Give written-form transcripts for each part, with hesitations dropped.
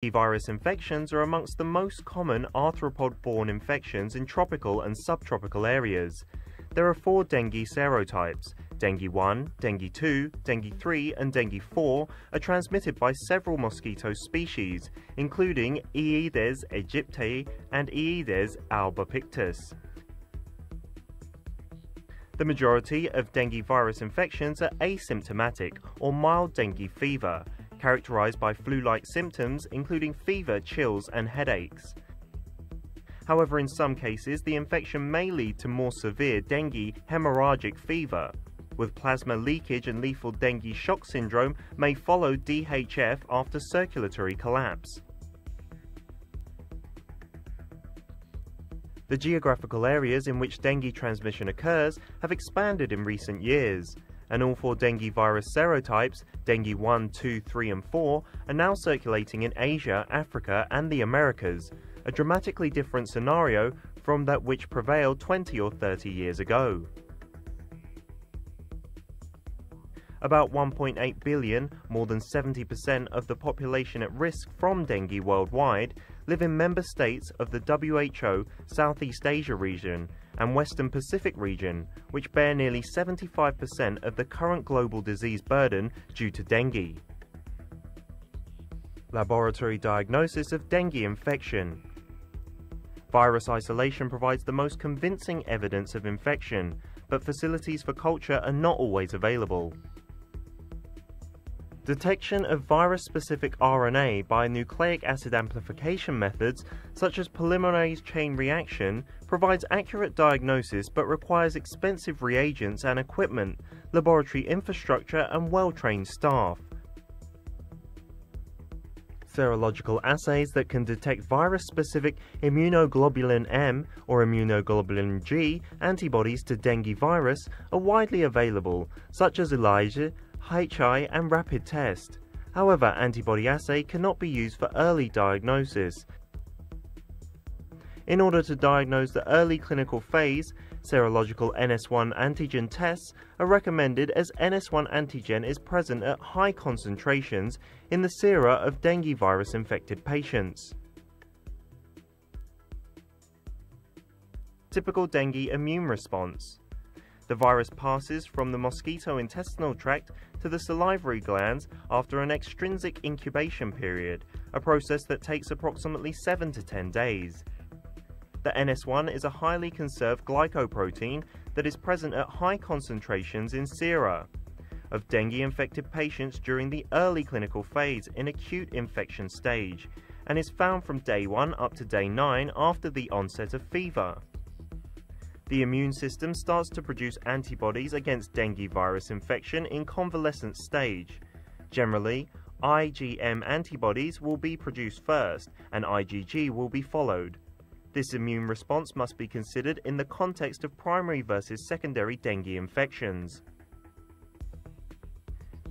Virus infections are amongst the most common arthropod-borne infections in tropical and subtropical areas. There are 4 dengue serotypes. Dengue 1, Dengue 2, Dengue 3 and Dengue 4 are transmitted by several mosquito species, including Aedes aegypti and Aedes albopictus. The majority of dengue virus infections are asymptomatic or mild dengue fever, characterized by flu-like symptoms including fever, chills and headaches. However, in some cases, the infection may lead to more severe dengue hemorrhagic fever, with plasma leakage, and lethal dengue shock syndrome may follow DHF after circulatory collapse. The geographical areas in which dengue transmission occurs have expanded in recent years, and all 4 dengue virus serotypes, dengue 1, 2, 3 and 4, are now circulating in Asia, Africa and the Americas, a dramatically different scenario from that which prevailed 20 or 30 years ago. About 1.8 billion, more than 70% of the population at risk from dengue worldwide, live in member states of the WHO Southeast Asia region and Western Pacific region, which bear nearly 75% of the current global disease burden due to dengue. Laboratory diagnosis of dengue infection. Virus isolation provides the most convincing evidence of infection, but facilities for culture are not always available. Detection of virus-specific RNA by nucleic acid amplification methods, such as polymerase chain reaction, provides accurate diagnosis but requires expensive reagents and equipment, laboratory infrastructure and well-trained staff. Serological assays that can detect virus-specific immunoglobulin M or immunoglobulin G antibodies to dengue virus are widely available, such as ELISA, HI and rapid test. However, antibody assay cannot be used for early diagnosis. In order to diagnose the early clinical phase, serological NS1 antigen tests are recommended as NS1 antigen is present at high concentrations in the sera of dengue virus infected patients. Typical dengue immune response. The virus passes from the mosquito intestinal tract to the salivary glands after an extrinsic incubation period, a process that takes approximately 7 to 10 days. The NS1 is a highly conserved glycoprotein that is present at high concentrations in sera of dengue-infected patients during the early clinical phase in acute infection stage, and is found from day 1 up to day 9 after the onset of fever. The immune system starts to produce antibodies against dengue virus infection in convalescent stage. Generally, IgM antibodies will be produced first, and IgG will be followed. This immune response must be considered in the context of primary versus secondary dengue infections.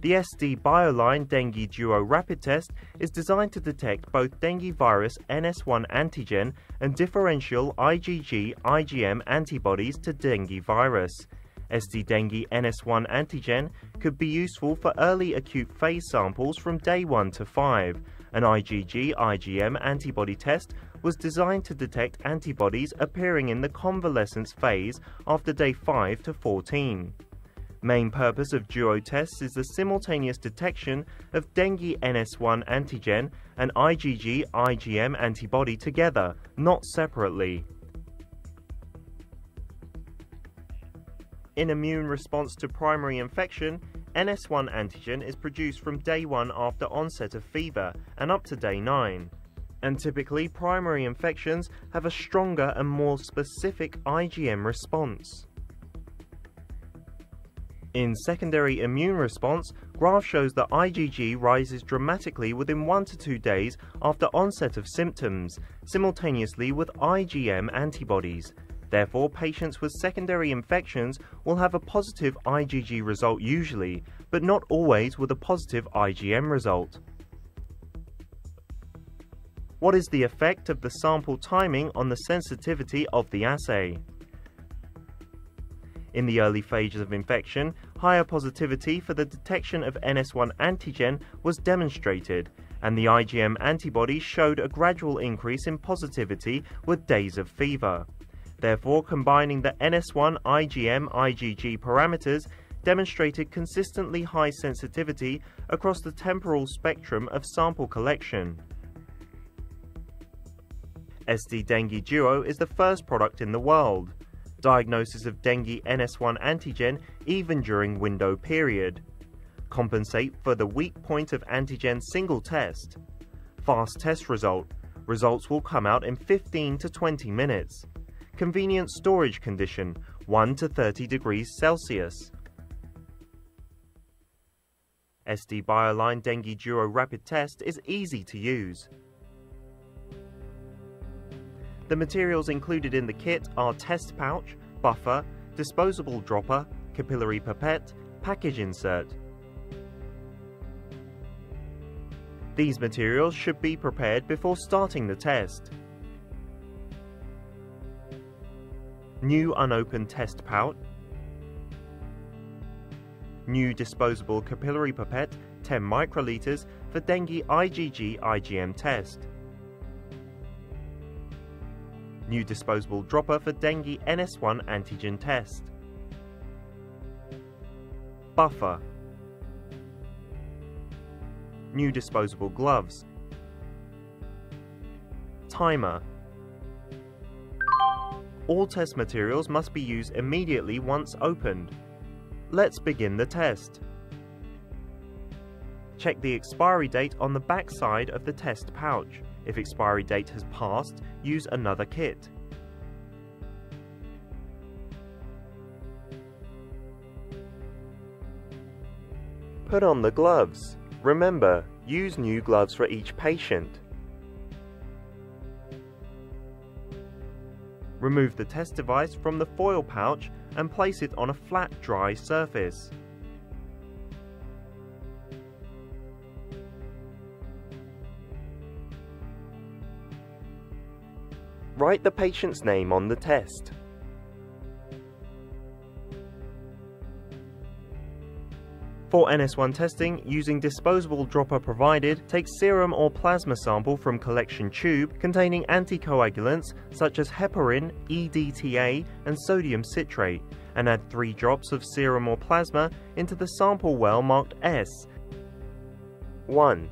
The SD BioLine Dengue Duo Rapid Test is designed to detect both dengue virus NS1 antigen and differential IgG-IgM antibodies to dengue virus. SD dengue NS1 antigen could be useful for early acute phase samples from day 1 to 5. An IgG-IgM antibody test was designed to detect antibodies appearing in the convalescence phase after day 5 to 14. Main purpose of duo tests is the simultaneous detection of dengue NS1 antigen and IgG-IgM antibody together, not separately. In immune response to primary infection, NS1 antigen is produced from day 1 after onset of fever and up to day 9. And typically, primary infections have a stronger and more specific IgM response. In secondary immune response, graph shows that IgG rises dramatically within 1 to 2 days after onset of symptoms, simultaneously with IgM antibodies. Therefore, patients with secondary infections will have a positive IgG result usually, but not always with a positive IgM result. What is the effect of the sample timing on the sensitivity of the assay? In the early phases of infection, higher positivity for the detection of NS1 antigen was demonstrated, and the IgM antibodies showed a gradual increase in positivity with days of fever. Therefore, combining the NS1 IgM IgG parameters demonstrated consistently high sensitivity across the temporal spectrum of sample collection. SD Dengue Duo is the first product in the world. Diagnosis of dengue NS1 antigen even during window period. Compensate for the weak point of antigen single test. Fast test result. Results will come out in 15 to 20 minutes. Convenient storage condition, 1 to 30 degrees Celsius. SD Bioline Dengue Duo Rapid Test is easy to use. The materials included in the kit are test pouch, buffer, disposable dropper, capillary pipette, package insert. These materials should be prepared before starting the test. New unopened test pouch. New disposable capillary pipette, 10 microliters for dengue IgG IgM test. New disposable dropper for dengue NS1 antigen test. Buffer. New disposable gloves. Timer. All test materials must be used immediately once opened. Let's begin the test. Check the expiry date on the back side of the test pouch. If expiry date has passed, use another kit. Put on the gloves. Remember, use new gloves for each patient. Remove the test device from the foil pouch and place it on a flat, dry surface. Write the patient's name on the test. For NS1 testing, using disposable dropper provided, take serum or plasma sample from collection tube containing anticoagulants such as heparin, EDTA and sodium citrate, and add 3 drops of serum or plasma into the sample well marked S. 1,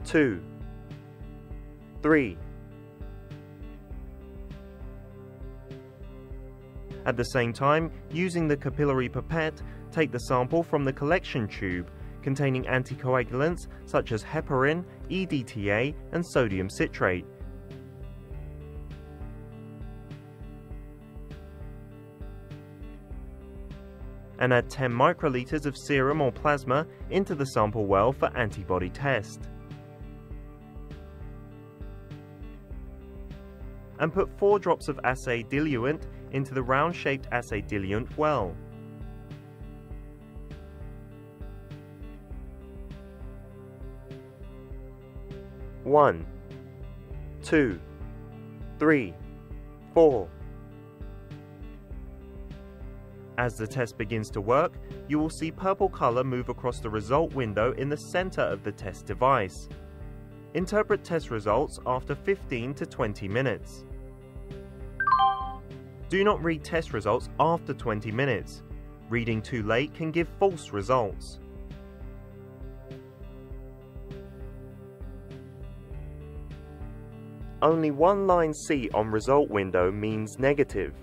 2, 3. At the same time, using the capillary pipette, take the sample from the collection tube containing anticoagulants such as heparin, EDTA and sodium citrate. And add 10 microliters of serum or plasma into the sample well for antibody test. And put 4 drops of assay diluent into the round-shaped assay diluent well. One, 2, 3, 4. As the test begins to work, you will see purple color move across the result window in the center of the test device. Interpret test results after 15 to 20 minutes. Do not read test results after 20 minutes. Reading too late can give false results. Only one line C on result window means negative.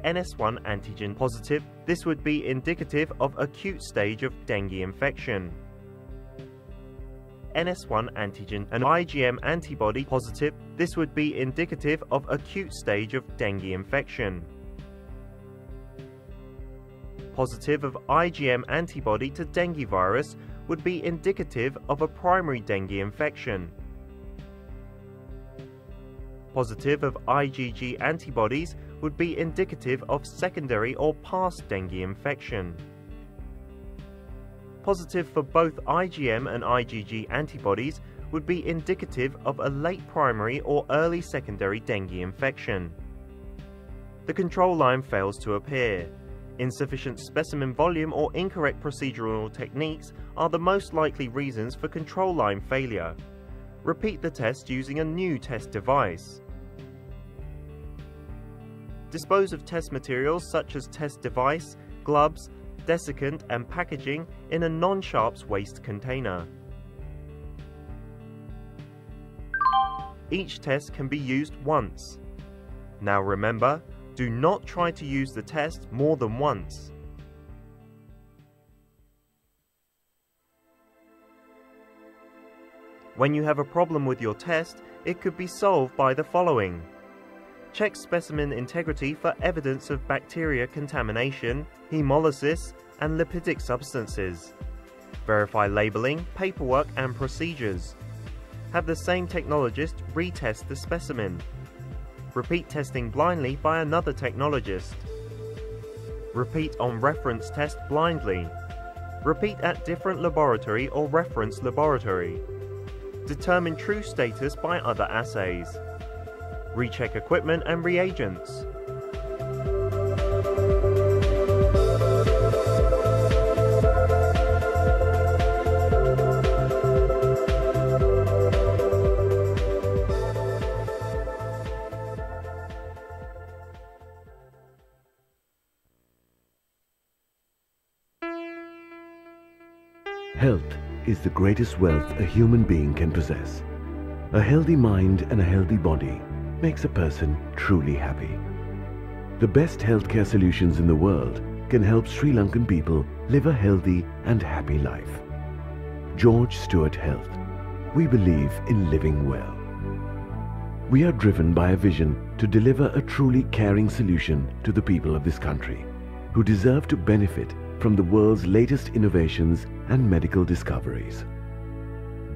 NS1 antigen positive, this would be indicative of acute stage of dengue infection. NS1 antigen and IgM antibody positive, this would be indicative of acute stage of dengue infection. Positive of IgM antibody to dengue virus would be indicative of a primary dengue infection. Positive of IgG antibodies would be indicative of secondary or past dengue infection. Positive for both IgM and IgG antibodies would be indicative of a late primary or early secondary dengue infection. The control line fails to appear. Insufficient specimen volume or incorrect procedural techniques are the most likely reasons for control line failure. Repeat the test using a new test device. Dispose of test materials such as test device, gloves, desiccant and packaging in a non-sharps waste container. Each test can be used once. Now remember, do not try to use the test more than once. When you have a problem with your test, it could be solved by the following. Check specimen integrity for evidence of bacteria contamination, hemolysis, and lipidic substances. Verify labeling, paperwork, and procedures. Have the same technologist retest the specimen. Repeat testing blindly by another technologist. Repeat on reference test blindly. Repeat at different laboratory or reference laboratory. Determine true status by other assays. Recheck equipment and reagents. Health is the greatest wealth a human being can possess. A healthy mind and a healthy body makes a person truly happy. The best healthcare solutions in the world can help Sri Lankan people live a healthy and happy life. George Stewart Health. We believe in living well. We are driven by a vision to deliver a truly caring solution to the people of this country, who deserve to benefit from the world's latest innovations and medical discoveries.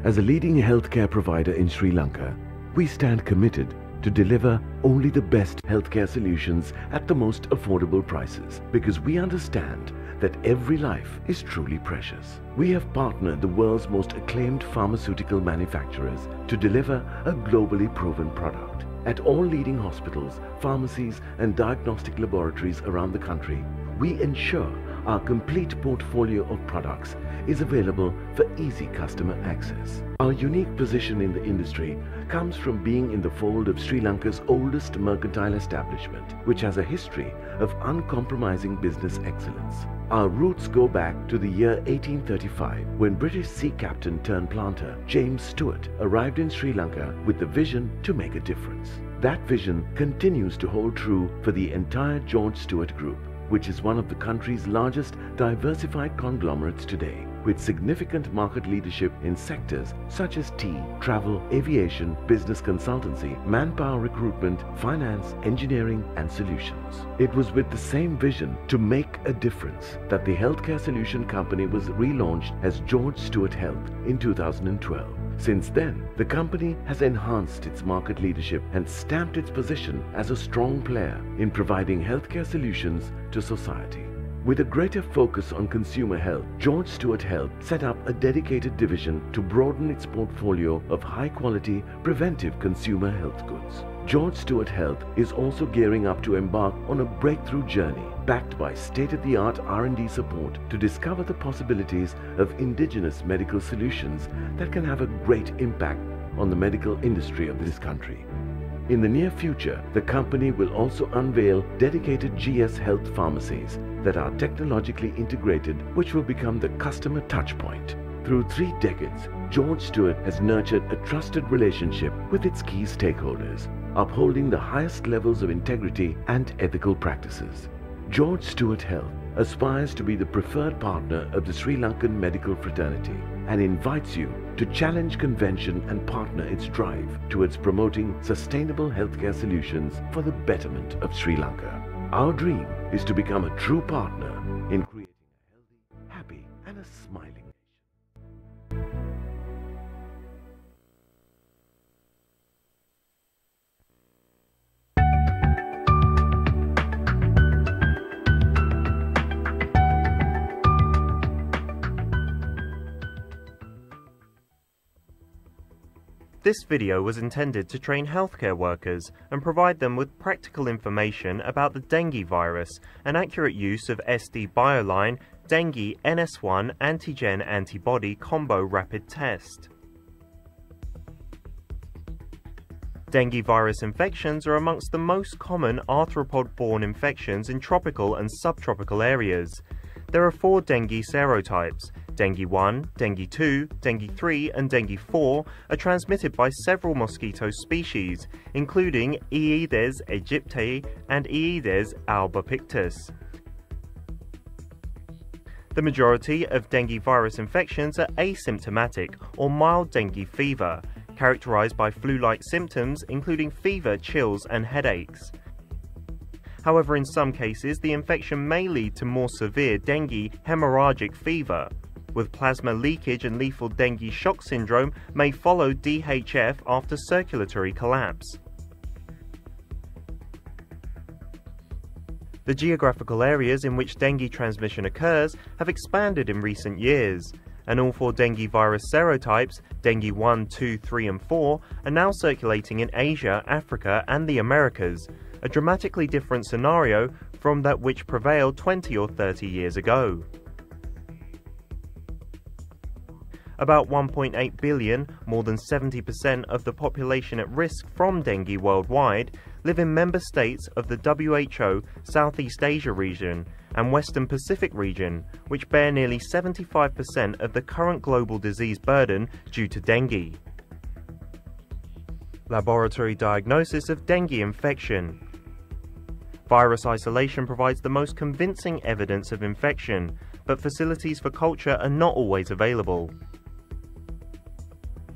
As a leading healthcare provider in Sri Lanka, we stand committed to deliver only the best healthcare solutions at the most affordable prices, because we understand that every life is truly precious. We have partnered the world's most acclaimed pharmaceutical manufacturers to deliver a globally proven product. At all leading hospitals, pharmacies, and diagnostic laboratories around the country, we ensure our complete portfolio of products is available for easy customer access. Our unique position in the industry comes from being in the fold of Sri Lanka's oldest mercantile establishment, which has a history of uncompromising business excellence. Our roots go back to the year 1835, when British sea captain turned planter James Stewart arrived in Sri Lanka with the vision to make a difference. That vision continues to hold true for the entire George Stewart Group, which is one of the country's largest diversified conglomerates today, with significant market leadership in sectors such as tea, travel, aviation, business consultancy, manpower recruitment, finance, engineering, and solutions. It was with the same vision to make a difference that the healthcare solution company was relaunched as George Stewart Health in 2012. Since then, the company has enhanced its market leadership and stamped its position as a strong player in providing healthcare solutions to society. With a greater focus on consumer health, George Stewart Health set up a dedicated division to broaden its portfolio of high-quality, preventive consumer health goods. George Stewart Health is also gearing up to embark on a breakthrough journey backed by state-of-the-art R&D support to discover the possibilities of indigenous medical solutions that can have a great impact on the medical industry of this country. In the near future, the company will also unveil dedicated GS Health pharmacies that are technologically integrated, which will become the customer touchpoint. Through 3 decades, George Stewart has nurtured a trusted relationship with its key stakeholders, upholding the highest levels of integrity and ethical practices. George Stewart Health aspires to be the preferred partner of the Sri Lankan medical fraternity and invites you to challenge convention and partner its drive towards promoting sustainable healthcare solutions for the betterment of Sri Lanka. Our dream is to become a true partner in creating a healthy, happy, and a smiling nation. This video was intended to train healthcare workers and provide them with practical information about the dengue virus and accurate use of SD Bioline Dengue NS1 Antigen Antibody Combo Rapid Test. Dengue virus infections are amongst the most common arthropod-borne infections in tropical and subtropical areas. There are 4 dengue serotypes. Dengue 1, Dengue 2, Dengue 3 and Dengue 4 are transmitted by several mosquito species, including Aedes aegypti and Aedes albopictus. The majority of dengue virus infections are asymptomatic or mild dengue fever, characterized by flu-like symptoms including fever, chills and headaches. However, in some cases, the infection may lead to more severe dengue hemorrhagic fever, with plasma leakage, and lethal dengue shock syndrome may follow DHF after circulatory collapse. The geographical areas in which dengue transmission occurs have expanded in recent years, and all 4 dengue virus serotypes, dengue 1, 2, 3 and 4, are now circulating in Asia, Africa and the Americas, a dramatically different scenario from that which prevailed 20 or 30 years ago. About 1.8 billion, more than 70% of the population at risk from dengue worldwide, live in member states of the WHO Southeast Asia region and Western Pacific region, which bear nearly 75% of the current global disease burden due to dengue. Laboratory diagnosis of dengue infection. Virus isolation provides the most convincing evidence of infection, but facilities for culture are not always available.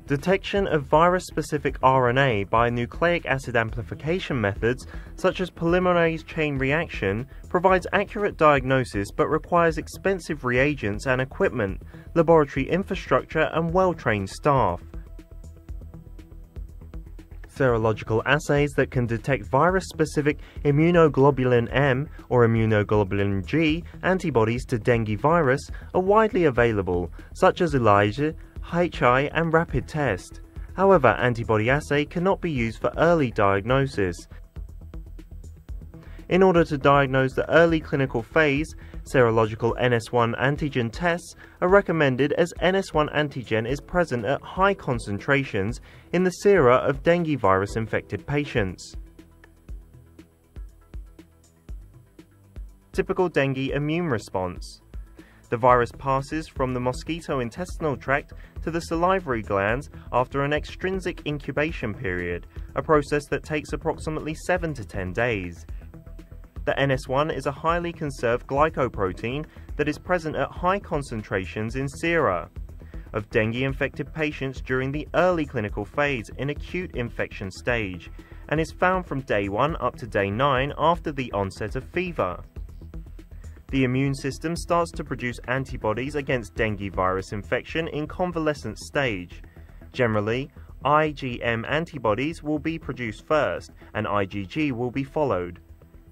Detection of virus-specific RNA by nucleic acid amplification methods such as polymerase chain reaction provides accurate diagnosis but requires expensive reagents and equipment, laboratory infrastructure and well-trained staff. Serological assays that can detect virus-specific immunoglobulin M or immunoglobulin G antibodies to dengue virus are widely available, such as ELISA, HI and rapid test. However, antibody assay cannot be used for early diagnosis. In order to diagnose the early clinical phase, serological NS1 antigen tests are recommended as NS1 antigen is present at high concentrations in the sera of dengue virus infected patients. Typical dengue immune response. The virus passes from the mosquito intestinal tract to the salivary glands after an extrinsic incubation period, a process that takes approximately 7 to 10 days. The NS1 is a highly conserved glycoprotein that is present at high concentrations in sera of dengue-infected patients during the early clinical phase in acute infection stage, and is found from day 1 up to day 9 after the onset of fever. The immune system starts to produce antibodies against dengue virus infection in convalescent stage. Generally, IgM antibodies will be produced first, and IgG will be followed.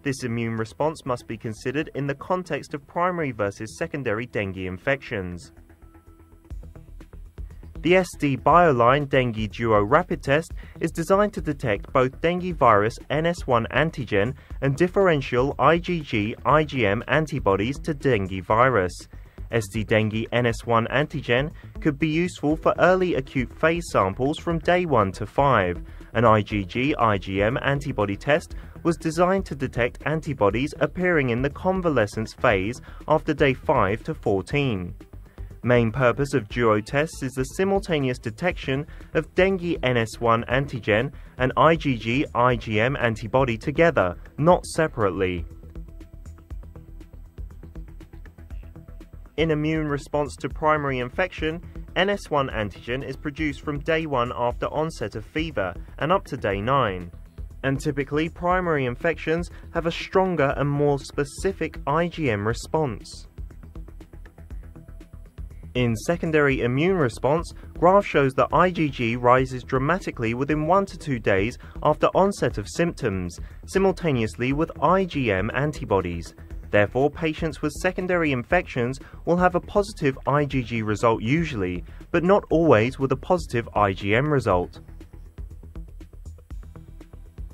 This immune response must be considered in the context of primary versus secondary dengue infections. The SD Bioline Dengue Duo Rapid Test is designed to detect both dengue virus NS1 antigen and differential IgG-IgM antibodies to dengue virus. SD Dengue NS1 antigen could be useful for early acute phase samples from day 1 to 5. An IgG-IgM antibody test was designed to detect antibodies appearing in the convalescence phase after day 5 to 14. Main purpose of duo tests is the simultaneous detection of dengue NS1 antigen and IgG-IgM antibody together, not separately. In immune response to primary infection, NS1 antigen is produced from day 1 after onset of fever and up to day 9. And typically, primary infections have a stronger and more specific IgM response. In secondary immune response, graph shows that IgG rises dramatically within 1 to 2 days after onset of symptoms, simultaneously with IgM antibodies. Therefore, patients with secondary infections will have a positive IgG result usually, but not always with a positive IgM result.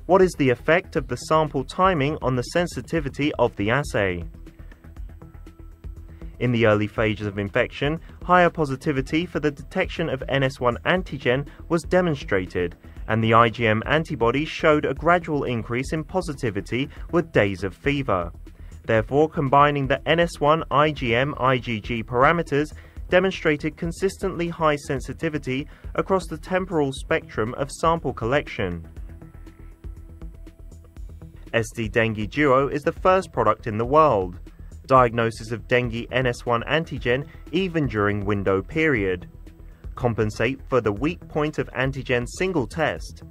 What is the effect of the sample timing on the sensitivity of the assay? In the early phases of infection, higher positivity for the detection of NS1 antigen was demonstrated, and the IgM antibodies showed a gradual increase in positivity with days of fever. Therefore, combining the NS1 IgM IgG parameters demonstrated consistently high sensitivity across the temporal spectrum of sample collection. SD Dengue Duo is the first product in the world. Diagnosis of dengue NS1 antigen even during window period. Compensate for the weak point of antigen single test.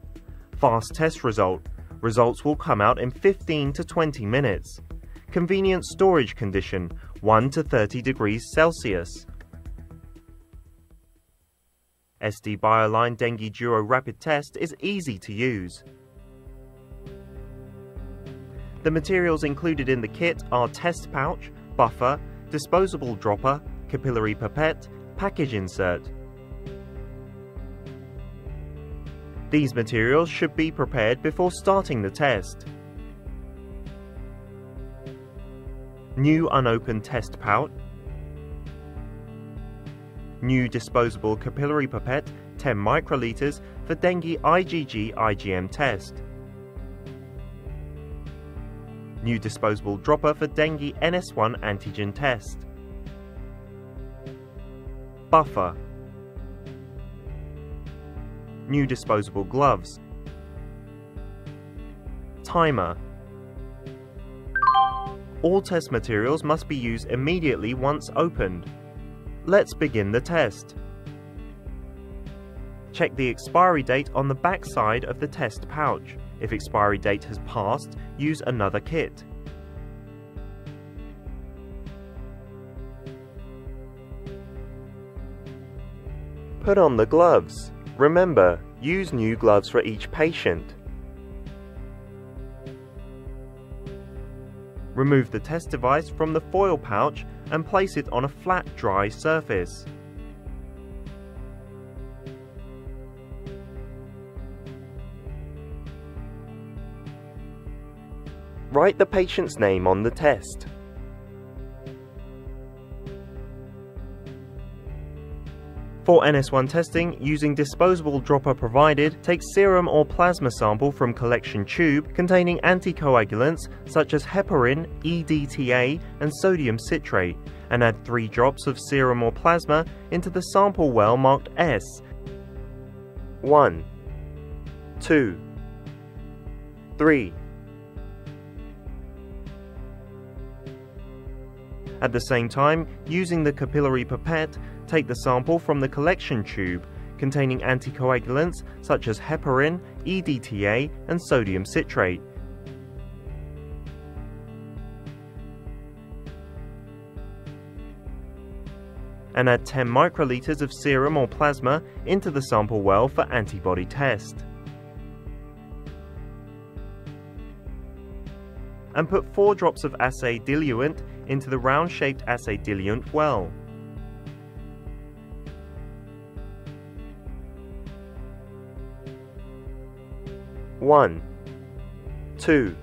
Fast test result. Results will come out in 15 to 20 minutes. Convenient storage condition, 1 to 30 degrees Celsius. SD Bioline Dengue Duo Rapid Test is easy to use. The materials included in the kit are test pouch, buffer, disposable dropper, capillary pipette, package insert. These materials should be prepared before starting the test. New unopened test pouch. New disposable capillary pipette 10 microliters for dengue IgG IgM test. New disposable dropper for dengue NS1 antigen test. Buffer. New disposable gloves. Timer. All test materials must be used immediately once opened. Let's begin the test. Check the expiry date on the back side of the test pouch. If expiry date has passed, use another kit. Put on the gloves. Remember, use new gloves for each patient. Remove the test device from the foil pouch and place it on a flat, dry surface. Write the patient's name on the test. For NS1 testing, using disposable dropper provided, take serum or plasma sample from collection tube containing anticoagulants such as heparin, EDTA and sodium citrate, and add 3 drops of serum or plasma into the sample well marked S. 1, 2, 3. At the same time, using the capillary pipette, take the sample from the collection tube containing anticoagulants such as heparin, EDTA and sodium citrate. And add 10 microliters of serum or plasma into the sample well for antibody test. And put 4 drops of assay diluent into the round-shaped assay diluent well. One, 2,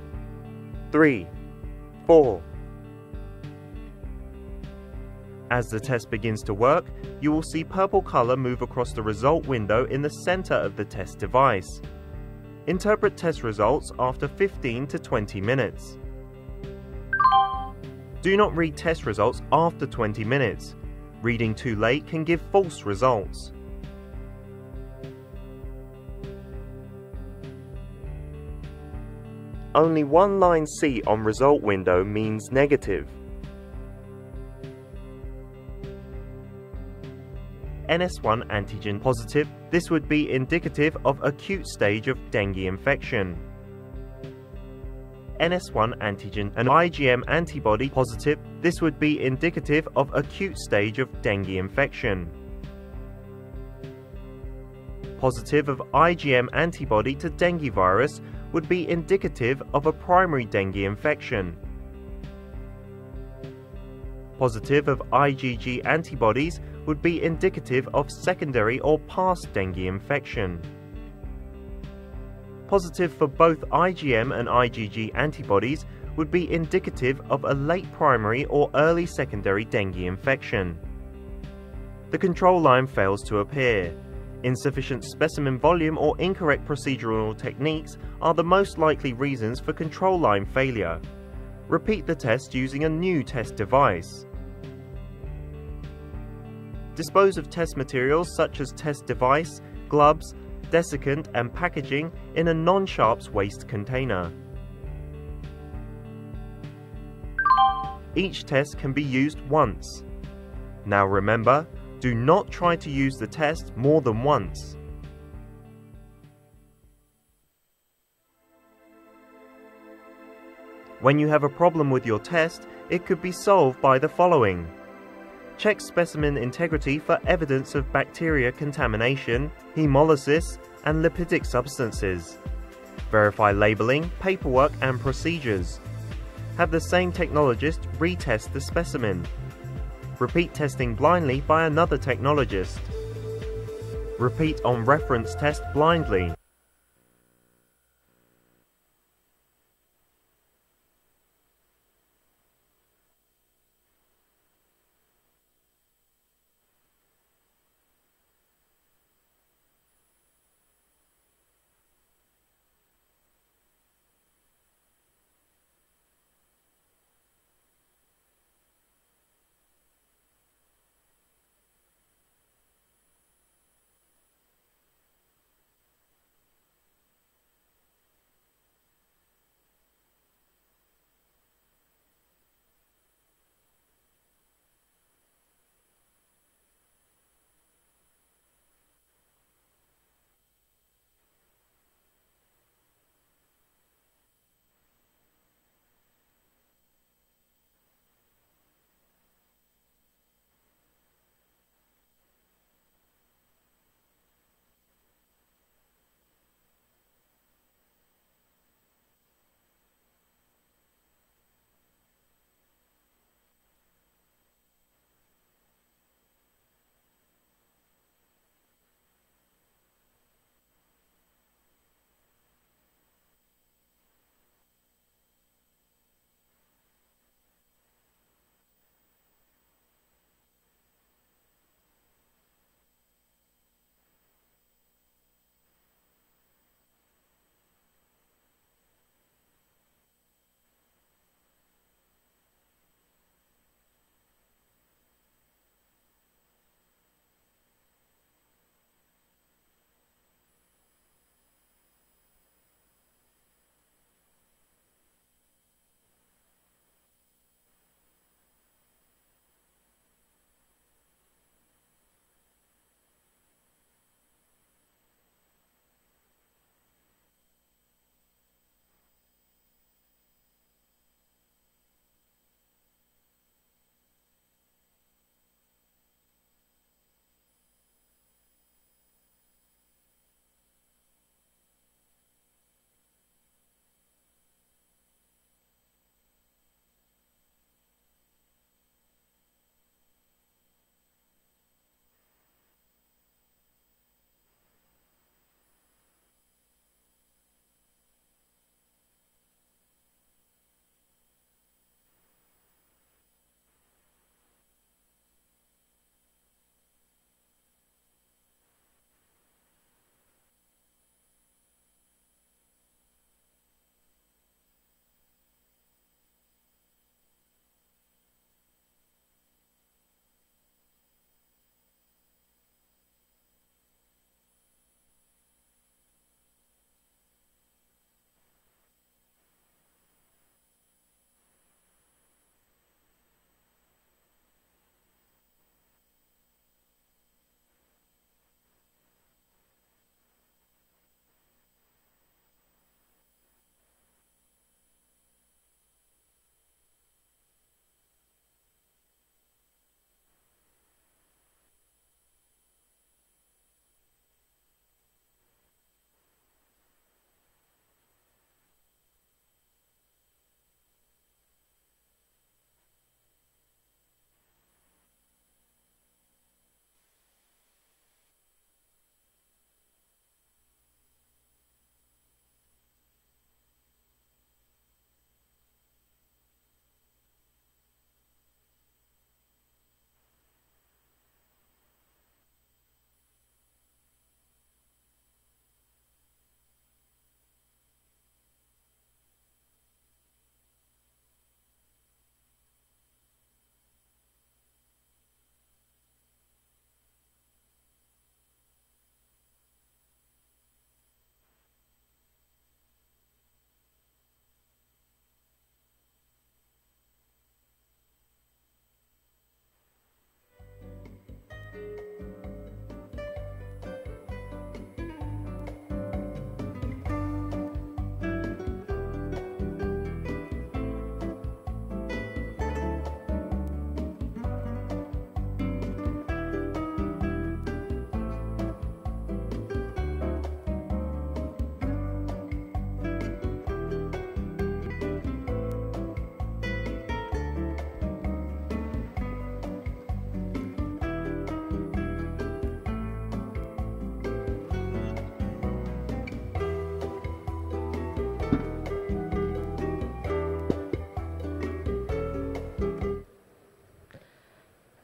3, 4. As the test begins to work, you will see purple color move across the result window in the center of the test device. Interpret test results after 15 to 20 minutes. Do not read test results after 20 minutes. Reading too late can give false results. Only one line C on result window means negative. NS1 antigen positive, this would be indicative of acute stage of dengue infection. NS1 antigen and IgM antibody positive, this would be indicative of acute stage of dengue infection. Positive of IgM antibody to dengue virus would be indicative of a primary dengue infection. Positive of IgG antibodies would be indicative of secondary or past dengue infection. positive for both IgM and IgG antibodies would be indicative of a late primary or early secondary dengue infection. The control line fails to appear. Insufficient specimen volume or incorrect procedural techniques are the most likely reasons for control line failure. Repeat the test using a new test device. Dispose of test materials such as test device, gloves, desiccant and packaging in a non-sharps waste container. Each test can be used once. Now remember, do not try to use the test more than once. When you have a problem with your test, it could be solved by the following. Check specimen integrity for evidence of bacteria contamination, hemolysis, and lipidic substances. Verify labeling, paperwork, and procedures. Have the same technologist retest the specimen. Repeat testing blindly by another technologist. Repeat on reference test blindly.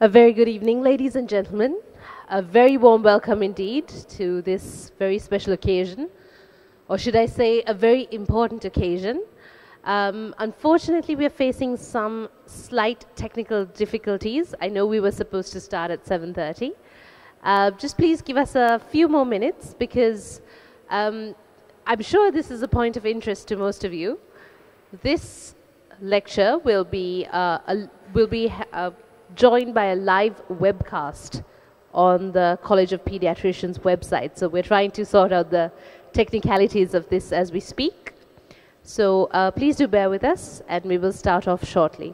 A very good evening, ladies and gentlemen. A very warm welcome indeed to this very special occasion, or should I say a very important occasion. Unfortunately, we are facing some slight technical difficulties. I know we were supposed to start at 7:30. Just please give us a few more minutes because I'm sure this is a point of interest to most of you. This lecture will be joined by a live webcast on the College of Paediatricians website. So we're trying to sort out the technicalities of this as we speak. So please do bear with us and we will start off shortly.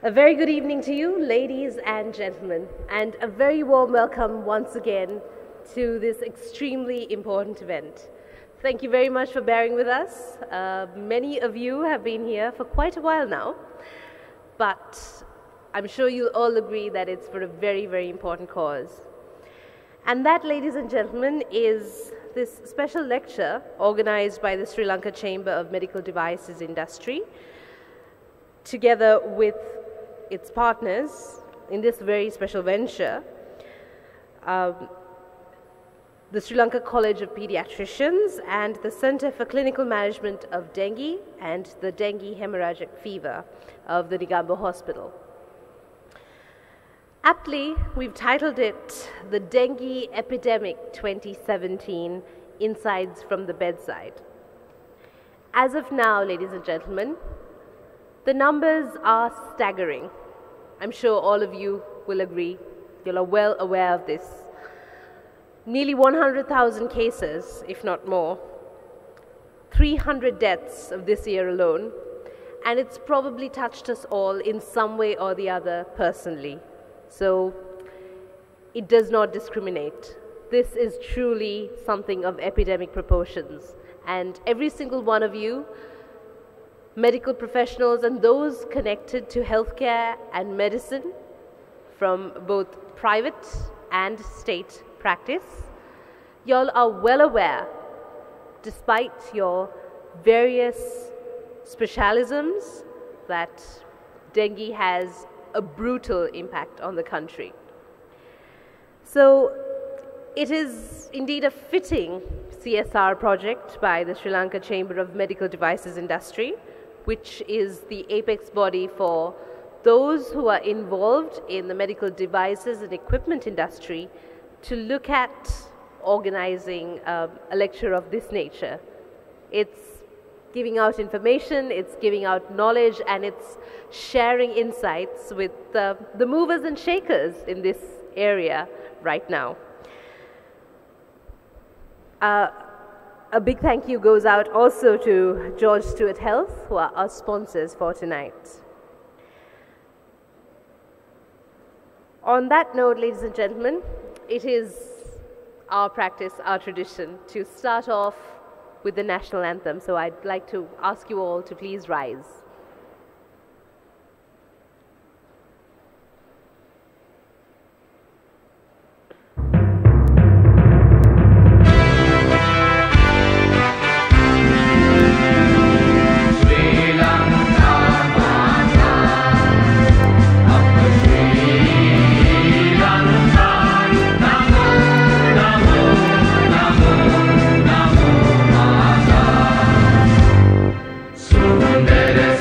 A very good evening to you, ladies and gentlemen, and a very warm welcome once again to this extremely important event. Thank you very much for bearing with us. Many of you have been here for quite a while now, but I'm sure you'll all agree that it's for a very, very important cause. And that, ladies and gentlemen, is this special lecture organized by the Sri Lanka Chamber of Medical Devices Industry, together with its partners in this very special venture, the Sri Lanka College of Paediatricians and the Center for Clinical Management of Dengue and the Dengue Hemorrhagic Fever of the Negombo Hospital. Aptly, we've titled it the Dengue Epidemic 2017, Insights from the Bedside. As of now, ladies and gentlemen, the numbers are staggering. I'm sure all of you will agree. You're well aware of this. Nearly 100,000 cases, if not more. 300 deaths of this year alone. And it's probably touched us all in some way or the other personally. So it does not discriminate. This is truly something of epidemic proportions. And every single one of you, medical professionals and those connected to healthcare and medicine from both private and state practice, y'all are well aware, despite your various specialisms, that dengue has a brutal impact on the country. So it is indeed a fitting CSR project by the Sri Lanka Chamber of Medical Devices Industry, which is the apex body for those who are involved in the medical devices and equipment industry, to look at organizing a lecture of this nature. It's giving out information, it's giving out knowledge, and it's sharing insights with the movers and shakers in this area right now. A big thank you goes out also to George Stewart Health, who are our sponsors for tonight. On that note, ladies and gentlemen, it is our practice, our tradition, to start off with the national anthem. So I'd like to ask you all to please rise. Sundara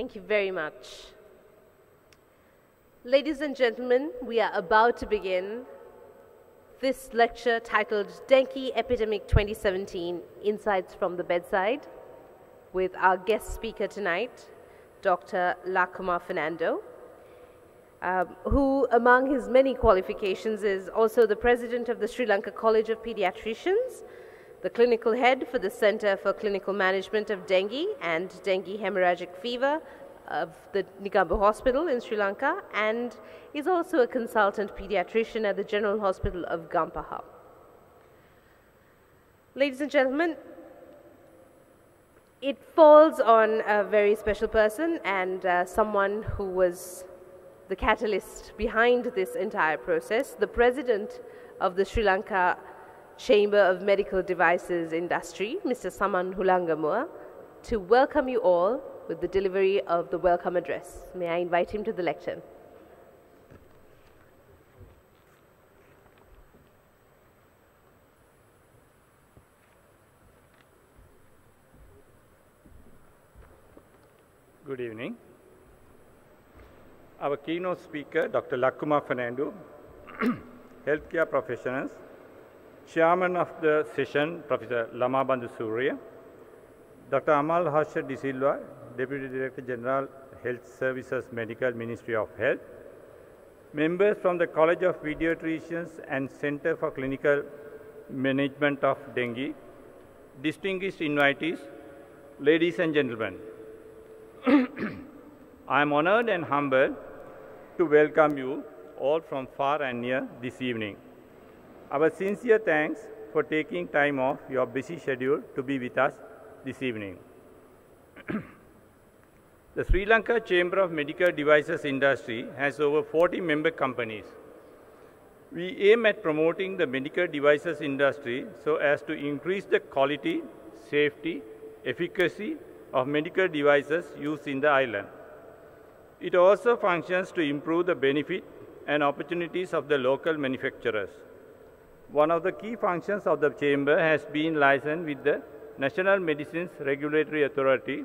Thank you very much. Ladies and gentlemen, we are about to begin this lecture titled Dengue Epidemic 2017, Insights from the Bedside, with our guest speaker tonight, Dr. Lakuma Fernando, who among his many qualifications is also the president of the Sri Lanka College of Paediatricians, the clinical head for the Center for Clinical Management of Dengue and Dengue Hemorrhagic Fever of the Negombo Hospital in Sri Lanka, and is also a consultant pediatrician at the General Hospital of Gampaha. Ladies and gentlemen, it falls on a very special person and someone who was the catalyst behind this entire process, the president of the Sri Lanka Chamber of Medical Devices Industry, Mr. Saman Hulangamua, to welcome you all with the delivery of the welcome address. May I invite him to the lectern? Good evening. Our keynote speaker, Dr. Lakuma Fernando, healthcare professionals, chairman of the session, Professor Lama Bandhu Surya, Dr. Amal Harsha De Silva, Deputy Director General, Health Services Medical Ministry of Health, members from the College of Paediatricians and Center for Clinical Management of Dengue, distinguished invitees, ladies and gentlemen. I am honored and humbled to welcome you all from far and near this evening. Our sincere thanks for taking time off your busy schedule to be with us this evening. The Sri Lanka Chamber of Medical Devices Industry has over 40 member companies. We aim at promoting the medical devices industry so as to increase the quality, safety, efficacy of medical devices used in the island. It also functions to improve the benefit and opportunities of the local manufacturers. One of the key functions of the Chamber has been licensed with the National Medicines Regulatory Authority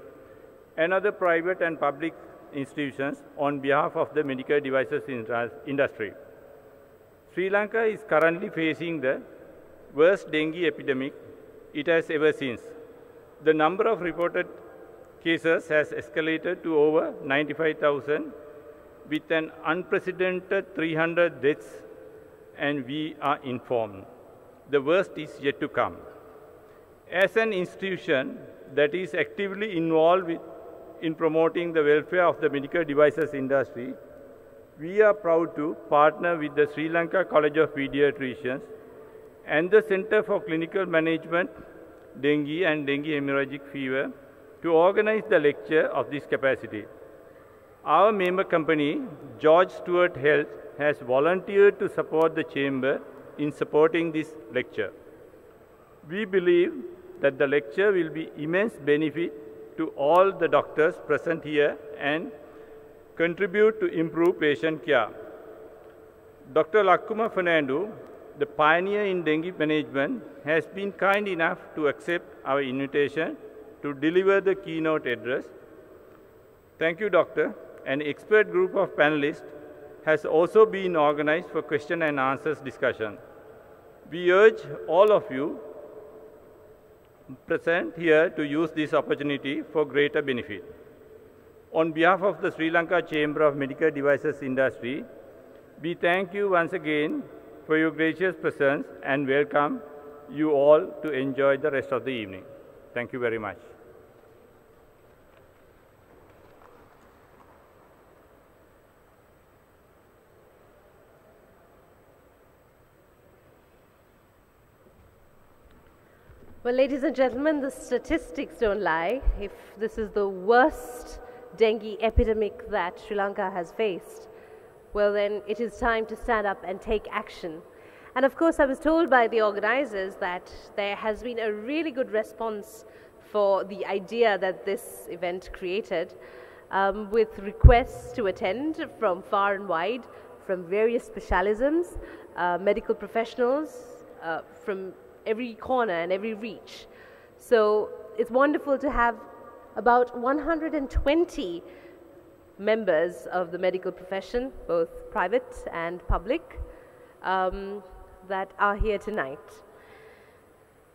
and other private and public institutions on behalf of the medical devices industry. Sri Lanka is currently facing the worst dengue epidemic it has ever seen. The number of reported cases has escalated to over 95,000 with an unprecedented 300 deaths, and we are informed the worst is yet to come. As an institution that is actively involved in promoting the welfare of the medical devices industry, we are proud to partner with the Sri Lanka College of Paediatricians and the Center for Clinical Management, Dengue and Dengue Hemorrhagic Fever to organize the lecture of this capacity. Our member company, George Stewart Health, has volunteered to support the Chamber in supporting this lecture. We believe that the lecture will be immense benefit to all the doctors present here and contribute to improve patient care. Dr. Lakuma Fernando, the pioneer in dengue management, has been kind enough to accept our invitation to deliver the keynote address. Thank you, Doctor. An expert group of panelists has also been organized for question and answers discussion. We urge all of you present here to use this opportunity for greater benefit. On behalf of the Sri Lanka Chamber of Medical Devices Industry, we thank you once again for your gracious presence and welcome you all to enjoy the rest of the evening. Thank you very much. Well, ladies and gentlemen, the statistics don't lie. If this is the worst dengue epidemic that Sri Lanka has faced, well then it is time to stand up and take action. And of course, I was told by the organizers that there has been a really good response for the idea that this event created, with requests to attend from far and wide, from various specialisms, medical professionals, from every corner and every reach. So it's wonderful to have about 120 members of the medical profession, both private and public, that are here tonight.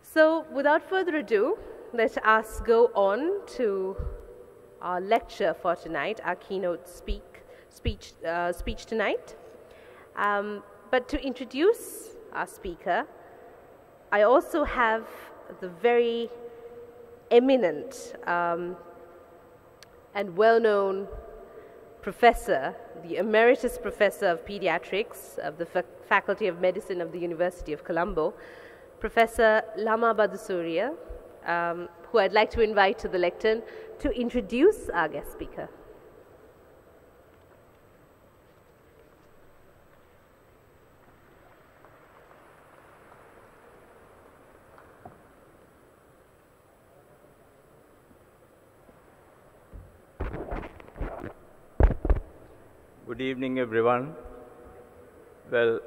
So without further ado, let us go on to our lecture for tonight, our keynote speech tonight. But to introduce our speaker, I also have the very eminent and well-known professor, the Emeritus Professor of Pediatrics of the Faculty of Medicine of the University of Colombo, Professor Lama Badusuriya, who I'd like to invite to the lectern to introduce our guest speaker. Good evening, everyone. Well,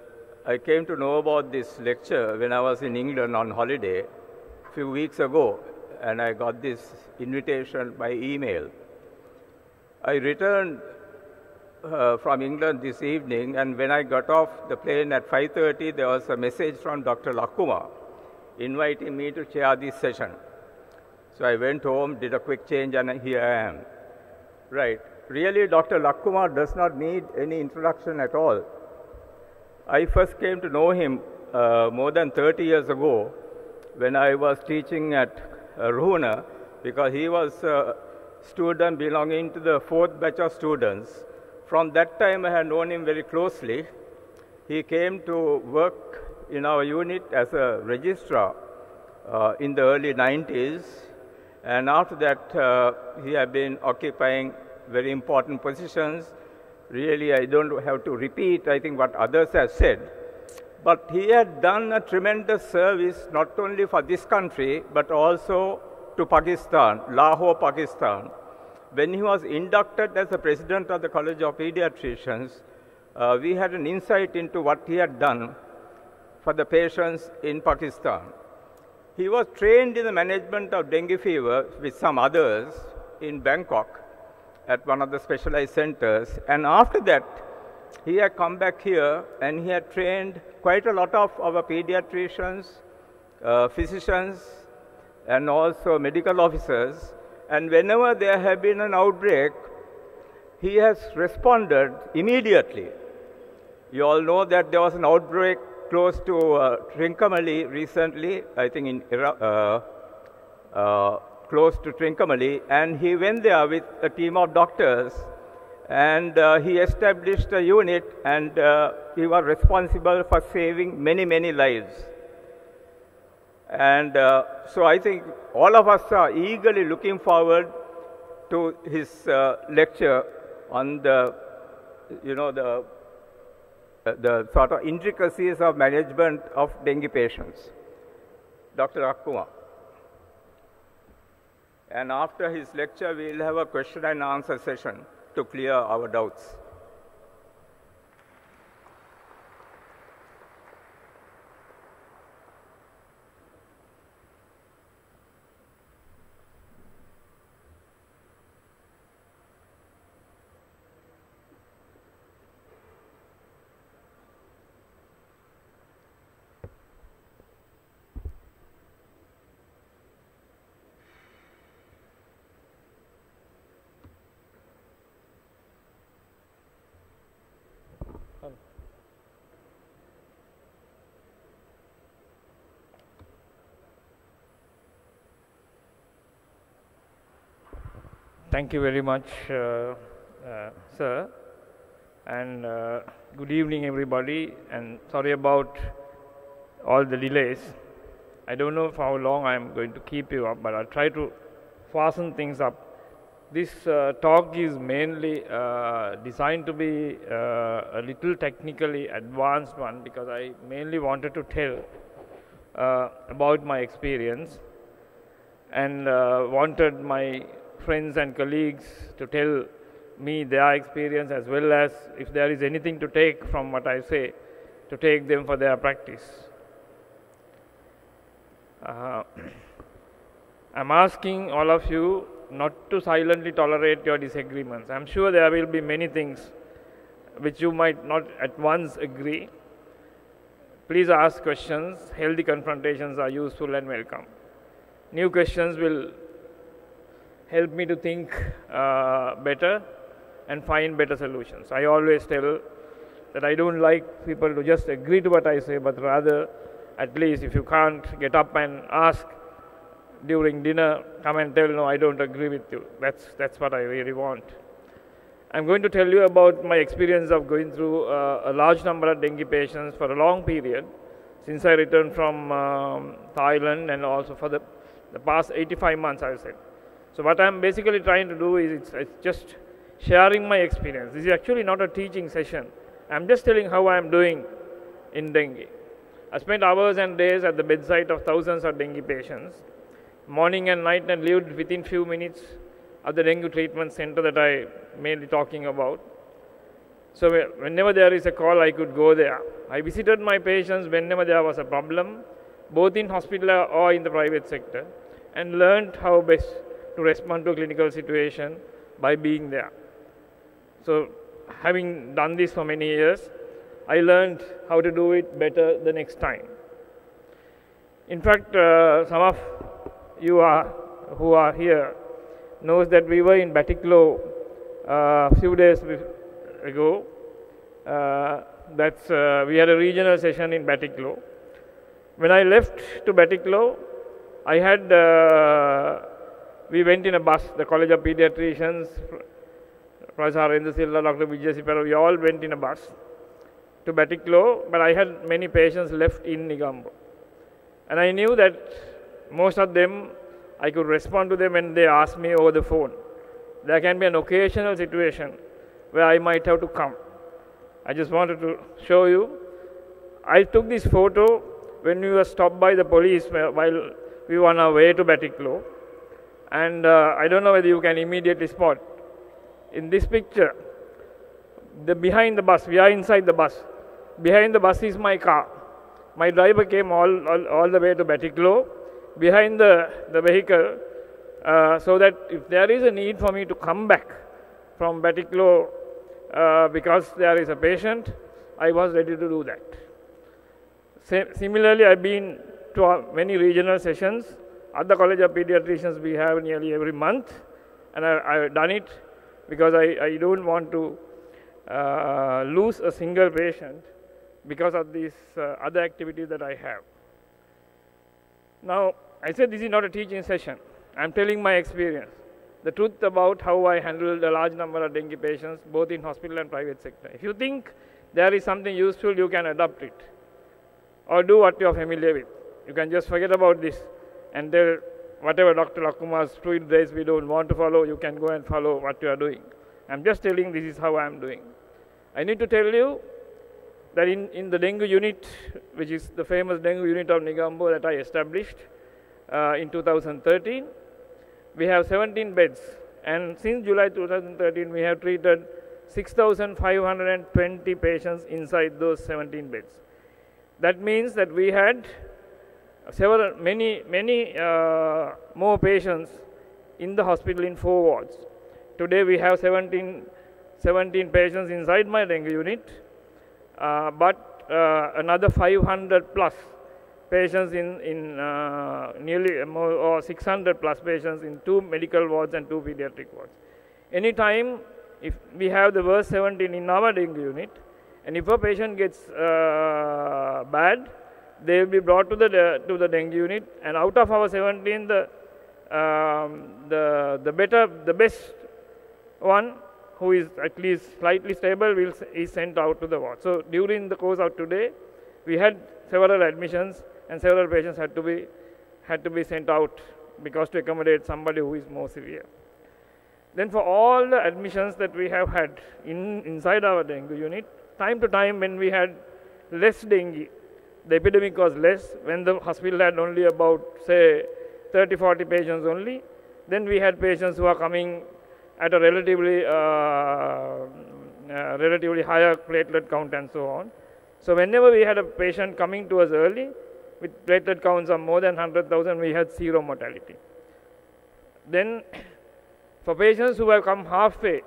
I came to know about this lecture when I was in England on holiday a few weeks ago, and I got this invitation by email. I returned from England this evening, and when I got off the plane at 5:30, there was a message from Dr. Lakuma inviting me to chair this session. So I went home, did a quick change, and here I am. Right. Really, Dr. Lakuma does not need any introduction at all. I first came to know him more than 30 years ago when I was teaching at Ruhuna, because he was a student belonging to the 4th batch of students. From that time, I had known him very closely. He came to work in our unit as a registrar in the early 90s, and after that, he had been occupying very important positions. Really, I don't have to repeat, I think, what others have said. But he had done a tremendous service, not only for this country, but also to Pakistan, Lahore, Pakistan. When he was inducted as the president of the College of Paediatricians, we had an insight into what he had done for the patients in Pakistan. He was trained in the management of dengue fever with some others in Bangkok at one of the specialized centers. And after that, he had come back here and he had trained quite a lot of our pediatricians, physicians, and also medical officers. And whenever there had been an outbreak, he has responded immediately. You all know that there was an outbreak close to Trincomalee recently, I think in close to Trincomalee, and he went there with a team of doctors, and he established a unit, and he was responsible for saving many, many lives. And so I think all of us are eagerly looking forward to his lecture on the, the sort of intricacies of management of dengue patients. Dr. Akuma. And after his lecture, we will have a question and answer session to clear our doubts. Thank you very much, sir, and good evening, everybody, and sorry about all the delays. I don't know for how long I'm going to keep you up, but I'll try to fasten things up. This talk is mainly designed to be a little technically advanced one, because I mainly wanted to tell about my experience and wanted my friends and colleagues to tell me their experience, as well as if there is anything to take from what I say, to take them for their practice. I'm asking all of you not to silently tolerate your disagreements. I'm sure there will be many things which you might not at once agree. Please ask questions. Healthy confrontations are useful and welcome. New questions will help me to think better and find better solutions. I always tell that I don't like people to just agree to what I say, but rather, at least if you can't get up and ask during dinner, come and tell, no, I don't agree with you. That's what I really want. I'm going to tell you about my experience of going through a large number of dengue patients for a long period since I returned from Thailand, and also for the past 85 months, I said. So what I'm basically trying to do is it's just sharing my experience. This is actually not a teaching session. I'm just telling how I'm doing in dengue. I spent hours and days at the bedside of thousands of dengue patients, morning and night, and lived within few minutes of the dengue treatment center that I mainly talking about. So whenever there is a call, I could go there. I visited my patients whenever there was a problem, both in hospital or in the private sector, and learned how best to respond to a clinical situation by being there. So having done this for many years, I learned how to do it better the next time. In fact, some of you who are here knows that we were in Batiklo a few days ago. We had a regional session in Batiklo. When I left to Batiklo, we went in a bus, the College of Paediatricians, Professor Harendra Silva, Dr. Vijay Sipara, we all went in a bus to Batiklo, but I had many patients left in Negombo. And I knew that most of them, I could respond to them when they asked me over the phone. There can be an occasional situation where I might have to come. I just wanted to show you. I took this photo when we were stopped by the police while we were on our way to Batiklo. And I don't know whether you can immediately spot. In this picture, behind the bus, we are inside the bus. Behind the bus is my car. My driver came all the way to Batiklo, behind the vehicle, so that if there is a need for me to come back from Batiklo because there is a patient, I was ready to do that. Similarly, I've been to many regional sessions. At the College of Paediatricians, we have nearly every month, and I've done it because I don't want to lose a single patient because of these other activities that I have. Now, I said this is not a teaching session. I'm telling my experience, the truth about how I handled a large number of dengue patients, both in hospital and private sector. If you think there is something useful, you can adopt it or do what you're familiar with. You can just forget about this and tell whatever Dr. Lakumar's fluid race we don't want to follow, you can go and follow what you are doing. I'm just telling this is how I'm doing. I need to tell you that in the dengue unit, which is the famous dengue unit of Negombo that I established in 2013, we have 17 beds. And since July 2013, we have treated 6,520 patients inside those 17 beds. That means that we had many more patients in the hospital in 4 wards. Today we have 17 patients inside my dengue unit, but another 500 plus patients in nearly or 600 plus patients in 2 medical wards and 2 pediatric wards. Anytime if we have the worst 17 in our dengue unit, and if a patient gets bad, they will be brought to the dengue unit, and out of our 17, the best one, who is at least slightly stable, is sent out to the ward. So during the course of today, we had several admissions, and several patients had to be sent out because to accommodate somebody who is more severe. Then for all the admissions that we have had inside our dengue unit, time to time when we had less dengue, the epidemic was less, when the hospital had only about, say, 30-40 patients only, then we had patients who are coming at a relatively higher platelet count and so on. So whenever we had a patient coming to us early, with platelet counts of more than 100,000, we had 0 mortality. Then For patients who have come halfway,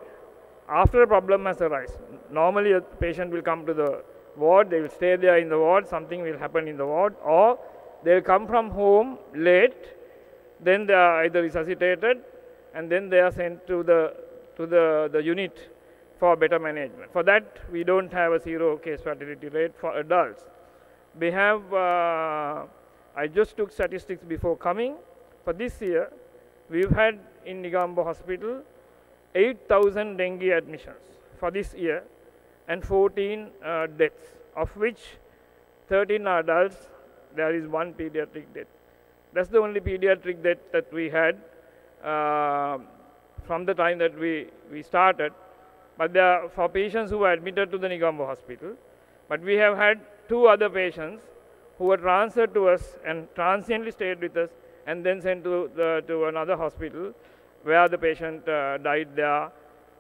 after a problem has arisen, normally a patient will come to the ward, they will stay there in the ward, something will happen in the ward, or they will come from home late, then they are either resuscitated, and then they are sent to the unit for better management. For that, we don't have a 0 case fatality rate for adults. We have, I just took statistics before coming. For this year, we've had in Negombo Hospital 8,000 dengue admissions for this year and 14 deaths, of which 13 are adults. There is 1 pediatric death. That's the only pediatric death that we had from the time that we started. But they are for patients who were admitted to the Negombo Hospital. But we have had 2 other patients who were transferred to us and transiently stayed with us and then sent to another hospital where the patient died there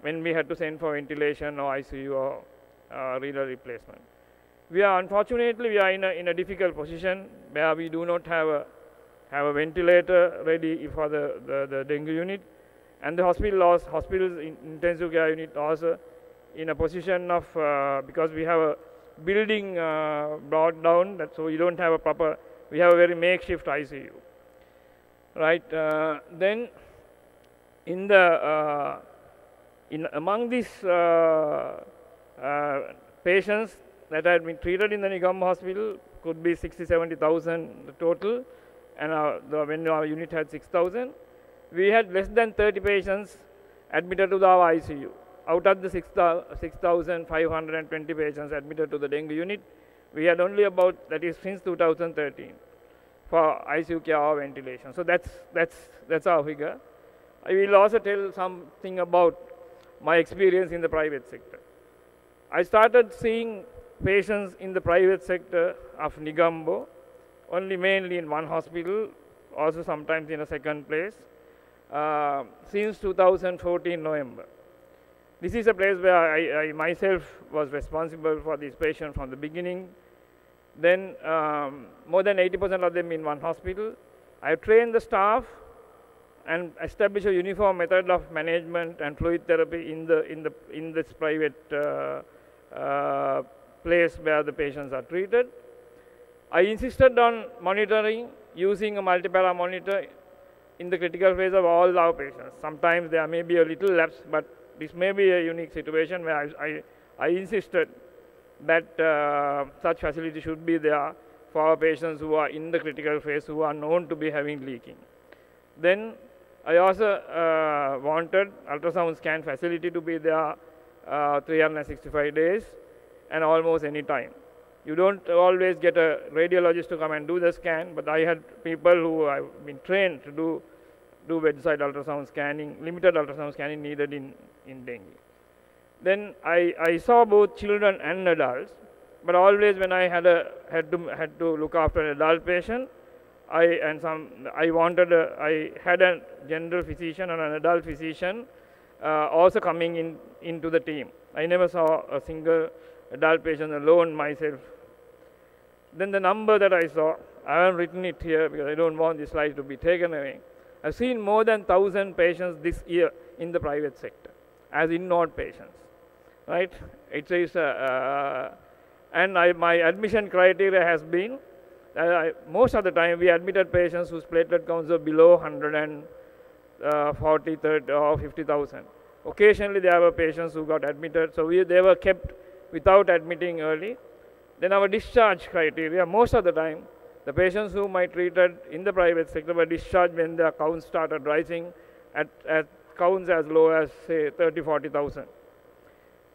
when we had to send for ventilation or ICU or renal replacement. Unfortunately, we are in a difficult position where we do not have a ventilator ready for the dengue unit, and the hospital's intensive care unit also in a position of, because we have a building brought down, so we don't have we have a very makeshift ICU. Right, then among these patients that had been treated in the Negombo Hospital could be 60,000-70,000 total, and when our unit had 6,000, we had less than 30 patients admitted to our ICU. Out of the 6,520 patients admitted to the dengue unit, we had only about, that is since 2013, for ICU care or ventilation. So that's our figure. I will also tell something about my experience in the private sector. I started seeing patients in the private sector of Negombo only mainly in one hospital, also sometimes in a second place, since 2014 November. This is a place where I myself was responsible for this patient from the beginning. Then more than 80% of them in one hospital. I trained the staff and established a uniform method of management and fluid therapy in this private place where the patients are treated. I insisted on monitoring using a multi-para monitor in the critical phase of all our patients. Sometimes there may be a little lapse, but this may be a unique situation where I insisted that such facility should be there for our patients who are in the critical phase, who are known to be having leaking. Then I also wanted ultrasound scan facility to be there 365 days and almost any time. You don't always get a radiologist to come and do the scan, but I had people who have been trained to do bedside ultrasound scanning, limited ultrasound scanning needed in dengue. Then I saw both children and adults, but always when I had to look after an adult patient, I had a general physician and an adult physician also coming into the team. I never saw a single adult patient alone myself. Then the number that I saw, I haven't written it here because I don't want this slide to be taken away. I've seen more than 1,000 patients this year in the private sector as in-node patients, right? It is, and my admission criteria has been, most of the time we admitted patients whose platelet counts are below 140, 30 or 50,000. Occasionally there were patients who got admitted, so they were kept without admitting early. Then our discharge criteria, most of the time, the patients whom I treated in the private sector were discharged when their counts started rising at counts as low as, say, 30, 40,000.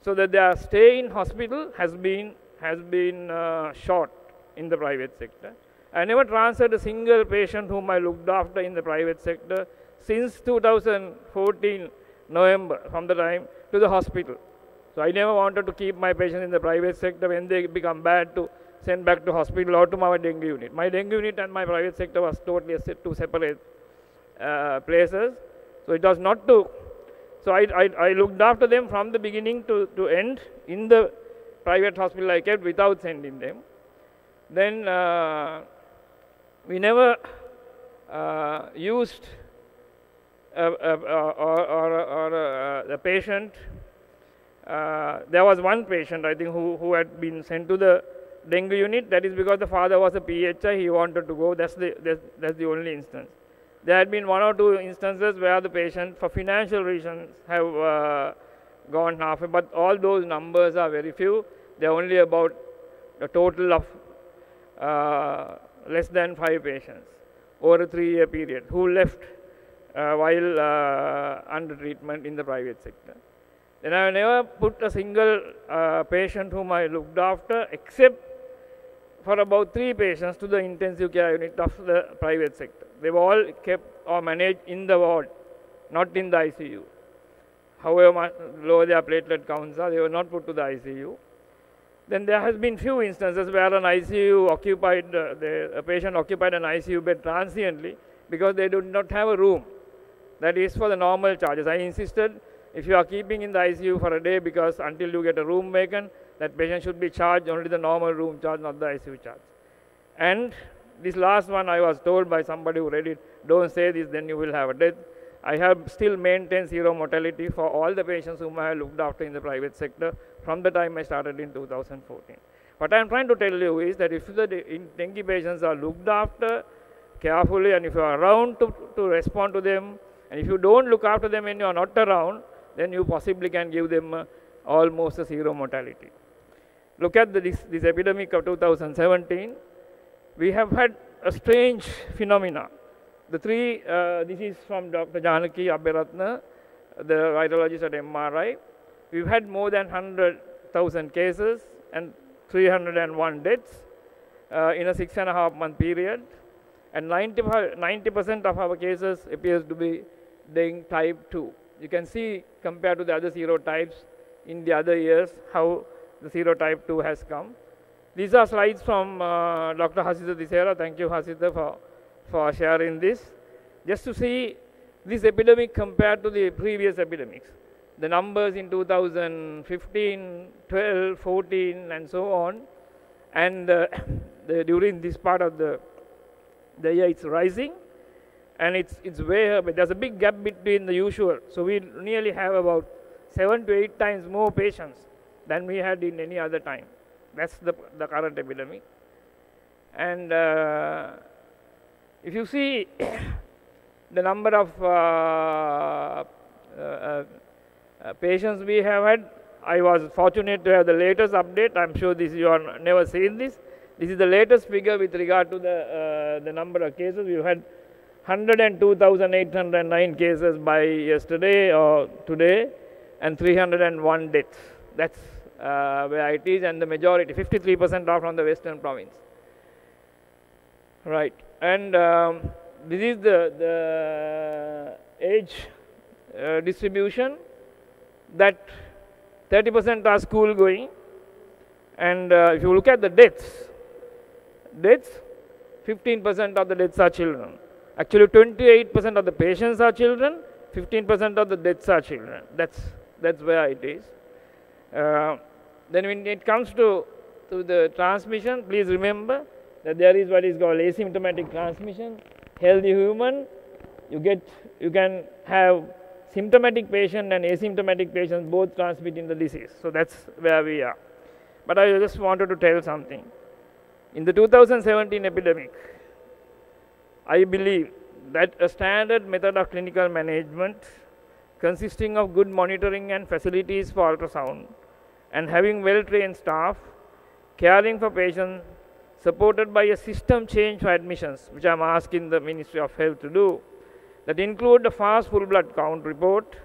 So that their stay in hospital has been short in the private sector. I never transferred a single patient whom I looked after in the private sector since 2014 November, from the time, to the hospital. So I never wanted to keep my patients in the private sector when they become bad to send back to hospital or to my dengue unit. My dengue unit and my private sector was totally two separate places. So it was not to. So I looked after them from the beginning to end in the private hospital I kept without sending them. Then we never used the patient. There was one patient, I think, who had been sent to the dengue unit. That is because the father was a PHI, he wanted to go. That's the only instance. There had been 1 or 2 instances where the patient, for financial reasons, have gone halfway, but all those numbers are very few. They are only about a total of less than 5 patients over a 3-year period who left while under treatment in the private sector. Then I have never put a single patient whom I looked after except for about 3 patients to the intensive care unit of the private sector. They were all kept or managed in the ward, not in the ICU. However low their platelet counts are, they were not put to the ICU. Then there has been few instances where an ICU occupied, a patient occupied an ICU bed transiently because they did not have a room. That is for the normal charges. I insisted, if you are keeping in the ICU for a day, because until you get a room vacant, that patient should be charged only the normal room charge, not the ICU charge. And this last one, I was told by somebody who read it, don't say this, then you will have a death. I have still maintained 0 mortality for all the patients whom I have looked after in the private sector from the time I started in 2014. What I am trying to tell you is that if the dengue patients are looked after carefully, and if you are around to respond to them, and if you don't look after them when you are not around, then you possibly can give them almost a 0 mortality. Look at this epidemic of 2017. We have had a strange phenomena. The 3, this is from Dr. Janaki Abhiratna, the virologist at MRI. We've had more than 100,000 cases and 301 deaths in a 6.5-month period. And 90% of our cases appears to be dengue type 2. You can see, compared to the other serotypes in the other years, how the serotype 2 has come. These are slides from Dr. Hasita Tisera. Thank you, Hasita, for sharing this. Just to see this epidemic compared to the previous epidemics. The numbers in 2015, 12, 14, and so on. And during this part of the year, it's rising. And it's way up. There's a big gap between the usual. So we nearly have about 7 to 8 times more patients than we had in any other time. That's the current epidemic. And if you see the number of patients we have had, I was fortunate to have the latest update. I'm sure you have never seen this. This is the latest figure with regard to the number of cases. We've had 102,809 cases by yesterday or today, and 301 deaths. That's where it is, and the majority, 53%, are from the western province. Right, and this is the age distribution. That 30% are school going, and if you look at the deaths, 15% of the deaths are children. Actually, 28% of the patients are children, 15% of the deaths are children. That's where it is. Then when it comes to the transmission, please remember that there is what is called asymptomatic transmission. Healthy human, you can have symptomatic patient and asymptomatic patients both transmitting the disease. So that's where we are. But I just wanted to tell something. In the 2017 epidemic, I believe that a standard method of clinical management consisting of good monitoring and facilities for ultrasound and having well-trained staff, caring for patients, supported by a system change for admissions, which I am asking the Ministry of Health to do, that include a fast full blood count report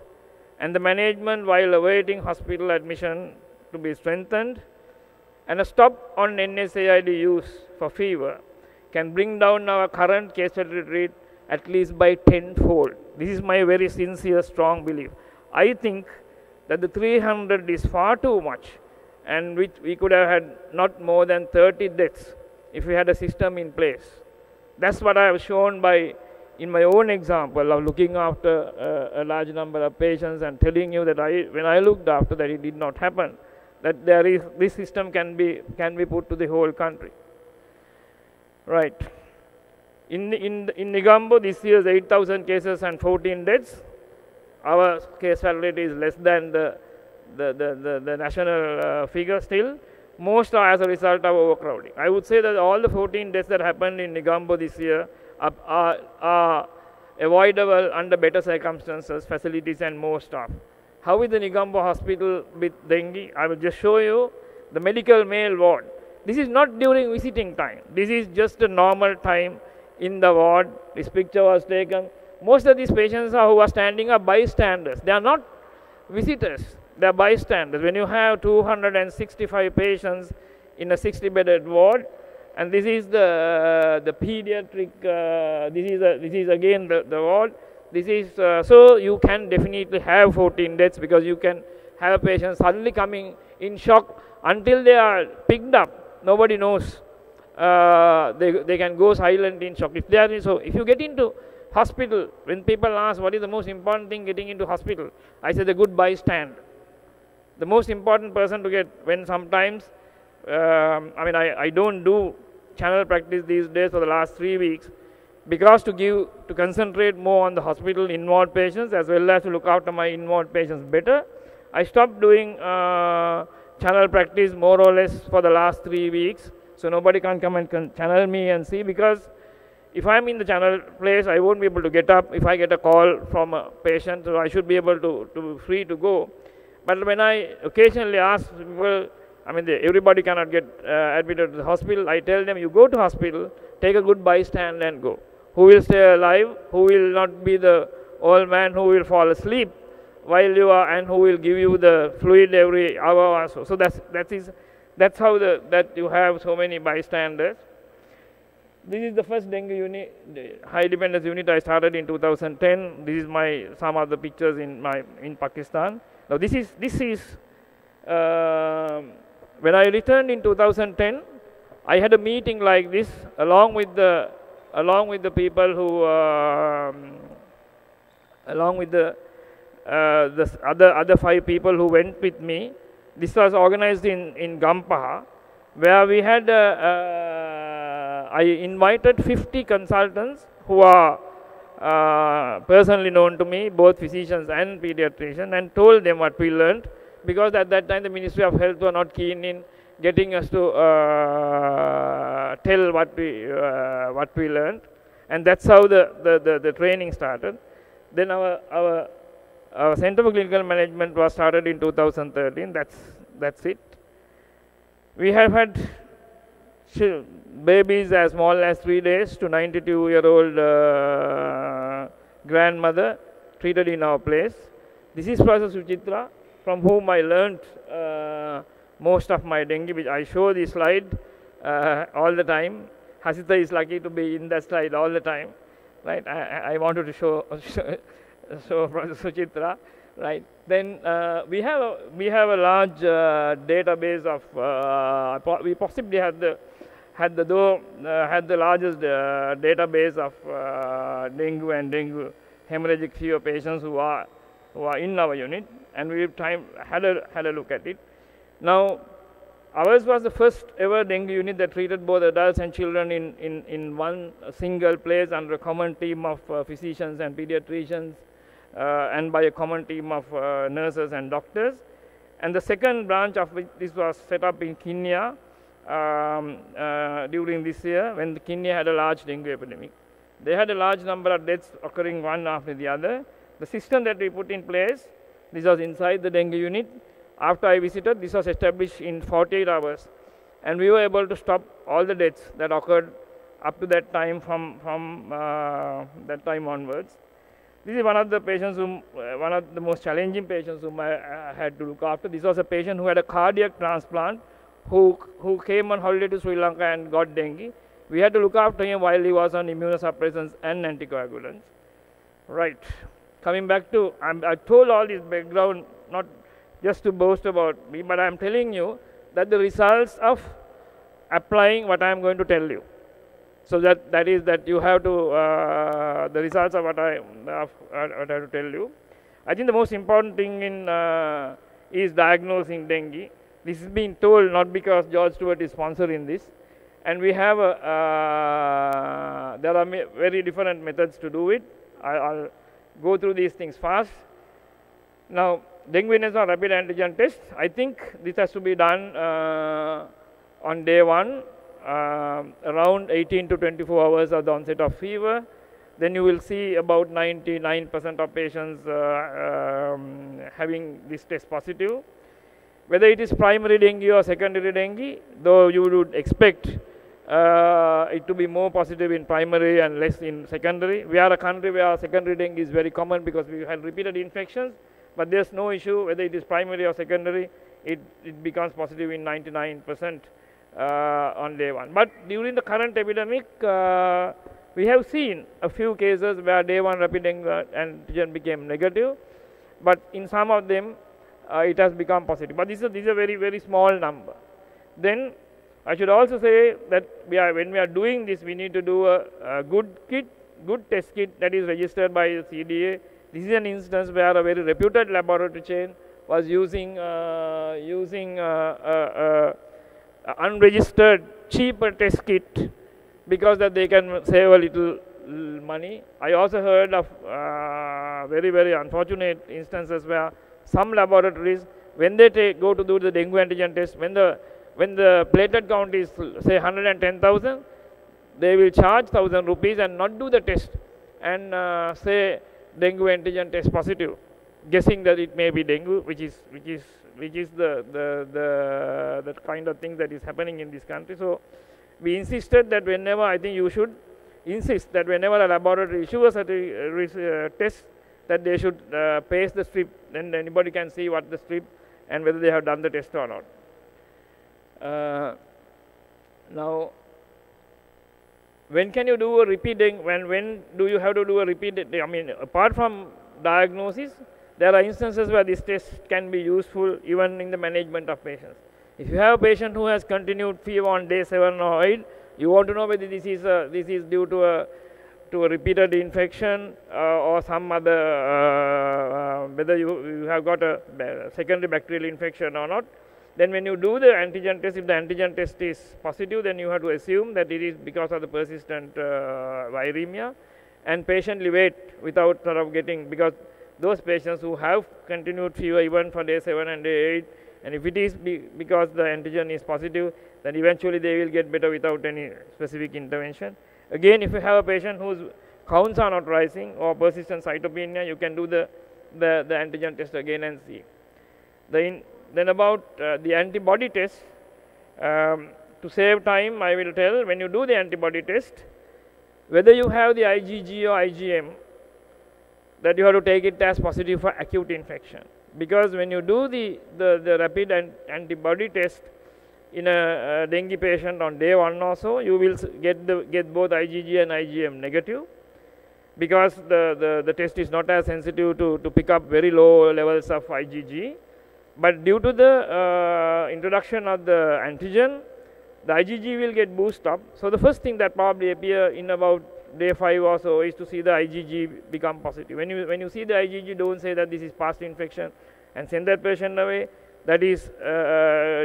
and the management while awaiting hospital admission to be strengthened, and a stop on NSAID use for fever can bring down our current case fatality rate at least by 10-fold. This is my very sincere, strong belief. I think that the 300 is far too much, and which we could have had not more than 30 deaths if we had a system in place. That's what I have shown in my own example of looking after a large number of patients and telling you that when I looked after that, it did not happen. That this system can be put to the whole country. Right. In Negombo, this year's 8,000 cases and 14 deaths. Our case fatality is less than the national figure still. Most are as a result of overcrowding. I would say that all the 14 deaths that happened in Negombo this year are avoidable under better circumstances, facilities, and more staff. How is the Negombo hospital with dengue? I will just show you the medical male ward. This is not during visiting time. This is just a normal time in the ward. This picture was taken. Most of these patients who are standing are bystanders. They are not visitors. They are bystanders. When you have 265 patients in a 60-bedded ward, and this is the pediatric, this is again the ward. This is, so you can definitely have 14 deaths because you can have patients suddenly coming in shock until they are picked up. Nobody knows. They can go silent in shock. If they are, so if you get into hospital, when people ask what is the most important thing getting into hospital, I say the good bystander. The most important person to get, when sometimes, I don't do channel practice these days for the last 3 weeks because to concentrate more on the hospital inward patients as well as to look after my inward patients better. I stopped doing channel practice more or less for the last 3 weeks. So nobody can come and channel me and see, because if I'm in the channel place, I won't be able to get up if I get a call from a patient, so I should be able to free to go. But when I occasionally ask people, everybody cannot get admitted to the hospital, I tell them, you go to hospital, take a good bystand and go. Who will stay alive, who will not be the old man who will fall asleep while you are, and who will give you the fluid every hour or so. So that's how that you have so many bystanders. This is the first dengue unit, high dependence unit I started in 2010. This is some of the pictures in Pakistan. Now this is when I returned in 2010, I had a meeting like this along with the people who along with the other 5 people who went with me. This was organized in Gampaha, where we had I invited 50 consultants who are personally known to me, both physicians and pediatricians, and told them what we learned, because at that time the Ministry of Health were not keen in getting us to tell what we learned, and that's how the training started. Then our Center for Clinical Management was started in 2013. That's it. We have had babies as small as 3 days to 92-year-old grandmother treated in our place. This is Professor Suchitra, from whom I learned most of my dengue, which I show this slide all the time. Hasita is lucky to be in that slide all the time, right? I wanted to show Professor Suchitra, right? Then we have a large database of we possibly had the largest database of dengue and dengue hemorrhagic fever patients who are in our unit, and we had a look at it. Now, ours was the first ever dengue unit that treated both adults and children in one single place under a common team of physicians and pediatricians, and by a common team of nurses and doctors. And the second branch of which this was set up in Kenya during this year, when Kenya had a large dengue epidemic. They had a large number of deaths occurring one after the other. The system that we put in place, this was inside the dengue unit. After I visited, this was established in 48 hours, and we were able to stop all the deaths that occurred up to that time from that time onwards. This is one of the patients one of the most challenging patients whom I had to look after. This was a patient who had a cardiac transplant, who came on holiday to Sri Lanka and got dengue. We had to look after him while he was on immunosuppressants and anticoagulants. Right. Coming back to, I told all this background not just to boast about me, but I am telling you that the results of applying what I am going to tell you. So that is that you have to, the results of what I have to tell you. I think the most important thing is diagnosing dengue. This is being told not because George Stewart is sponsoring this. And we have there are very different methods to do it. I'll go through these things fast. Now, dengue influenza rapid antigen test, I think this has to be done on day 1, around 18 to 24 hours of the onset of fever. Then you will see about 99% of patients having this test positive. Whether it is primary dengue or secondary dengue, though you would expect it to be more positive in primary and less in secondary. We are a country where secondary dengue is very common because we had repeated infections, but there's no issue whether it is primary or secondary, it becomes positive in 99% on day 1. But during the current epidemic, we have seen a few cases where day 1 rapid dengue antigen became negative, but in some of them it has become positive. But this is a very, very small number. Then I should also say that when we are doing this, we need to do a good test kit that is registered by the CDA. This is an instance where a very reputed laboratory chain was using unregistered cheaper test kit because that they can save a little money. I also heard of very, very unfortunate instances where some laboratories, when they go to do the dengue antigen test, when the platelet count is say 110,000, they will charge 1,000 rupees and not do the test and say dengue antigen test positive, guessing that it may be dengue, which is the kind of thing that is happening in this country. So we insisted that whenever, I think you should insist that whenever a laboratory issues a test, that they should paste the strip, then anybody can see what the strip and whether they have done the test or not. Now, when can you do a repeat dengue? When do you have to do a repeat? I mean, apart from diagnosis, there are instances where this test can be useful even in the management of patients. If you have a patient who has continued fever on day 7 or 8, you want to know whether this is due to a repeated infection or some other, whether you have got a secondary bacterial infection or not. Then when you do the antigen test, if the antigen test is positive, then you have to assume that it is because of the persistent viremia, and patiently wait without sort of getting, because those patients who have continued fever even for day 7 and day 8, and if it is because the antigen is positive, then eventually they will get better without any specific intervention. Again, if you have a patient whose counts are not rising or persistent cytopenia, you can do the antigen test again and see. Then about the antibody test, to save time, I will tell, when you do the antibody test, whether you have the IgG or IgM, that you have to take it as positive for acute infection. Because when you do the rapid antibody test in a dengue patient on day 1 or so, you will get both IgG and IgM negative, because the test is not as sensitive to pick up very low levels of IgG. But due to the introduction of the antigen, the IgG will get boosted up. So the first thing that probably appear in about day 5 or so is to see the IgG become positive. When you see the IgG, don't say that this is past infection and send that patient away. That is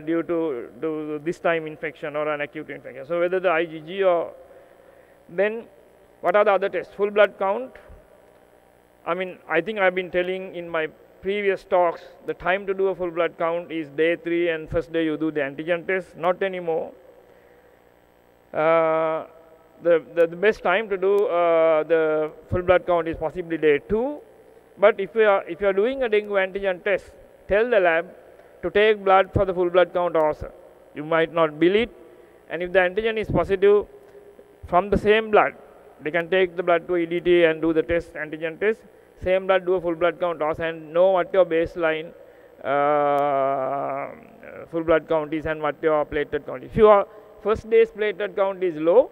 due to this time infection or an acute infection. So whether the IgG or, then what are the other tests? Full blood count. I mean, I think I've been telling in my previous talks, the time to do a full blood count is day 3 and first day you do the antigen test. Not anymore. The best time to do the full blood count is possibly day 2. But if you are doing a dengue antigen test, tell the lab to take blood for the full blood count also. You might not bill it, and if the antigen is positive from the same blood, they can take the blood to EDT and do the test, antigen test. Same blood, do a full blood count also, and know what your baseline full blood count is and what your platelet count is. If your first day's platelet count is low,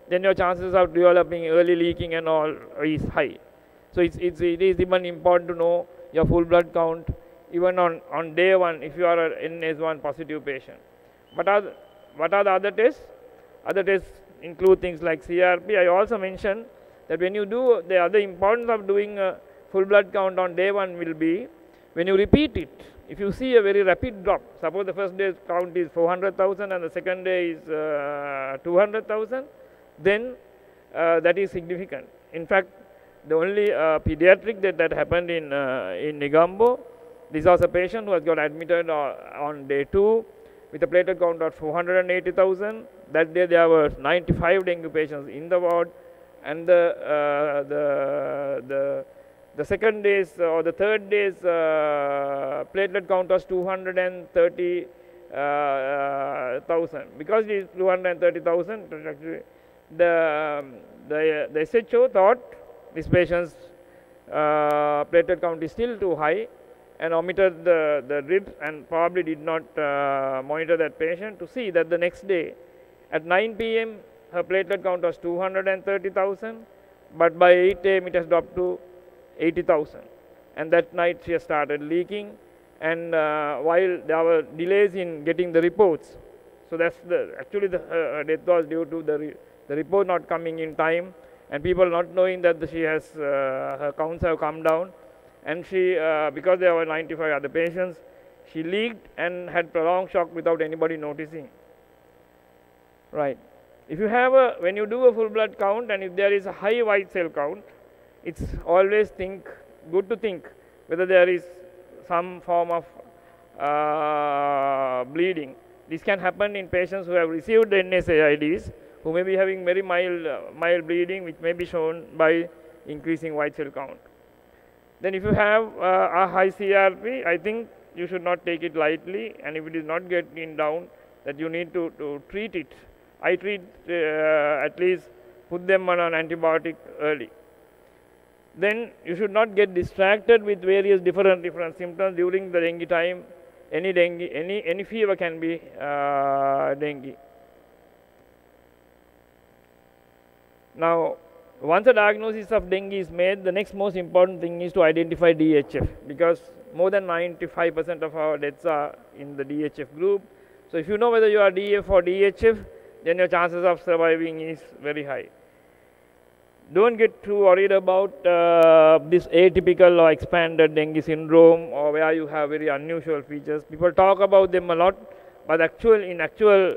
then your chances of developing early leaking and all is high. So it is even important to know your full blood count even on day 1 if you are an NS1 positive patient. What are the other tests? Other tests include things like CRP. I also mentioned that when you do, the other importance of doing a full blood count on day 1 will be when you repeat it, if you see a very rapid drop, suppose the first day's count is 400,000 and the second day is 200,000, then that is significant. In fact, the only pediatric that happened in Negombo, this was a patient who has got admitted on day 2 with a platelet count of 480,000. That day there were 95 dengue patients in the ward, and the second day's or the third day's platelet count was 230,000. Because it is 230,000, actually the SHO thought this patient's platelet count is still too high and omitted the drips and probably did not monitor that patient to see that the next day at 9 p.m. her platelet count was 230,000, but by 8 a.m. it has dropped to 80,000, and that night she has started leaking, and while there were delays in getting the reports, so that's actually the death was due to the report not coming in time and people not knowing that she has her counts have come down, and she because there were 95 other patients, she leaked and had prolonged shock without anybody noticing. Right. If you have when you do a full blood count and if there is a high white cell count, it's always good to think whether there is some form of bleeding. This can happen in patients who have received NSAIDs, who may be having very mild bleeding, which may be shown by increasing white cell count. Then if you have a high CRP, I think you should not take it lightly, and if it is not getting down, that you need to treat it. I treat at least put them on an antibiotic early. Then you should not get distracted with various different symptoms during the dengue time. Any fever can be dengue. Now, once a diagnosis of dengue is made, the next most important thing is to identify DHF, because more than 95% of our deaths are in the DHF group. So if you know whether you are DF or DHF, then your chances of surviving is very high. Don't get too worried about this atypical or expanded dengue syndrome, or where you have very unusual features. People talk about them a lot, but in actual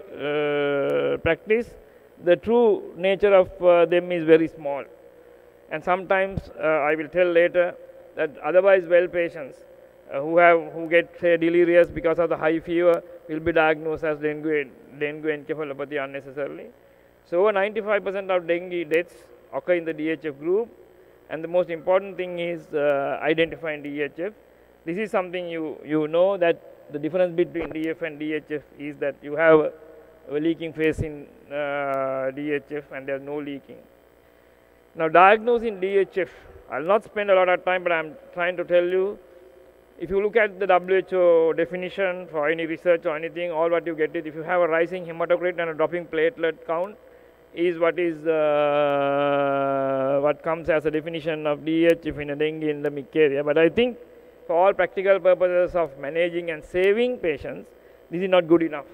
practice, the true nature of them is very small. And sometimes I will tell later that otherwise well patients who get, say, delirious because of the high fever will be diagnosed as dengue encephalopathy unnecessarily. So over 95% of dengue deaths occur in the DHF group, and the most important thing is identifying DHF. This is something you know, that the difference between DF and DHF is that you have a leaking phase in DHF and there is no leaking. Now, diagnosing DHF, I will not spend a lot of time, but I am trying to tell you, if you look at the WHO definition for any research or anything, all what you get is if you have a rising hematocrit and a dropping platelet count is what comes as a definition of DHF in a dengue endemic area. But I think for all practical purposes of managing and saving patients, this is not good enough.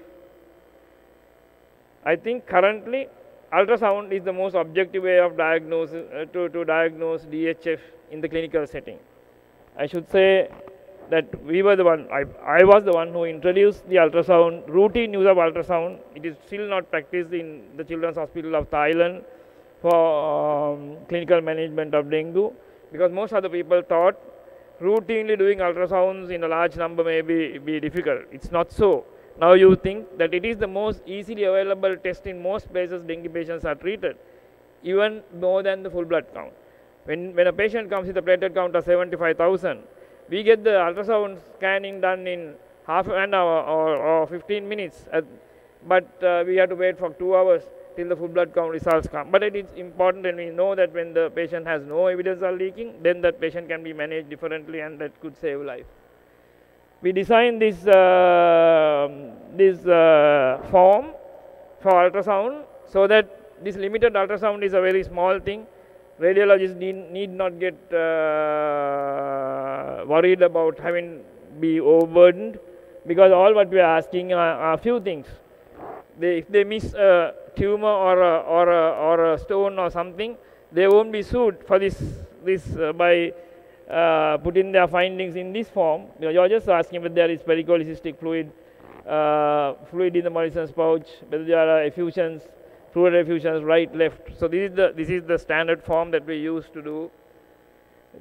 I think currently ultrasound is the most objective way of diagnosis to diagnose DHF in the clinical setting. I should say that we were the one, I was the one who introduced the ultrasound, routine use of ultrasound. It is still not practiced in the Children's Hospital of Thailand for clinical management of dengue, because most of the people thought routinely doing ultrasounds in a large number may be difficult. It's not so. Now you think that it is the most easily available test in most places dengue patients are treated, even more than the full blood count. When a patient comes with a platelet count of 75,000, we get the ultrasound scanning done in half an hour or 15 minutes, but we have to wait for 2 hours till the full blood count results come. But it is important, and we know that when the patient has no evidence of leaking, then that patient can be managed differently, and that could save life. We designed this form for ultrasound so that this limited ultrasound is a very small thing. Radiologists need not get worried about be overburdened, because all what we are asking are a few things. If they miss a tumor or a stone or something, they won't be sued for this by put in their findings in this form. You're just asking whether there is pericholecystic fluid, fluid in the Morrison's pouch, whether there are effusions, fluid effusions right, left. So this is the standard form that we use to do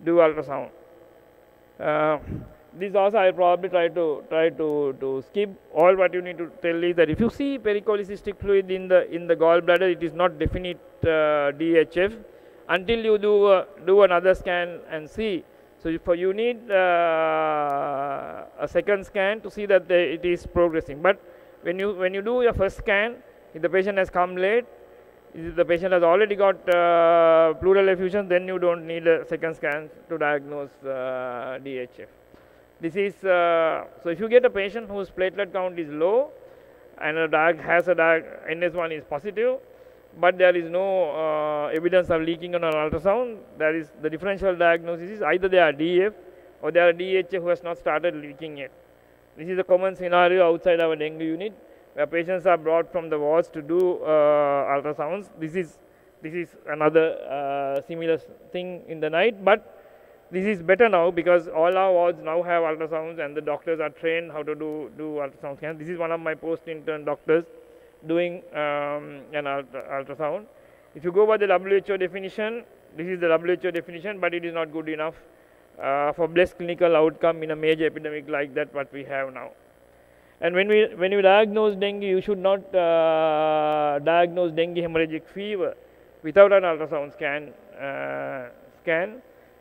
ultrasound. This also I probably try to skip. All what you need to tell is that if you see pericholecystic fluid in the gallbladder, it is not definite DHF until you do another scan and see. So you need a second scan to see that it is progressing. But when you do your first scan, if the patient has come late, if the patient has already got pleural effusion, then you don't need a second scan to diagnose DHF. This is so if you get a patient whose platelet count is low and has a NS1 is positive, but there is no evidence of leaking on an ultrasound, there is the differential diagnosis is either they are DF or they are DHF who has not started leaking yet. This is a common scenario outside our dengue unit, where patients are brought from the wards to do ultrasounds. This is another similar thing in the night, but this is better now because all our wards now have ultrasounds and the doctors are trained how to do ultrasound scans. This is one of my post-intern doctors doing an ultrasound. If you go by the WHO definition, this is the WHO definition, but it is not good enough for best clinical outcome in a major epidemic like that what we have now. And when you diagnose dengue, you should not diagnose dengue hemorrhagic fever without an ultrasound scan.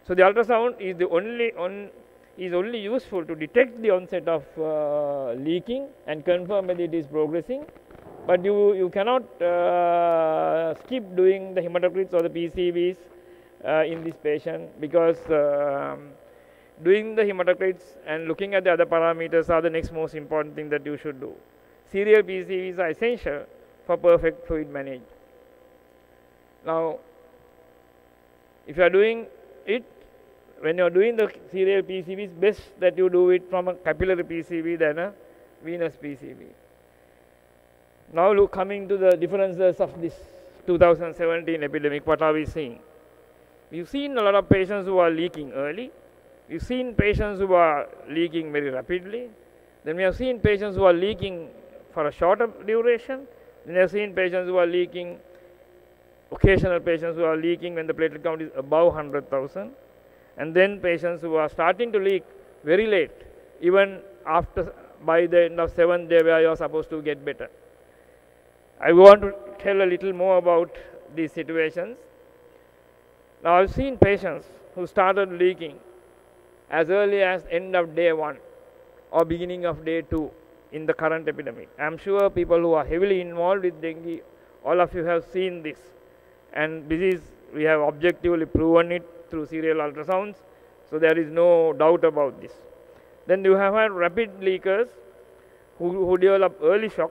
So the ultrasound is only useful to detect the onset of leaking and confirm whether it is progressing. But you cannot skip doing the hematocrits or the PCVs in this patient, because doing the hematocrits and looking at the other parameters are the next most important thing that you should do. Serial PCVs are essential for perfect fluid management. Now, if you are doing it, when you are doing the serial PCV, it's best that you do it from a capillary PCV than a venous PCV. Now coming to the differences of this 2017 epidemic, what are we seeing? We've seen a lot of patients who are leaking early. We've seen patients who are leaking very rapidly. Then we have seen patients who are leaking for a shorter duration. Then we have seen patients who are leaking, occasional patients who are leaking when the platelet count is above 100,000. And then patients who are starting to leak very late, even by the end of 7th day where you are supposed to get better. I want to tell a little more about these situations. Now, I've seen patients who started leaking as early as end of day 1 or beginning of day 2 in the current epidemic. I'm sure people who are heavily involved with dengue, all of you have seen this. And we have objectively proven it through serial ultrasounds, so there is no doubt about this. Then you have had rapid leakers who develop early shock,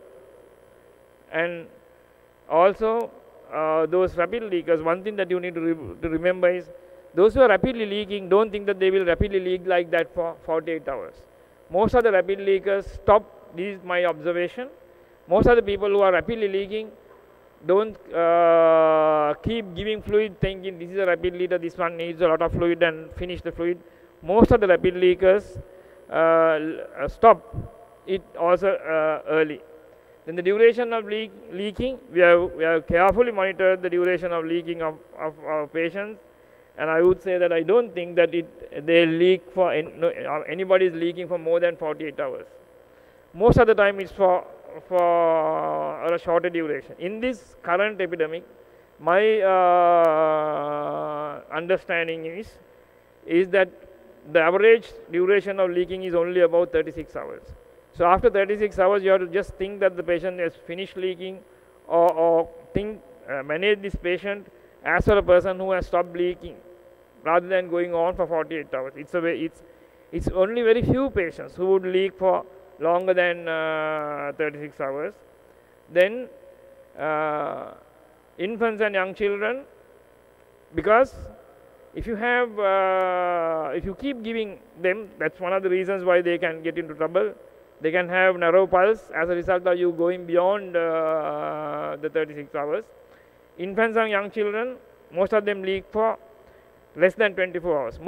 and also those rapid leakers, one thing that you need to remember is those who are rapidly leaking, don't think that they will rapidly leak like that for 48 hours. Most of the rapid leakers stop. This is my observation. Most of the people who are rapidly leaking don't keep giving fluid thinking this is a rapid leaker, this one needs a lot of fluid, and finish the fluid. Most of the rapid leakers stop it also early. Then the duration of leaking, we have carefully monitored the duration of leaking of our patients, and I would say that I don't think that they leak for anybody is leaking for more than 48 hours. Most of the time it's for a shorter duration. In this current epidemic, my understanding is that the average duration of leaking is only about 36 hours. So after 36 hours, you have to just think that the patient has finished leaking, or manage this patient as for a person who has stopped leaking, rather than going on for 48 hours. It's only very few patients who would leak for longer than 36 hours. Then infants and young children, because if you keep giving them, that's one of the reasons why they can get into trouble. They can have narrow pulse as a result of you going beyond the 36 hours. Infants and young children, most of them leak for less than 24 hours.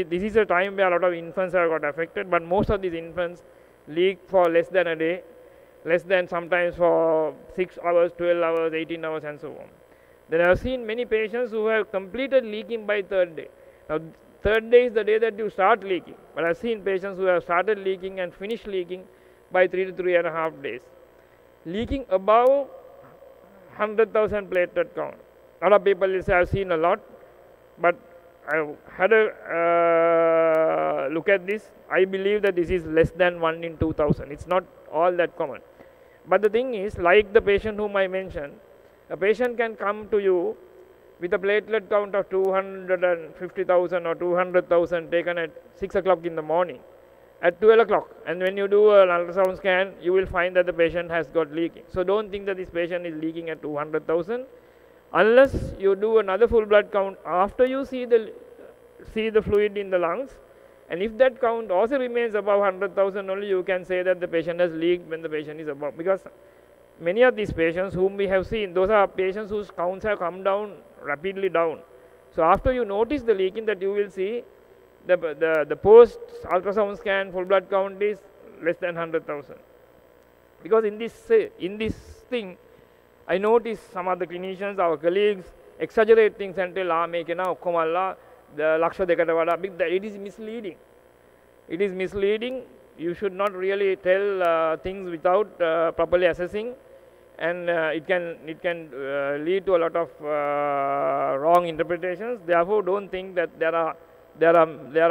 This is a time where a lot of infants have got affected, but most of these infants leak for less than a day, less than sometimes for 6 hours, 12 hours, 18 hours and so on. Then I have seen many patients who have completed leaking by third day. Now third day is the day that you start leaking, but I have seen patients who have started leaking and finished leaking by 3 to 3.5 days. Leaking above 100,000 platelet count. A lot of people will say I have seen a lot, but I had a look at this. I believe that this is less than 1 in 2,000. It's not all that common. But the thing is, like the patient whom I mentioned, a patient can come to you with a platelet count of 250,000 or 200,000 taken at 6 o'clock in the morning, at 12 o'clock, and when you do an ultrasound scan, you will find that the patient has got leaking. So don't think that this patient is leaking at 200,000 unless you do another full blood count after you see the fluid in the lungs, and if that count also remains above 100,000 only, you can say that the patient has leaked when the patient is above. Because many of these patients whom we have seen, those are patients whose counts have come down rapidly down. So after you notice the leaking, that you will see the post ultrasound scan full blood count is less than 100,000. Because in this thing, I noticed some of the clinicians, our colleagues, exaggerate things and tell, mekena okkomalla the laksha dekata wada big. It is misleading. It is misleading. You should not really tell things without properly assessing, and it can lead to a lot of wrong interpretations. Therefore, don't think that there are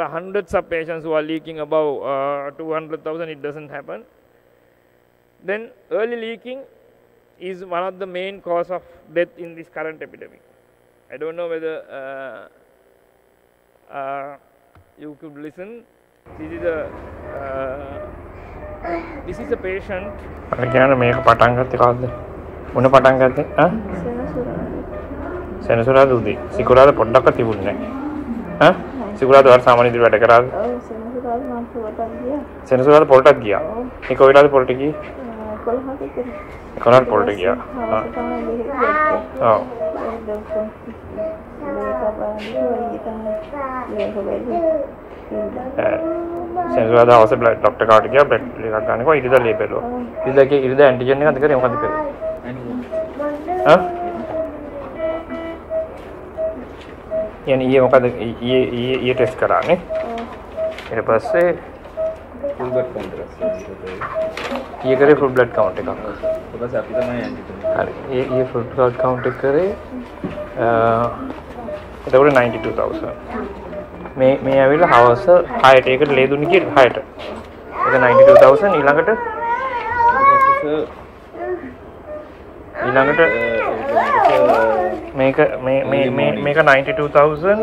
hundreds of patients who are leaking above 200,000. It doesn't happen. Then early leaking is one of the main cause of death in this current epidemic. I don't know whether you could listen. This is a patient. Again, make a patanga. Una patanga. Senasura Dudi. Sikura the Podaka Tibune. Sikura the Samani the Vatacara. Senasura the Portagia. Nicola the Portigi. Nicola Portagia. Oh. Sensuada also blood doctor card gya blood lekagane ko irida label irida antigen එක දෙකේ මොකද කරේ يعني ඊයේ මොකද ඊයේ test කරානේ ඊට පස්සේ full blood count ඊයේ කරේ full blood count එකක් ඊට පස්සේ අපි තමයි antigen හරි ඊයේ full blood count එක කරේ එතකොට 92,000 මේ ඇවිල්ලා හවස 6ට ඒකට ලේ දුන්නේ කීයද 6ට ඒක 92,000 ඊළඟට මේක 92,000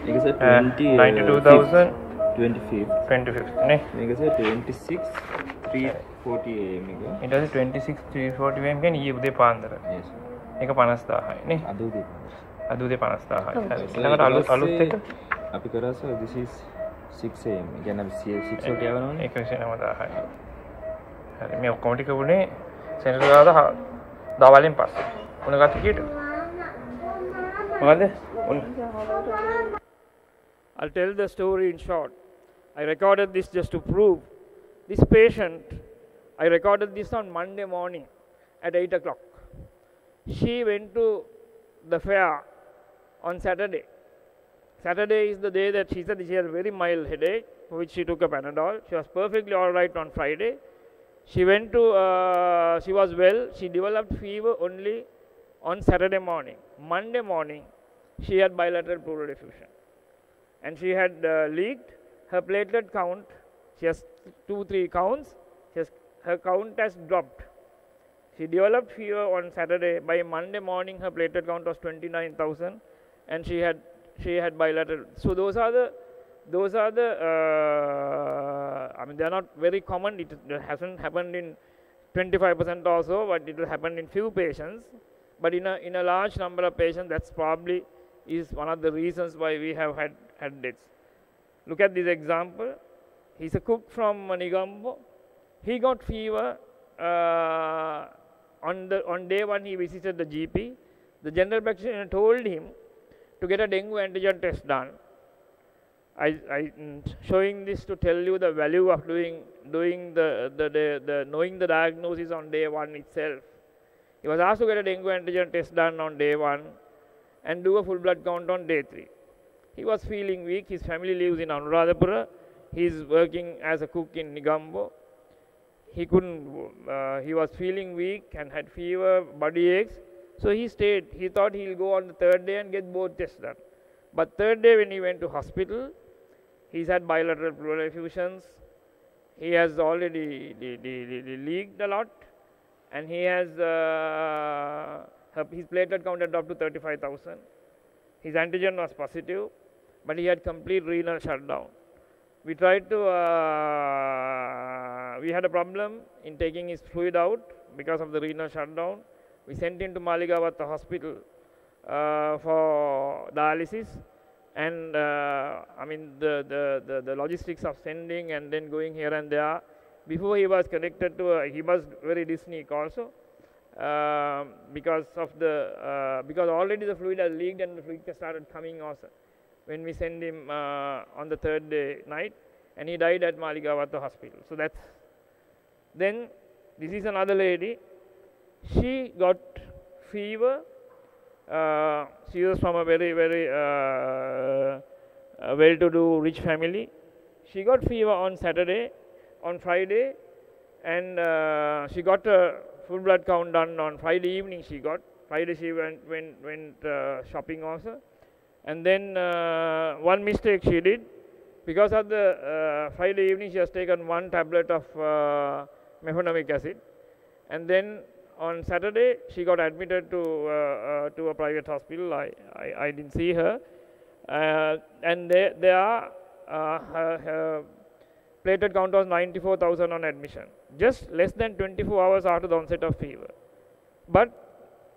ඒක සර් 92,000 25th නේ මේක සර් 26,340 am එක ඊට පස්සේ 26,340 am කියන්නේ ඊයේ උදේ පාන්දර ඒක 50,000යි නේ අද උදේ 50,000යි ඊළඟට අලුත් එක අපි කරා සර් this is 6 am කියන්නේ අපි 6 ට යවනවනේ 190,000යි හරි මේ ඔක්කොම ටික උනේ සෙනසුරාදා දවල්ෙන් පස්සේ උණ ගත්ත කීයද මොකද I'll tell the story in short. I recorded this just to prove this patient. I recorded this on Monday morning at 8 o'clock. She went to the fair on Saturday. Saturday is the day that she said she had a very mild headache, for which she took a Panadol. She was perfectly all right on Friday. She went to, she was well. She developed fever only on Saturday morning. Monday morning, she had bilateral pleural effusion. And she had leaked. Her platelet count, she has 2-3 counts. Her count has dropped. She developed fever on Saturday. By Monday morning, her platelet count was 29,000, and she had bilateral. So those are the I mean, they are not very common. It hasn't happened in 25% or so, but it will happen in few patients. But in a large number of patients, that's probably is one of the reasons why we have had deaths. Look at this example. He's a cook from Nigambo. He got fever on day one. He visited the GP. The general practitioner told him to get a dengue antigen test done. showing this to tell you the value of doing the knowing the diagnosis on day 1 itself. He was asked to get a dengue antigen test done on day 1 and do a full blood count on day 3. He was feeling weak. His family lives in Anuradhapura. He is working as a cook in Nigambo. He was feeling weak and had fever, body aches. So he stayed. He thought he'll go on the 3rd day and get both tests done. But 3rd day when he went to hospital, he's had bilateral pleural effusions. He has already leaked a lot, and he has his platelet count had dropped to 35,000. His antigen was positive, but he had complete renal shutdown. We tried to, we had a problem in taking his fluid out because of the renal shutdown. We sent him to Maligawatha hospital for dialysis, and I mean the logistics of sending and then going here and there. Before he was connected to, he was very dyspneic also because of the because already the fluid had leaked and the fluid started coming also when we sent him on the 3rd day night, and he died at Maligawatha hospital. So that's then. This is another lady. She got fever. She was from a very well-to-do rich family. She got fever on Saturday, on Friday, and she got a full blood count done on Friday evening. Friday she went shopping also, and then one mistake she did, because of the Friday evening she has taken 1 tablet of mefenamic acid, and then on Saturday she got admitted to a private hospital. I didn't see her, and her platelet count was 94,000 on admission, just less than 24 hours after the onset of fever. But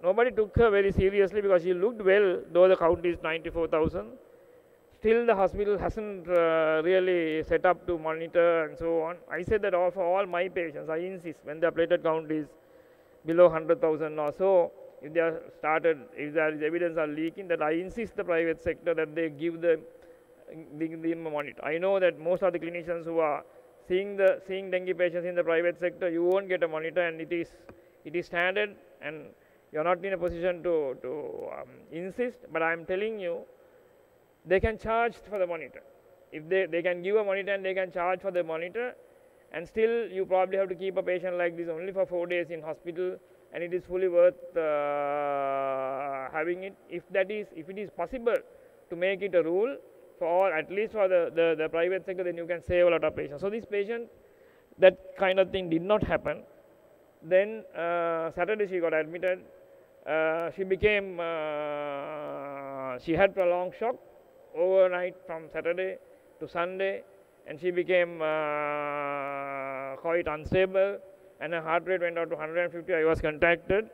nobody took her very seriously because she looked well, though the count is 94,000. Still the hospital hasn't really set up to monitor and so on. I said that for all my patients, I insist when their platelet count is below 100,000 or so, if there is evidence of leaking, that I insist the private sector that they give them a monitor. I know that most of the clinicians who are seeing dengue patients in the private sector, you won't get a monitor, and it is standard, and you're not in a position to insist. But I'm telling you, they can charge for the monitor. If they can give a monitor and they can charge for the monitor, and still you probably have to keep a patient like this only for 4 days in hospital, and it is fully worth having it. If it is possible to make it a rule for all, at least for the private sector, then you can save a lot of patients. So this patient, that kind of thing did not happen. Then Saturday she got admitted. She had prolonged shock overnight from Saturday to Sunday, and she became quite unstable, and her heart rate went out to 150. I was contacted.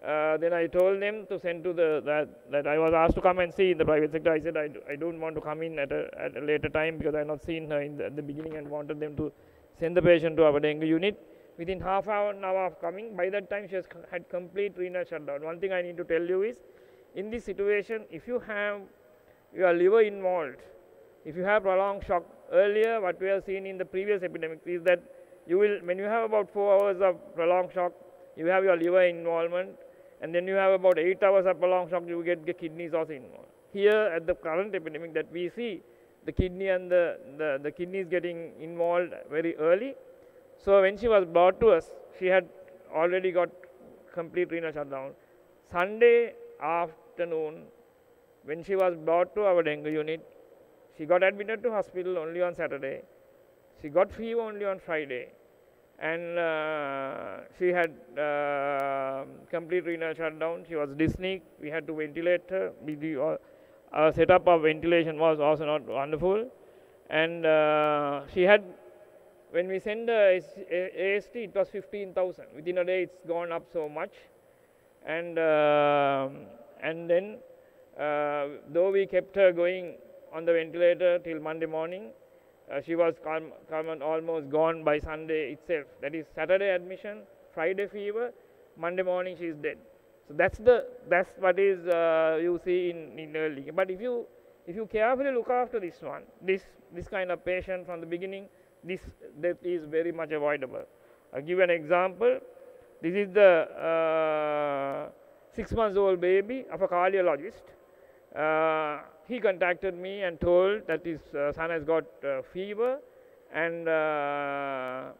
Then I told them to send to that I was asked to come and see in the private sector. I said I don't want to come in at a later time because I had not seen her at the beginning, and wanted them to send the patient to our dengue unit. Within half an hour of coming, by that time she had complete renal shutdown. One thing I need to tell you is, in this situation, if you have your liver involved, if you have prolonged shock, earlier what we have seen in the previous epidemics is that when you have about 4 hours of prolonged shock, you have your liver involvement, and then you have about 8 hours of prolonged shock, you get the kidneys also involved. Here at the current epidemic that we see, the kidney and the kidneys getting involved very early. So when she was brought to us, she had already got complete renal shutdown. Sunday afternoon, when she was brought to our dengue unit, she got admitted to hospital only on Saturday. She got fever only on Friday, and she had complete renal shutdown. She was dyspneic. We had to ventilate her. Our setup of ventilation was also not wonderful, and she had, when we sent the AST, it was 15,000. Within a day, it's gone up so much, and then though we kept her going on the ventilator till Monday morning, she was almost gone by Sunday itself. That is Saturday admission, Friday fever, Monday morning she is dead. So that's what is you see in early. But if you if you carefully look after this one, this kind of patient from the beginning, this death is very much avoidable. I'll give an example. This is the 6-month-old baby of a cardiologist. He contacted me and told that his son has got fever, and the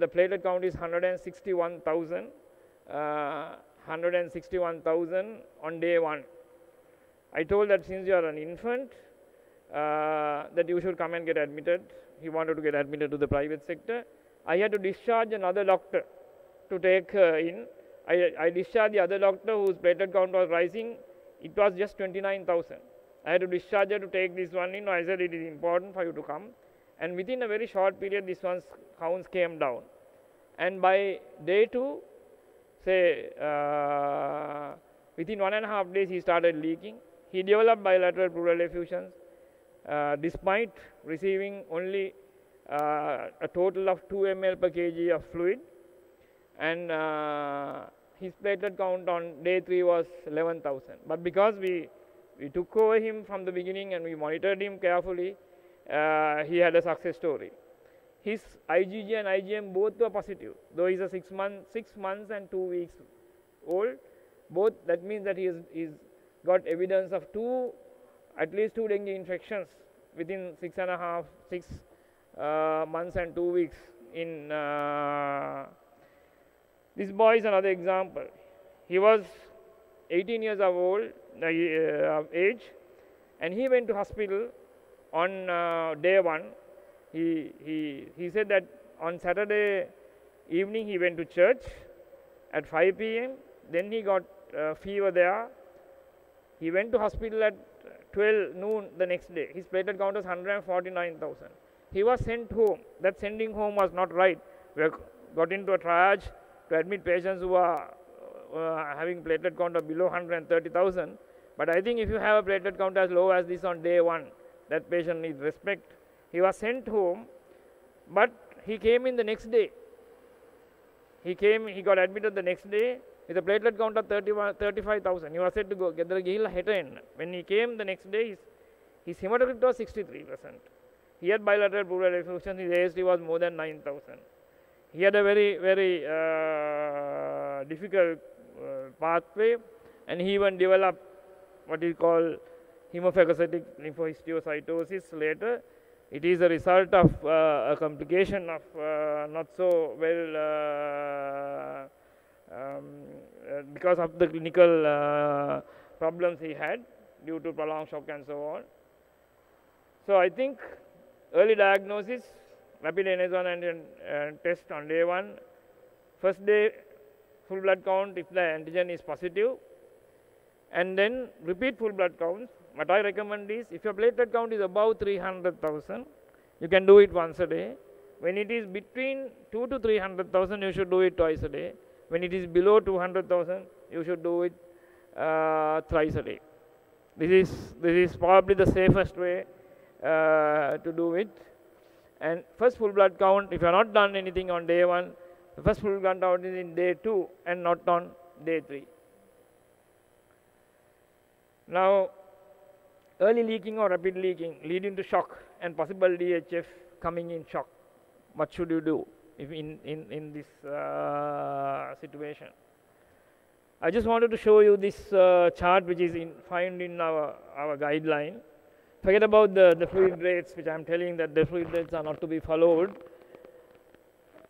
platelet count is 161,000. 161,000 on day 1. I told that since you are an infant, that you should come and get admitted. He wanted to get admitted to the private sector. I had to discharge another doctor to take her in. I discharged the other doctor whose platelet count was rising. It was just 29,000. I had to discharge her to take this one in. I said it is important for you to come. And within a very short period, this one's counts came down. And by day 2, say within 1.5 days, he started leaking. He developed bilateral pleural effusions despite receiving only a total of 2 ml per kg of fluid. And his platelet count on day 3 was 11,000. But because we took over him from the beginning and we monitored him carefully, he had a success story. His IgG and IgM both were positive, though he's a 6 months and 2 weeks old. Both, that means that he's got evidence of at least 2 dengue infections within 6 months and 2 weeks. This boy is another example. He was 18 years of age, and he went to hospital on day 1. He said that on Saturday evening he went to church at 5 p.m. Then he got fever there. He went to hospital at 12 noon the next day. His platelet count was 149,000. He was sent home. That sending home was not right. We got into a triage to admit patients who are having platelet count of below 130,000. But I think if you have a platelet count as low as this on day 1, that patient needs respect. He was sent home, but he came in the next day. He got admitted the next day with a platelet count of 35,000. He was said to go get the gihilla heta. When he came the next day, his hematocrit was 63%. He had bilateral pleural effusion. His AST was more than 9,000. He had a very, very difficult pathway, and he even developed what is called hemophagocytic lymphohistiocytosis later. It is a result of a complication of not so well because of the clinical problems he had due to prolonged shock and so on. So I think early diagnosis, rapid NS1 antigen test on day 1, first day full blood count if the antigen is positive, and then repeat full blood counts. What I recommend is, if your platelet count is above 300,000, you can do it once a day. When it is between 2 to 300,000, you should do it twice a day. When it is below 200,000, you should do it thrice a day. This is probably the safest way to do it. And first full blood count, if you have not done anything on day 1, the first full blood count is in day 2 and not on day 3. Now, early leaking or rapid leaking leading to shock and possible DHF coming in shock. What should you do if in this situation? I just wanted to show you this chart which is found in our guideline. Forget about the fluid rates, which I am telling that the fluid rates are not to be followed.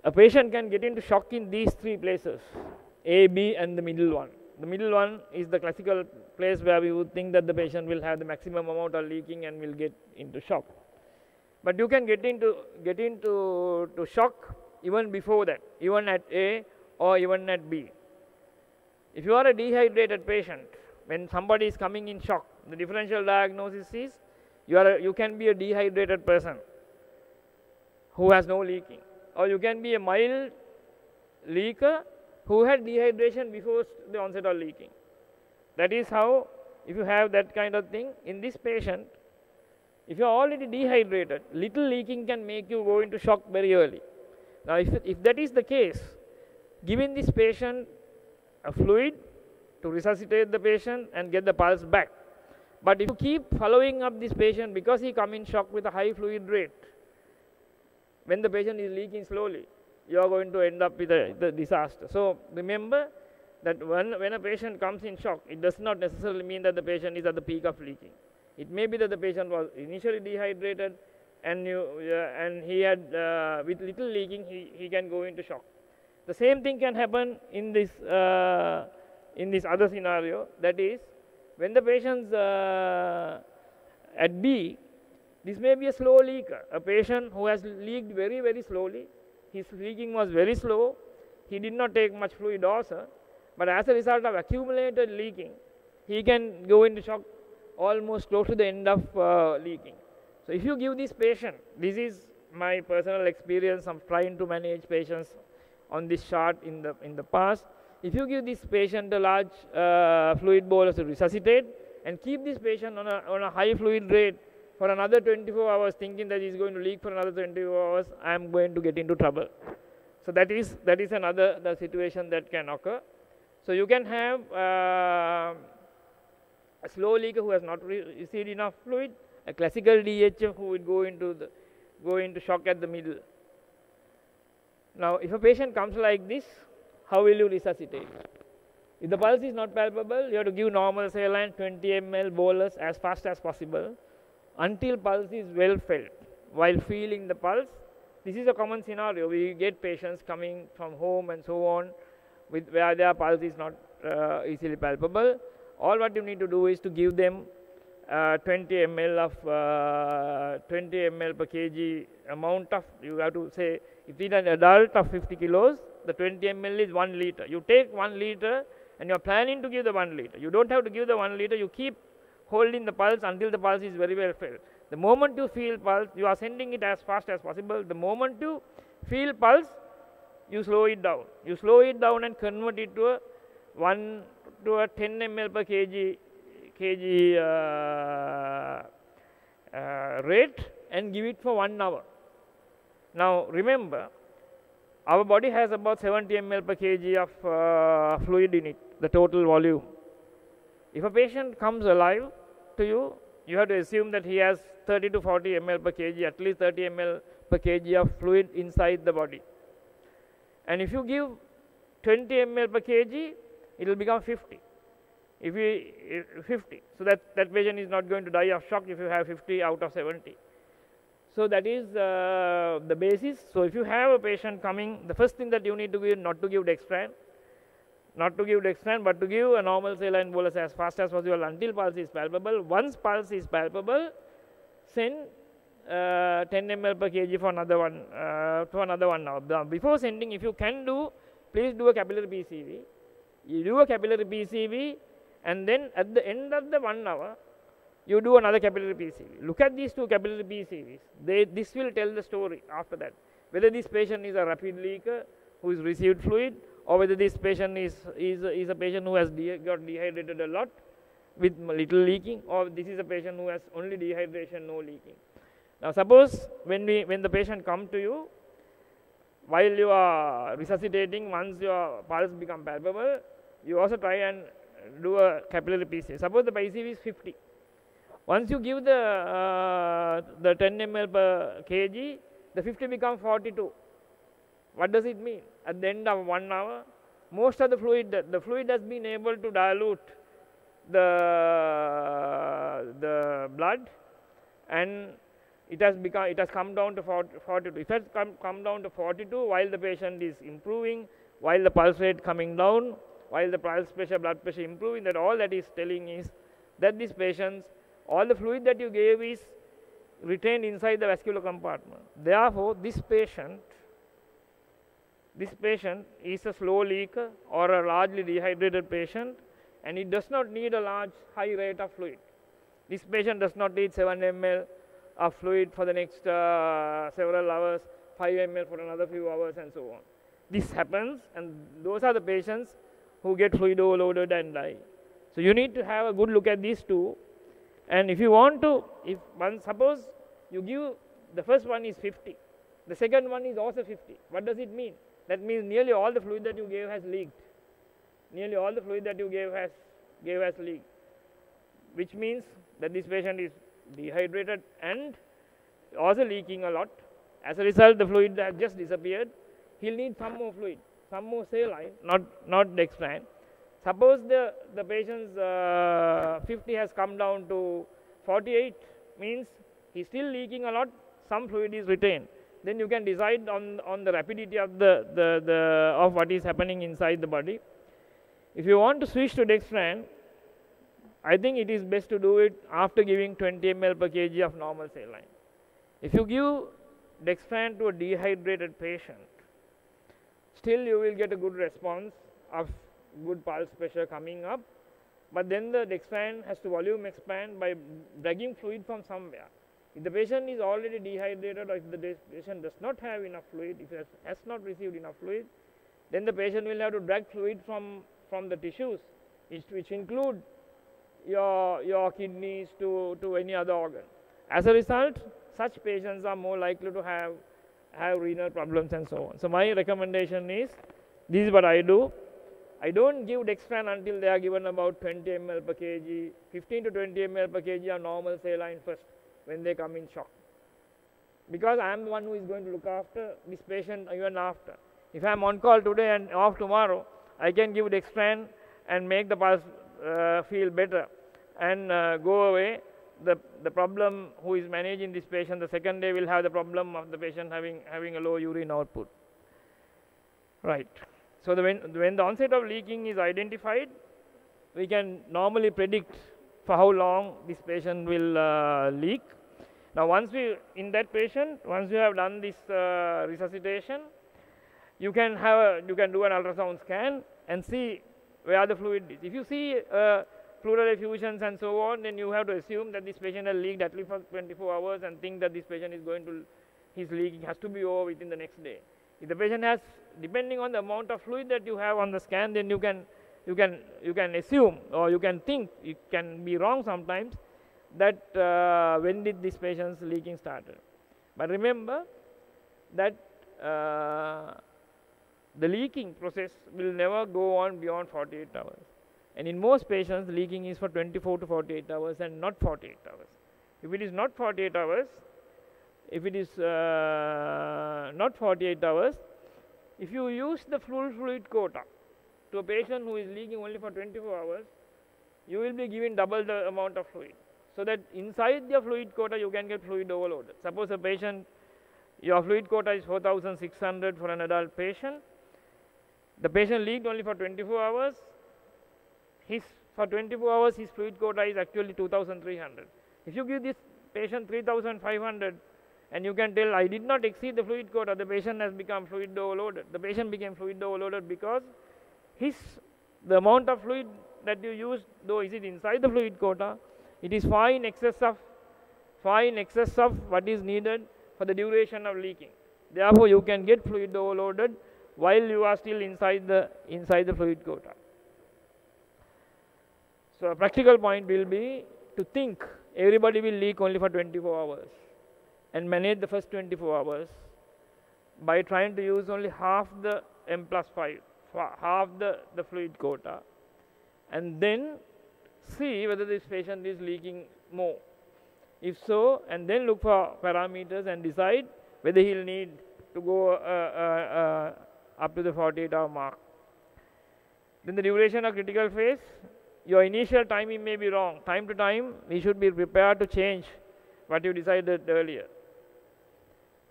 A patient can get into shock in these 3 places, A, B and the middle one. The middle one is the classical place where we would think that the patient will have the maximum amount of leaking and will get into shock. But you can get into shock even before that, even at A or even at B. If you are a dehydrated patient, when somebody is coming in shock, the differential diagnosis is you can be a dehydrated person who has no leaking, or you can be a mild leaker who had dehydration before the onset of leaking. That is how, if you have that kind of thing, in this patient, if you are already dehydrated, little leaking can make you go into shock very early. Now, if that is the case, giving this patient a fluid to resuscitate the patient and get the pulse back, But if you keep following up this patient because he come in shock with a high fluid rate, when the patient is leaking slowly, you are going to end up with the disaster. So remember that when a patient comes in shock, it does not necessarily mean that the patient is at the peak of leaking. It may be that the patient was initially dehydrated and he had with little leaking, he can go into shock. The same thing can happen in this other scenario, that is, when the patient's at B, this may be a slow leaker, a patient who has leaked very, very slowly. His leaking was very slow. He did not take much fluid also, but as a result of accumulated leaking, he can go into shock almost close to the end of leaking. So if you give this patient, this is my personal experience of trying to manage patients on this chart in the past. If you give this patient a large fluid bolus to resuscitate and keep this patient on a high fluid rate for another 24 hours, thinking that he is going to leak for another 24 hours, I am going to get into trouble. So that is the situation that can occur. So you can have a slow leaker who has not received enough fluid, a classical DHF who would go into shock at the middle. Now, if a patient comes like this, how will you resuscitate? If the pulse is not palpable, you have to give normal saline 20 ml bolus as fast as possible until pulse is well felt. While feeling the pulse, this is a common scenario. We get patients coming from home and so on where their pulse is not easily palpable. All what you need to do is to give them 20 ml per kg amount of, you have to say, if it is an adult of 50 kilos, the 20 ml is 1 liter. You take 1 liter and you are planning to give the 1 liter. You don't have to give the 1 liter, you keep holding the pulse until the pulse is very well felt. The moment you feel pulse, you are sending it as fast as possible. The moment you feel pulse, you slow it down. You slow it down and convert it to a 10 ml per kg rate and give it for 1 hour. Now remember, our body has about 70 ml per kg of fluid in it, the total volume. If a patient comes alive to you, you have to assume that he has 30 to 40 ml per kg, at least 30 ml per kg of fluid inside the body. And if you give 20 ml per kg, it will become 50. If 50, so that patient is not going to die of shock if you have 50 out of 70. So that is the basis. So if you have a patient coming, the first thing that you need to give, not to give dextran, but to give a normal saline bolus as fast as possible until pulse is palpable. Once pulse is palpable, send 10 ml per kg for another one now. Before sending, if you can do, please do a capillary PCV. You do a capillary PCV, and then at the end of the 1 hour, you do another capillary PCV. Look at these two capillary PCVs. This will tell the story after that. Whether this patient is a rapid leaker who has received fluid, or whether this patient is a patient who has got dehydrated a lot with little leaking, or this is a patient who has only dehydration, no leaking. Now suppose when the patient comes to you, while you are resuscitating, once your pulse becomes palpable, you also try and do a capillary PCV. Suppose the PCV is 50. Once you give the 10 ml per kg, the 50 becomes 42. What does it mean? At the end of 1 hour, most of the fluid has been able to dilute the blood, and it has come down to 42. It has come down to 42 while the patient is improving, while the pulse rate coming down, while the pulse pressure, blood pressure improving. That all that is telling is that this patient, all the fluid that you gave is retained inside the vascular compartment. Therefore, this patient is a slow leaker or a largely dehydrated patient, and it does not need a high rate of fluid. This patient does not need 7 ml of fluid for the next several hours, 5 ml for another few hours, and so on. This happens, and those are the patients who get fluid overloaded and die. So you need to have a good look at these two. And if you want to, suppose you give, the first one is 50, the second one is also 50. What does it mean? That means nearly all the fluid that you gave has leaked. Nearly all the fluid that you gave has leaked. Which means that this patient is dehydrated and also leaking a lot. As a result, the fluid has just disappeared. He'll need some more fluid, some more saline, not dextran. Suppose the patient's 50 has come down to 48, means he's still leaking a lot, some fluid is retained. Then you can decide on the rapidity of of what is happening inside the body. If you want to switch to dextran, I think it is best to do it after giving 20 ml per kg of normal saline. If you give dextran to a dehydrated patient, still you will get a good response of good pulse pressure coming up, but then the dextran has to volume expand by dragging fluid from somewhere. If the patient is already dehydrated, or if the patient does not have enough fluid, if it has not received enough fluid, then the patient will have to drag fluid from the tissues, which include your kidneys to any other organ. As a result, such patients are more likely to have renal problems and so on. So my recommendation is, this is what I do. I don't give dextran until they are given about 20 ml per kg, 15 to 20 ml per kg of normal saline first, when they come in shock. Because I am the one who is going to look after this patient even after. If I am on call today and off tomorrow, I can give dextran and make the pulse feel better and go away. The problem who is managing this patient, the second day will have the problem of the patient having a low urine output. Right. So when the onset of leaking is identified, we can normally predict for how long this patient will leak. Now once you have done this resuscitation, you can do an ultrasound scan and see where the fluid is. If you see pleural effusions and so on, then you have to assume that this patient has leaked at least for 24 hours and think that this patient is his leaking has to be over within the next day. If the patient has, depending on the amount of fluid that you have on the scan, then you can assume, or you can think, it can be wrong sometimes, that when did this patient's leaking started. But remember that the leaking process will never go on beyond 48 hours. And in most patients, leaking is for 24 to 48 hours and not 48 hours. If it is not 48 hours, if you use the full fluid quota to a patient who is leaking only for 24 hours, you will be giving double the amount of fluid. So that inside the fluid quota, you can get fluid overloaded. Suppose a patient, your fluid quota is 4,600 for an adult patient. The patient leaked only for 24 hours. For 24 hours, his fluid quota is actually 2,300. If you give this patient 3,500, and you can tell, I did not exceed the fluid quota, the patient has become fluid overloaded. The patient became fluid overloaded because the amount of fluid that you use, though is it inside the fluid quota, it is far in excess of what is needed for the duration of leaking. Therefore, you can get fluid overloaded while you are still inside the fluid quota. So a practical point will be to think everybody will leak only for 24 hours and manage the first 24 hours by trying to use only half the M+5, half the fluid quota, and then see whether this patient is leaking more. If so, and then look for parameters and decide whether he'll need to go up to the 48-hour mark. Then the duration of critical phase, your initial timing may be wrong. Time to time, we should be prepared to change what you decided earlier.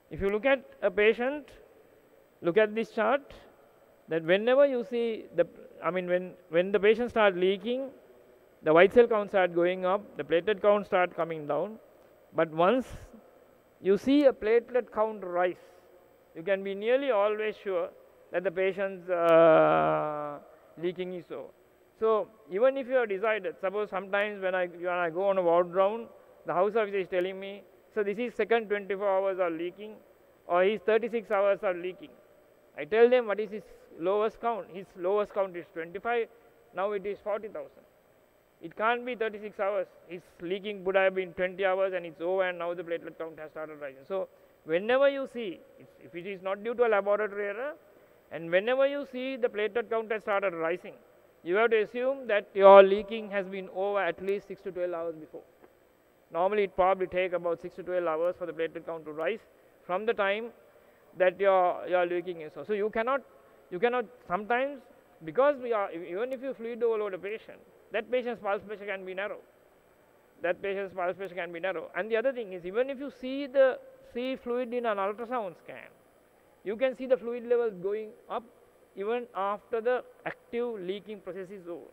If you look at a patient, look at this chart, that whenever you see when the patient starts leaking, the white cell count starts going up, the platelet count starts coming down. But once you see a platelet count rise, you can be nearly always sure that the patient's leaking is over. So even if you have decided, suppose sometimes when I go on a ward round, the house officer is telling me, so this is second 24 hours are leaking, or his 36 hours are leaking. I tell them what is his lowest count. His lowest count is 25, now it is 40,000. It can't be 36 hours. His leaking would have been 20 hours and it's over, and now the platelet count has started rising. So whenever you see, if it is not due to a laboratory error, and whenever you see the platelet count has started rising, you have to assume that your leaking has been over at least 6 to 12 hours before. Normally it probably take about 6 to 12 hours for the platelet count to rise from the time that your leaking is. So you cannot sometimes, because even if you fluid overload a patient, that patient's pulse pressure can be narrow. And the other thing is, even if you see fluid in an ultrasound scan, you can see the fluid levels going up even after the active leaking process is over.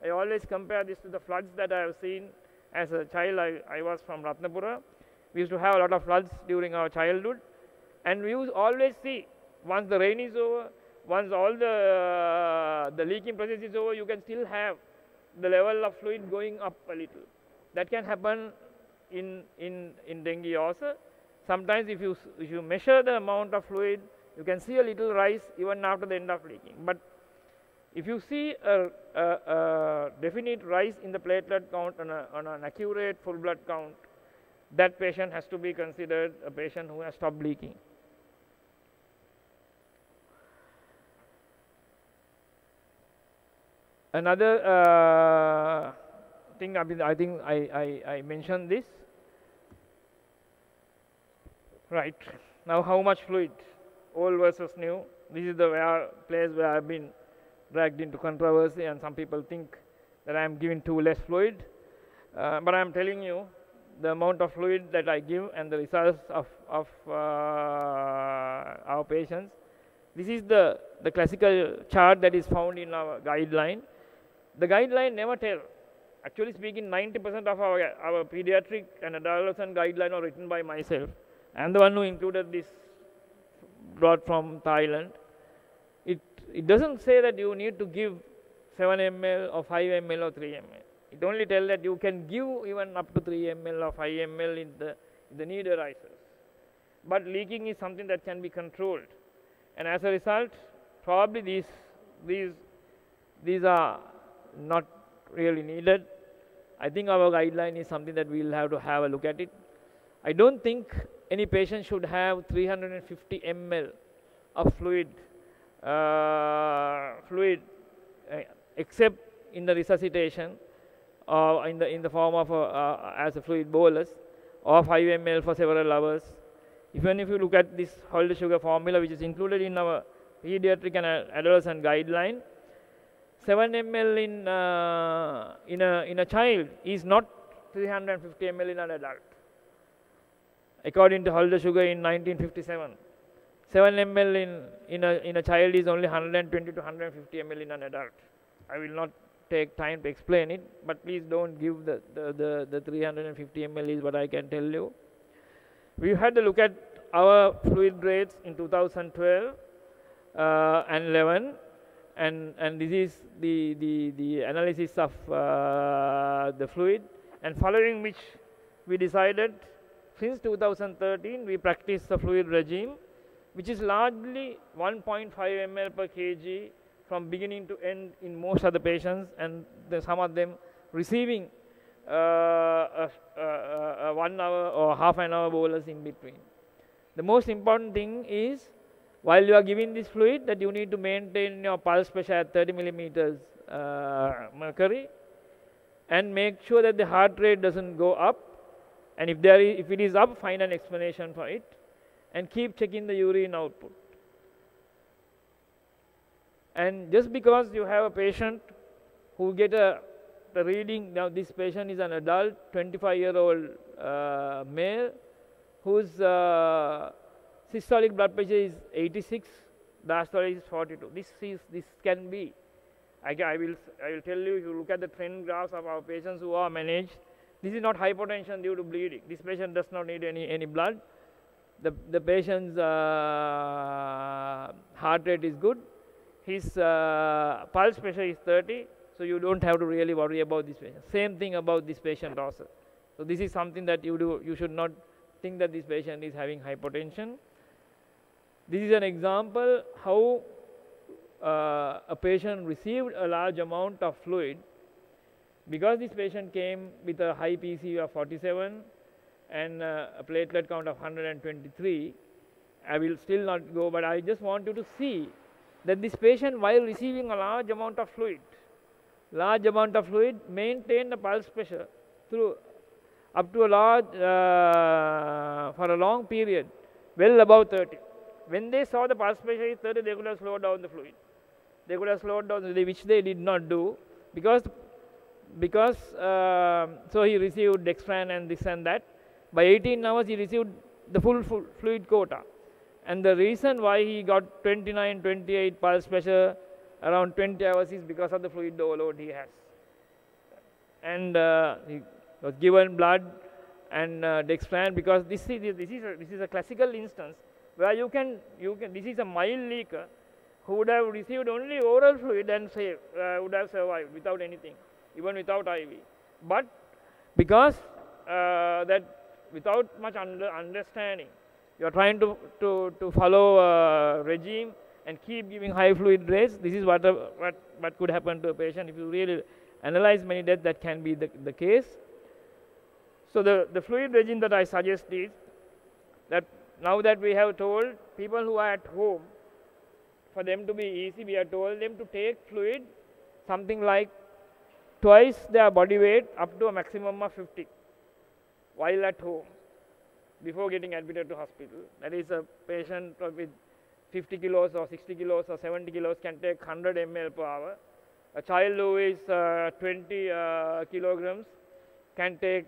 I always compare this to the floods that I have seen as a child. I was from Ratnapura. We used to have a lot of floods during our childhood, and we used always see, once the rain is over, once all the leaking process is over, you can still have the level of fluid going up a little. That can happen in dengue also. Sometimes if you measure the amount of fluid, you can see a little rise even after the end of leaking. But if you see a definite rise in the platelet count on an accurate full blood count, that patient has to be considered a patient who has stopped leaking. Another thing, I think I mentioned this. Right. Now, how much fluid? Old versus new. This is the place where I've been dragged into controversy, and some people think that I am giving too less fluid. But I am telling you the amount of fluid that I give and the results of our patients. This is the classical chart that is found in our guideline. The guideline never tells. Actually speaking, 90% of our pediatric and adolescent guideline are written by myself. I am the one who included this, brought from Thailand. It doesn't say that you need to give 7 ml or 5 ml or 3 ml. It only tells that you can give even up to 3 ml or 5 ml if the need arises. But leaking is something that can be controlled, and as a result, probably these are not really needed. I think our guideline is something that we'll have to have a look at it. I don't think any patient should have 350 ml of fluid except in the resuscitation or in the form of as a fluid bolus, or 5 ml for several hours. Even if you look at this Holder sugar formula, which is included in our pediatric and adolescent guideline, 7 ml in a child is not 350 ml in an adult. According to Holder sugar in 1957, 7 ml in a child is only 120 to 150 ml in an adult. I will not take time to explain it, but please don't give the 350 ml is what I can tell you. We had a look at our fluid rates in 2012 and 11, and this is the analysis of the fluid, and following which we decided, since 2013 we practice the fluid regime, which is largely 1.5 ml per kg from beginning to end in most of the patients, and some of them receiving a 1 hour or half an hour bolus in between. The most important thing is, while you are giving this fluid, that you need to maintain your pulse pressure at 30 millimeters mercury, and make sure that the heart rate doesn't go up, and if it is up, find an explanation for it, and keep checking the urine output. And just because you have a patient who get the reading, now this patient is an adult 25-year-old male whose systolic blood pressure is 86, diastolic is 42. This can be. I will tell you, if you look at the trend graphs of our patients who are managed, this is not hypotension due to bleeding. This patient does not need any blood. The patient's heart rate is good. His pulse pressure is 30, so you don't have to really worry about this patient. Same thing about this patient also. So this is something that you should not think that this patient is having hypotension. This is an example how a patient received a large amount of fluid. Because this patient came with a high PC of 47 and a platelet count of 123, I will still not go, but I just want you to see that this patient, while receiving a large amount of fluid, maintained the pulse pressure through up to a large, for a long period, well above 30. When they saw the pulse pressure is 30, they could have slowed down the fluid. They could have slowed down, which they did not do, because so he received Dextran and this and that. By 18 hours, he received the full fluid quota. And the reason why he got 29, 28 pulse pressure around 20 hours is because of the fluid overload he has. And he was given blood and Dextran, because this is a classical instance where you can this is a mild leaker who would have received only oral fluid and would have survived without anything, even without IV. But because that without much understanding, you are trying to follow a regime and keep giving high fluid rates, this is what could happen to a patient. If you really analyze many deaths, that can be the case. So the fluid regime that I suggest is that now that we have told people who are at home, for them to be easy, we have told them to take fluid something like twice their body weight up to a maximum of 50 while at home before getting admitted to hospital. That is, a patient with 50 kilos or 60 kilos or 70 kilos can take 100 ml per hour. A child who is 20 kilograms can take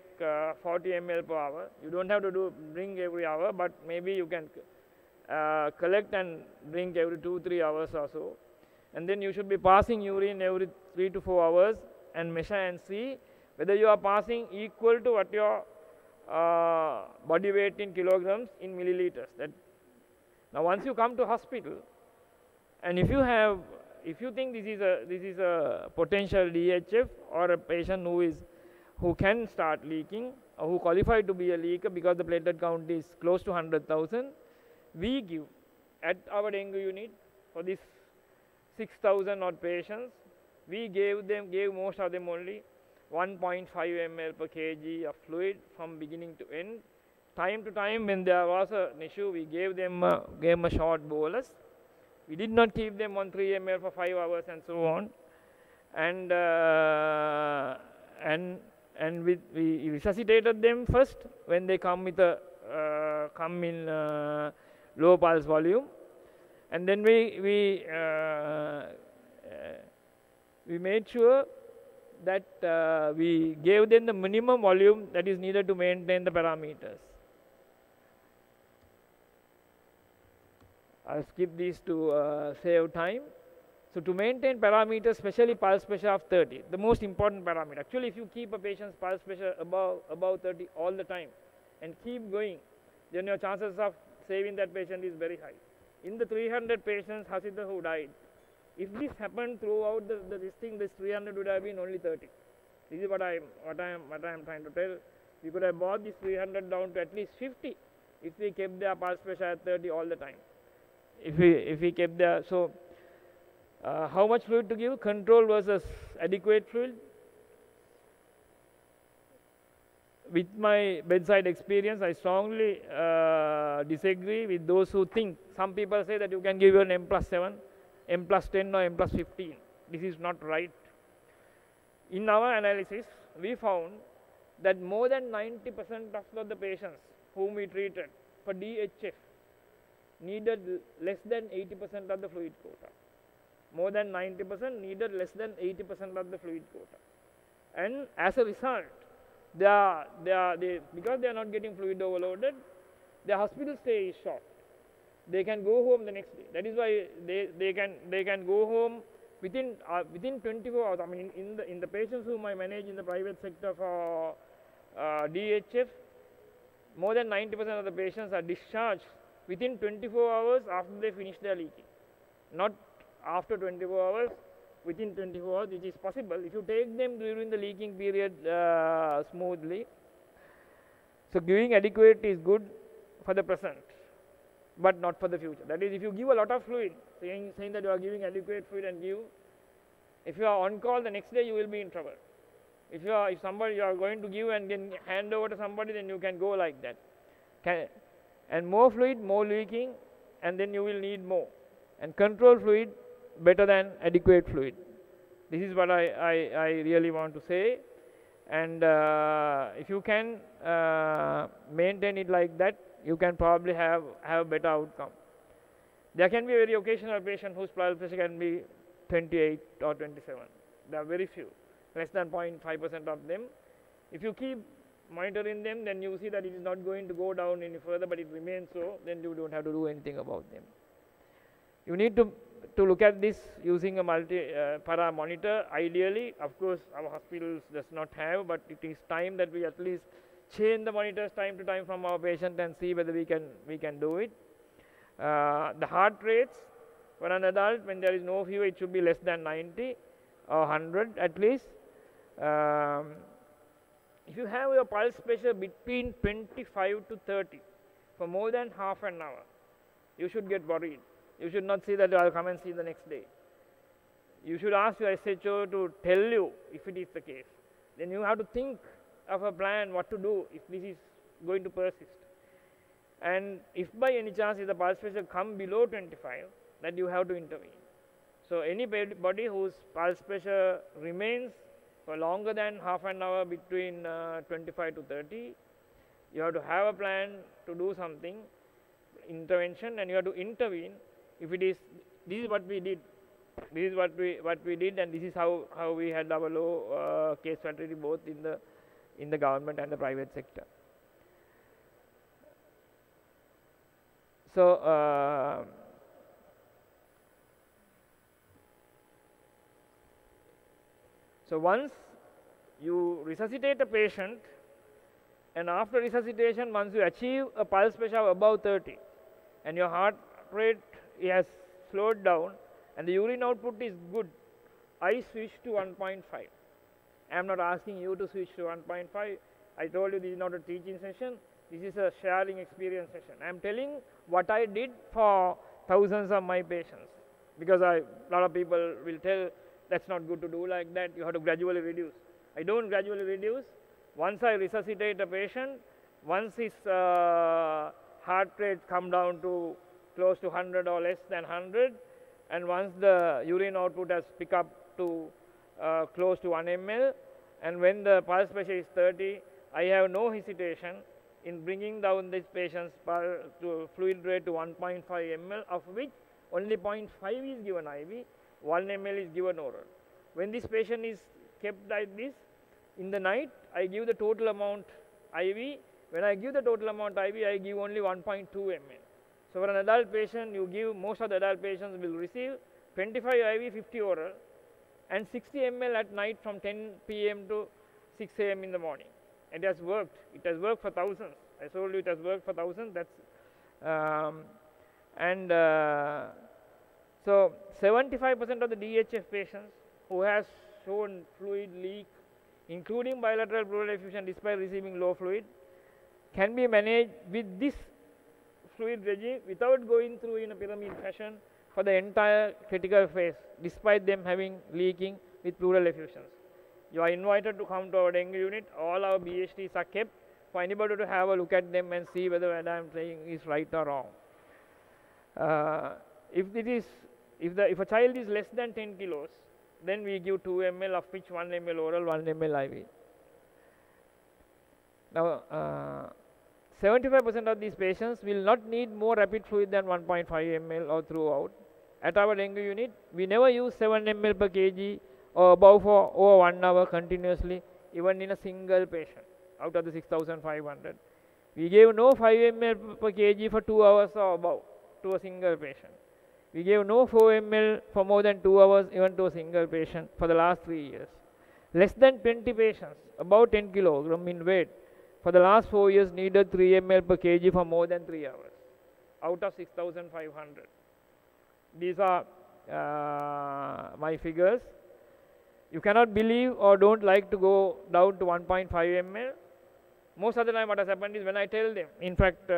40 ml per hour. You don't have to drink every hour, but maybe you can collect and drink every 2-3 hours or so. And then you should be passing urine every 3 to 4 hours and measure and see whether you are passing equal to what your body weight in kilograms in milliliters. Now once you come to hospital, and if you think this is a potential DHF or a patient who can start leaking or who qualified to be a leaker because the platelet count is close to 100,000, we give at our dengue unit for this 6,000 odd patients, we gave most of them only 1.5 ml per kg of fluid from beginning to end. Time to time, when there was an issue, we gave them a short bolus. We did not keep them on 3 ml for 5 hours and so on. And we resuscitated them first when they come with come in low pulse volume, and then we made sure that we gave them the minimum volume that is needed to maintain the parameters. I'll skip these to save time. So to maintain parameters, especially pulse pressure of 30, the most important parameter. Actually, if you keep a patient's pulse pressure above 30 all the time and keep going, then your chances of saving that patient is very high. In the 300 patients, Hasita, who died, if this happened throughout this 300 would have been only 30. This is what I am trying to tell. We could have brought this 300 down to at least 50 if we kept their pulse pressure at 30 all the time. If we kept their how much fluid to give? Control versus adequate fluid. With my bedside experience, I strongly disagree with those who think. Some people say that you can give an M+7, M+10 or M+15. This is not right. In our analysis, we found that more than 90% of the patients whom we treated for DHF needed less than 80% of the fluid quota. More than 90% needed less than 80% of the fluid quota. And as a result, because they are not getting fluid overloaded, their hospital stay is short. They can go home the next day. That is why they can go home within 24 hours. I mean, in the patients whom I manage in the private sector for DHF, more than 90% of the patients are discharged within 24 hours after they finish their leaking. Not after 24 hours, within 24 hours, which is possible if you take them during the leaking period smoothly. So giving adequate is good for the present, but not for the future. That is, if you give a lot of fluid, saying that you are giving adequate fluid and if you are on call the next day, you will be in trouble. If you are going to give and then hand over to somebody, then you can go like that. And more fluid, more leaking, and then you will need more. And control fluid better than adequate fluid. This is what I really want to say. And if you can maintain it like that, you can probably have a better outcome. There can be a very occasional patient whose blood pressure can be 28 or 27. There are very few, less than 0.5% of them. If you keep monitoring them, then you see that it is not going to go down any further, but it remains so, then you don't have to do anything about them. You need to look at this using a multi-para monitor. Ideally, of course, our hospitals does not have, but it is time that we at least change the monitors time to time from our patient and see whether we can do it. The heart rates for an adult, when there is no fever, it should be less than 90 or 100 at least. If you have your pulse pressure between 25 to 30 for more than half an hour, you should get worried. You should not say that I'll come and see the next day. You should ask your SHO to tell you if it is the case. Then you have to think of a plan what to do if this is going to persist. And if by any chance if the pulse pressure come below 25, then you have to intervene. So anybody whose pulse pressure remains for longer than half an hour between 25 to 30, you have to have a plan to do something, intervention, and you have to intervene. If it is, this is what we did. This is what we did, and this is how we had our low case fatality both in the government and the private sector. So so once you resuscitate a patient, and after resuscitation, once you achieve a pulse pressure of above 30, and your heart rate has slowed down, and the urine output is good, I switch to 1.5. I am not asking you to switch to 1.5. I told you this is not a teaching session. This is a sharing experience session. I am telling what I did for thousands of my patients, because a lot of people will tell that's not good to do like that. You have to gradually reduce. I don't gradually reduce. Once I resuscitate a patient, once his heart rate come down to close to 100 or less than 100, and once the urine output has picked up to close to 1 ml, and when the pulse pressure is 30, I have no hesitation in bringing down this patient's fluid rate to 1.5 ml, of which only 0.5 is given IV, 1 ml is given oral. When this patient is kept like this, in the night, I give the total amount IV. When I give the total amount IV, I give only 1.2 ml. So for an adult patient, you give, most of the adult patients will receive 25 IV, 50 oral, and 60 ml at night from 10 p.m. to 6 a.m. in the morning. It has worked. It has worked for thousands. I told you it has worked for thousands. That's so 75% of the DHF patients who has shown fluid leak, including bilateral pleural effusion despite receiving low fluid, can be managed with this fluid regime without going through in a pyramid fashion for the entire critical phase, despite them having leaking with pleural effusions. You are invited to come to our dengue unit. All our BHTs are kept for anybody to have a look at them and see whether what I am saying is right or wrong. If a child is less than 10 kilos, then we give 2 ml, of which 1 ml oral, 1 ml IV. Now, 75% of these patients will not need more rapid fluid than 1.5 ml or throughout. At our dengue unit, we never use 7 ml per kg or above for over 1 hour continuously, even in a single patient out of the 6,500. We gave no 5 ml per kg for 2 hours or above to a single patient. We gave no 4 ml for more than 2 hours even to a single patient for the last 3 years. Less than 20 patients, about 10 kilogram in weight, for the last 4 years needed 3 ml per kg for more than 3 hours out of 6,500. These are my figures. You cannot believe or don't like to go down to 1.5 ml. Most of the time what has happened is when I tell them, in fact,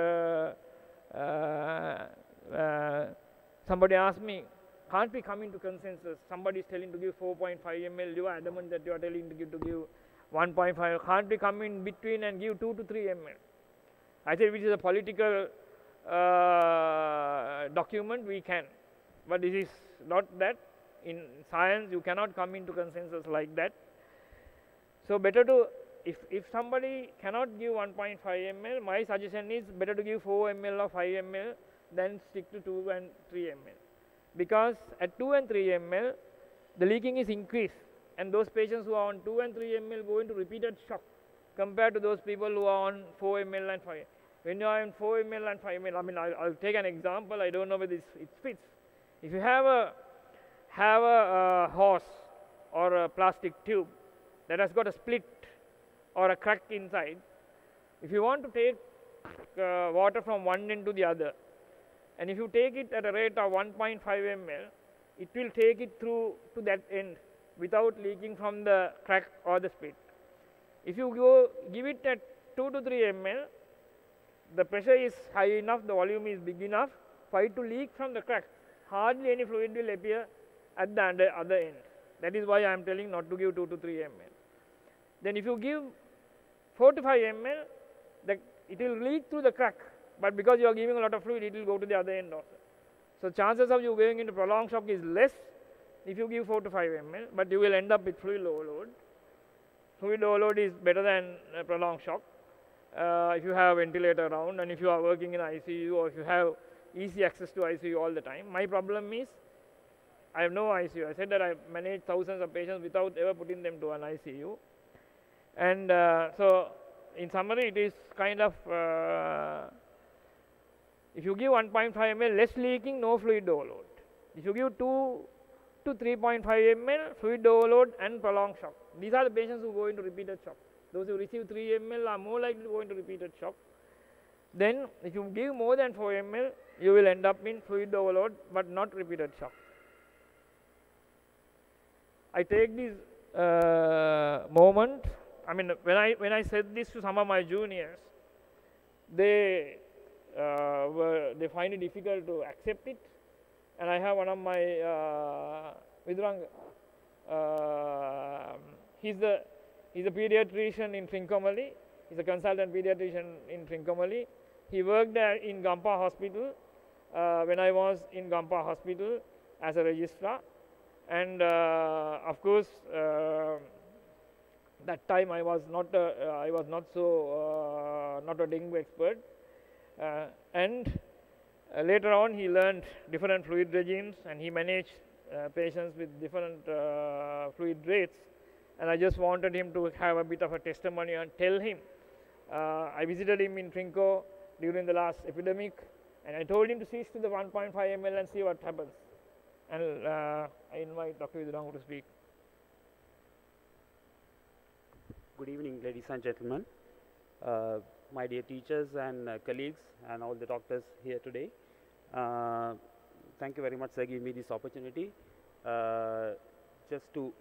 somebody asked me, can't we come into consensus? Somebody is telling to give 4.5 ml, you are adamant that you are telling to give 1.5, can't we come in between and give 2 to 3 ml? I said, which is a political document, we can. But this is not that. In science, you cannot come into consensus like that. So better to, if somebody cannot give 1.5 ml, my suggestion is better to give 4 ml or 5 ml than stick to 2 and 3 ml. Because at 2 and 3 ml, the leaking is increased, and those patients who are on 2 and 3 ml go into repeated shock compared to those people who are on 4 ml and 5. When you are on 4 ml and 5 ml, I mean, I'll take an example. I don't know whether it fits. If you have a hose or a plastic tube that has got a split or a crack inside, if you want to take water from one end to the other, and if you take it at a rate of 1.5 ml, it will take it through to that end without leaking from the crack or the split. If you give it at 2 to 3 ml, the pressure is high enough, the volume is big enough for it to leak from the crack. Hardly any fluid will appear at the other end. That is why I am telling not to give 2 to 3 ml. Then if you give 4 to 5 ml, it will leak through the crack, but because you are giving a lot of fluid, it will go to the other end also. So chances of you going into prolonged shock is less if you give 4 to 5 ml, but you will end up with fluid overload. Fluid overload is better than prolonged shock if you have ventilator around, and if you are working in ICU, or if you have easy access to ICU all the time. My problem is I have no ICU. I said that I manage thousands of patients without ever putting them to an ICU. And so in summary, it is kind of, if you give 1.5 ml, less leaking, no fluid overload. If you give 2 to 3.5 ml, fluid overload and prolonged shock. These are the patients who go into repeated shock. Those who receive 3 ml are more likely to go into repeated shock. Then if you give more than 4 ml, you will end up in fluid overload but not repeated shock. I take this moment, I mean, when I said this to some of my juniors, they find it difficult to accept it. And I have one of my Viduranga, he's a pediatrician in Trincomalee. He's a consultant pediatrician in Trincomalee. He worked there in Gampa Hospital when I was in Gampa Hospital as a registrar. And of course, that time I was not a dengue expert. And later on, he learned different fluid regimes, and he managed patients with different fluid rates. And I just wanted him to have a bit of a testimony and tell him. I visited him in Trinco during the last epidemic, and I told him to switch to the 1.5 ml and see what happens. And I invite Dr. Viduranga to speak. Good evening, ladies and gentlemen. My dear teachers and colleagues and all the doctors here today. Thank you very much for giving me this opportunity just to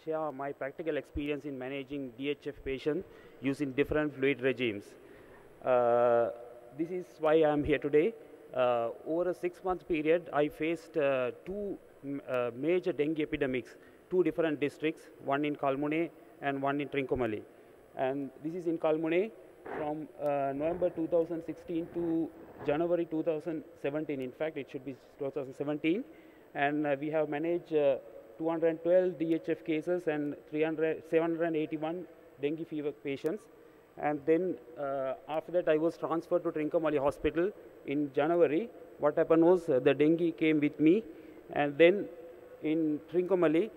share my practical experience in managing DHF patients using different fluid regimes. This is why I am here today. Over a 6-month period, I faced two major dengue epidemics, 2 different districts, one in Kalmune and one in Trincomalee. And this is in Kalmune from November 2016 to January 2017. In fact, it should be 2017. And we have managed 212 DHF cases and 781 dengue fever patients. And then after that, I was transferred to Trincomalee Hospital in January. What happened was the dengue came with me, and then in Trincomalee,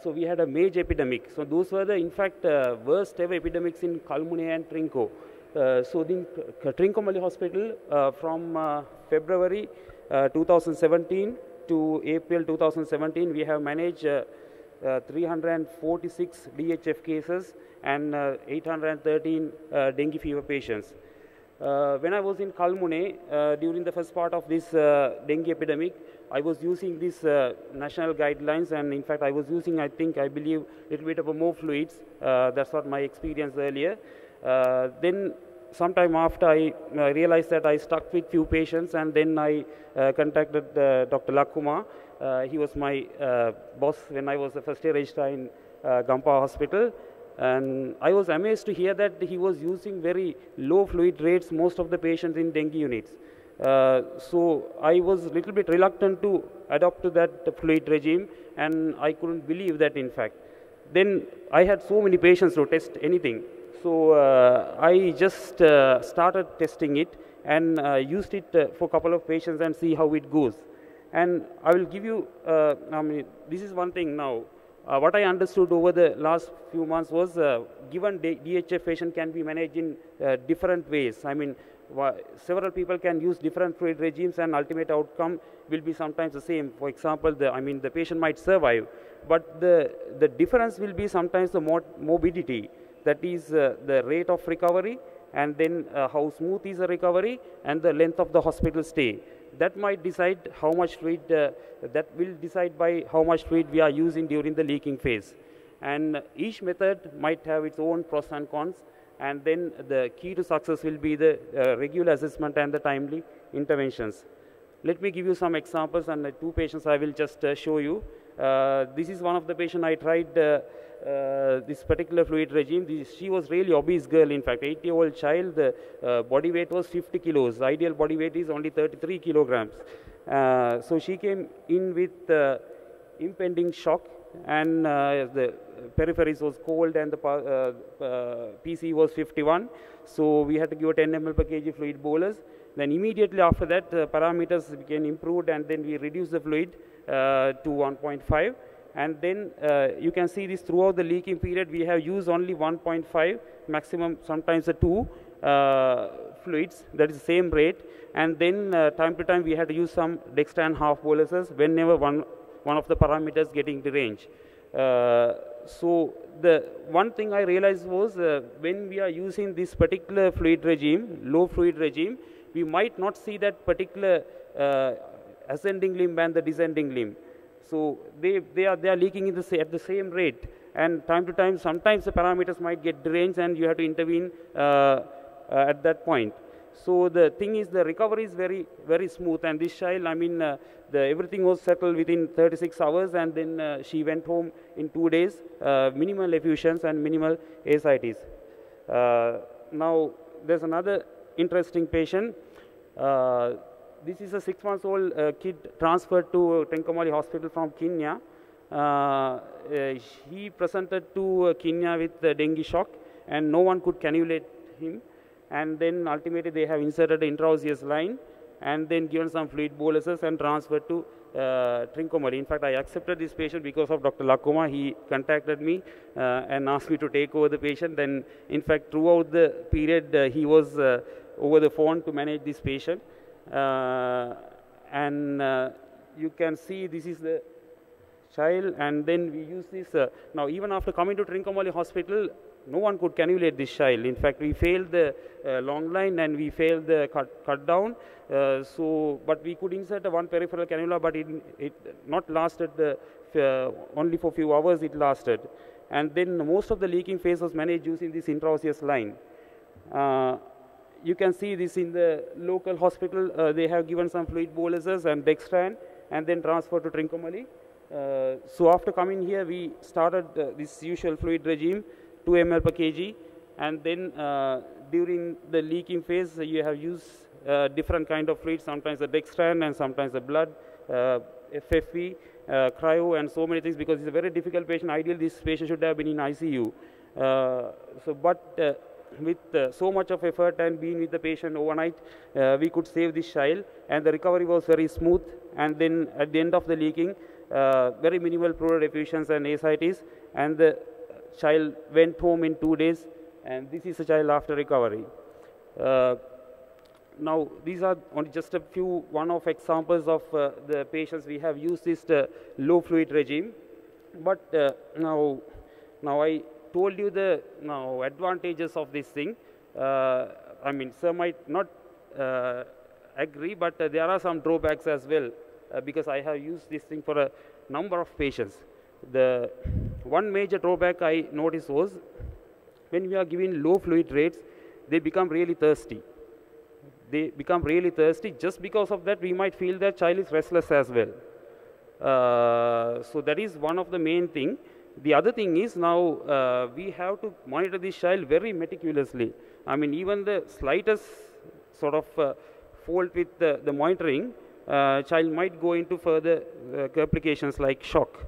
so we had a major epidemic. So those were the, in fact, worst ever epidemics in Kalmune and Trinco. So in Trincomalee Hospital, from February 2017 to April 2017, we have managed 346 DHF cases and 813 dengue fever patients. When I was in Kalmune, during the first part of this dengue epidemic, I was using these national guidelines, and in fact I was using, I believe, a little bit of more fluids. That's what my experience earlier. Then sometime after, I realized that I stuck with few patients, and then I contacted Dr. Lakuma. He was my boss when I was the first year registrar in Gampa Hospital. And I was amazed to hear that he was using very low fluid rates, most of the patients in dengue units. So I was a little bit reluctant to adopt to that fluid regime, and I couldn't believe that, in fact. then I had so many patients to test anything. So I just started testing it and used it for a couple of patients and see how it goes. And I will give you, I mean, this is one thing now. What I understood over the last few months was given DHF patient can be managed in different ways. I mean, several people can use different fluid regimes and ultimate outcome will be sometimes the same. For example, the patient might survive, but the difference will be sometimes the morbidity, that is the rate of recovery, and then how smooth is the recovery and the length of the hospital stay. That might decide how much fluid, that will decide by how much fluid we are using during the leaking phase. And each method might have its own pros and cons, and then the key to success will be the regular assessment and the timely interventions. Let me give you some examples, and the two patients I will just show you. This is one of the patients I tried this particular fluid regime. She was really obese girl, in fact, 8-year-old child. The body weight was 50 kilos. The ideal body weight is only 33 kilograms. So she came in with impending shock, and the peripheries was cold, and the PC was 51. So we had to give a 10 ml per kg fluid bolus. Then immediately after that, parameters became improved, and then we reduced the fluid to 1.5. And then you can see this throughout the leaking period, we have used only 1.5, maximum sometimes 2 fluids, that is the same rate. And then time to time we had to use some dextran half boluses whenever one of the parameters getting deranged. So the one thing I realized was when we are using this particular fluid regime, low fluid regime, we might not see that particular ascending limb and the descending limb. So they are leaking in at the same rate, and time to time sometimes the parameters might get deranged and you have to intervene at that point. So the thing is, the recovery is very, very smooth, and this child, I mean, everything was settled within 36 hours, and then she went home in 2 days, minimal effusions and minimal ascites. Now there's another interesting patient. This is a 6-month-old kid transferred to Trincomalee Hospital from Kenya. He presented to Kenya with dengue shock, and no one could cannulate him. And then ultimately they have inserted an intraosseous line, and then given some fluid boluses and transferred to Trincomalee. In fact, I accepted this patient because of Dr. Lakoma. He contacted me and asked me to take over the patient. Then, in fact, throughout the period, he was over the phone to manage this patient. And you can see this is the child, and then we use this. Now, even after coming to Trincomalee Hospital, no one could cannulate this child. In fact, we failed the long line and we failed the cut down. But we could insert one peripheral cannula, but it not lasted only for a few hours. It lasted, and then most of the leaking phase was managed using this intraosseous line. You can see this in the local hospital. They have given some fluid boluses and dextran, and then transferred to Trincomalee. So after coming here, we started this usual fluid regime, 2 ml per kg, and then during the leaking phase, you have used different kind of fluids, sometimes the dextran and sometimes the blood, FFP, cryo, and so many things, because it's a very difficult patient. Ideally, this patient should have been in ICU. With so much of effort and being with the patient overnight, we could save this child, and the recovery was very smooth. And then at the end of the leaking, very minimal pleural effusions and ascites, and the child went home in 2 days, and this is a child after recovery. Now, these are only just a few one-off examples of the patients we have used this low fluid regime. But now I told you the advantages of this thing. I mean, some might not agree, but there are some drawbacks as well, because I have used this thing for a number of patients. The one major drawback I noticed was when we are giving low fluid rates, they become really thirsty. They become really thirsty. Just because of that, we might feel that child is restless as well. So that is one of the main thing. The other thing is, now we have to monitor this child very meticulously. I mean, even the slightest sort of fault with the monitoring, child might go into further complications like shock.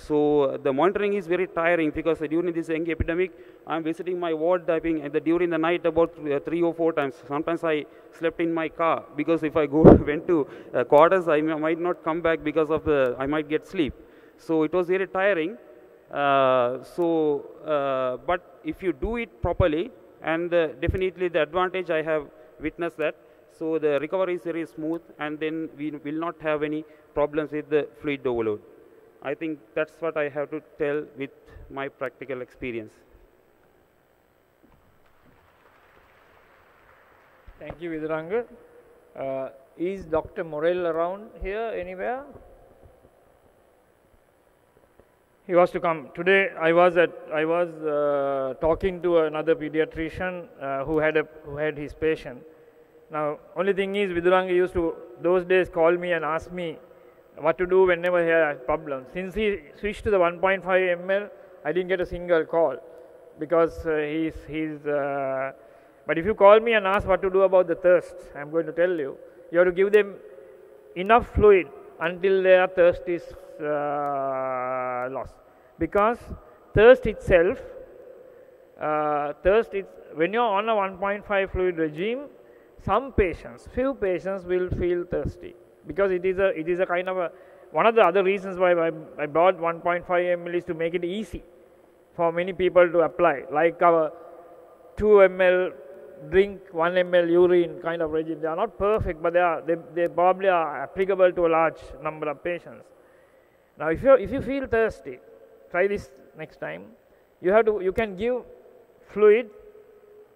So the monitoring is very tiring because during this dengue epidemic, I'm visiting my ward during the night about 3 or 4 times. Sometimes I slept in my car because if I went to quarters, I might not come back because of I might get sleep. So it was very tiring. But if you do it properly, and definitely the advantage I have witnessed that. So the recovery is very smooth, and then we will not have any problems with the fluid overload. I think that's what I have to tell with my practical experience. Thank you, Viduranga. Is Dr. Morel around here anywhere? He was to come today. I was talking to another pediatrician who had his patient. Now, only thing is, Viduranga used to those days call me and ask me what to do whenever he had problems. Since he switched to the 1.5 ml, I didn't get a single call because but if you call me and ask what to do about the thirst, I'm going to tell you. You have to give them enough fluid until their thirst is lost. Because thirst itself, when you're on a 1.5 fluid regime, few patients will feel thirsty. Because it is a kind of one of the other reasons why I brought 1.5 ml is to make it easy for many people to apply, like our 2 ml drink 1 ml urine kind of regime. They are not perfect, but they probably are applicable to a large number of patients. Now, if you feel thirsty, try this next time. You can give fluid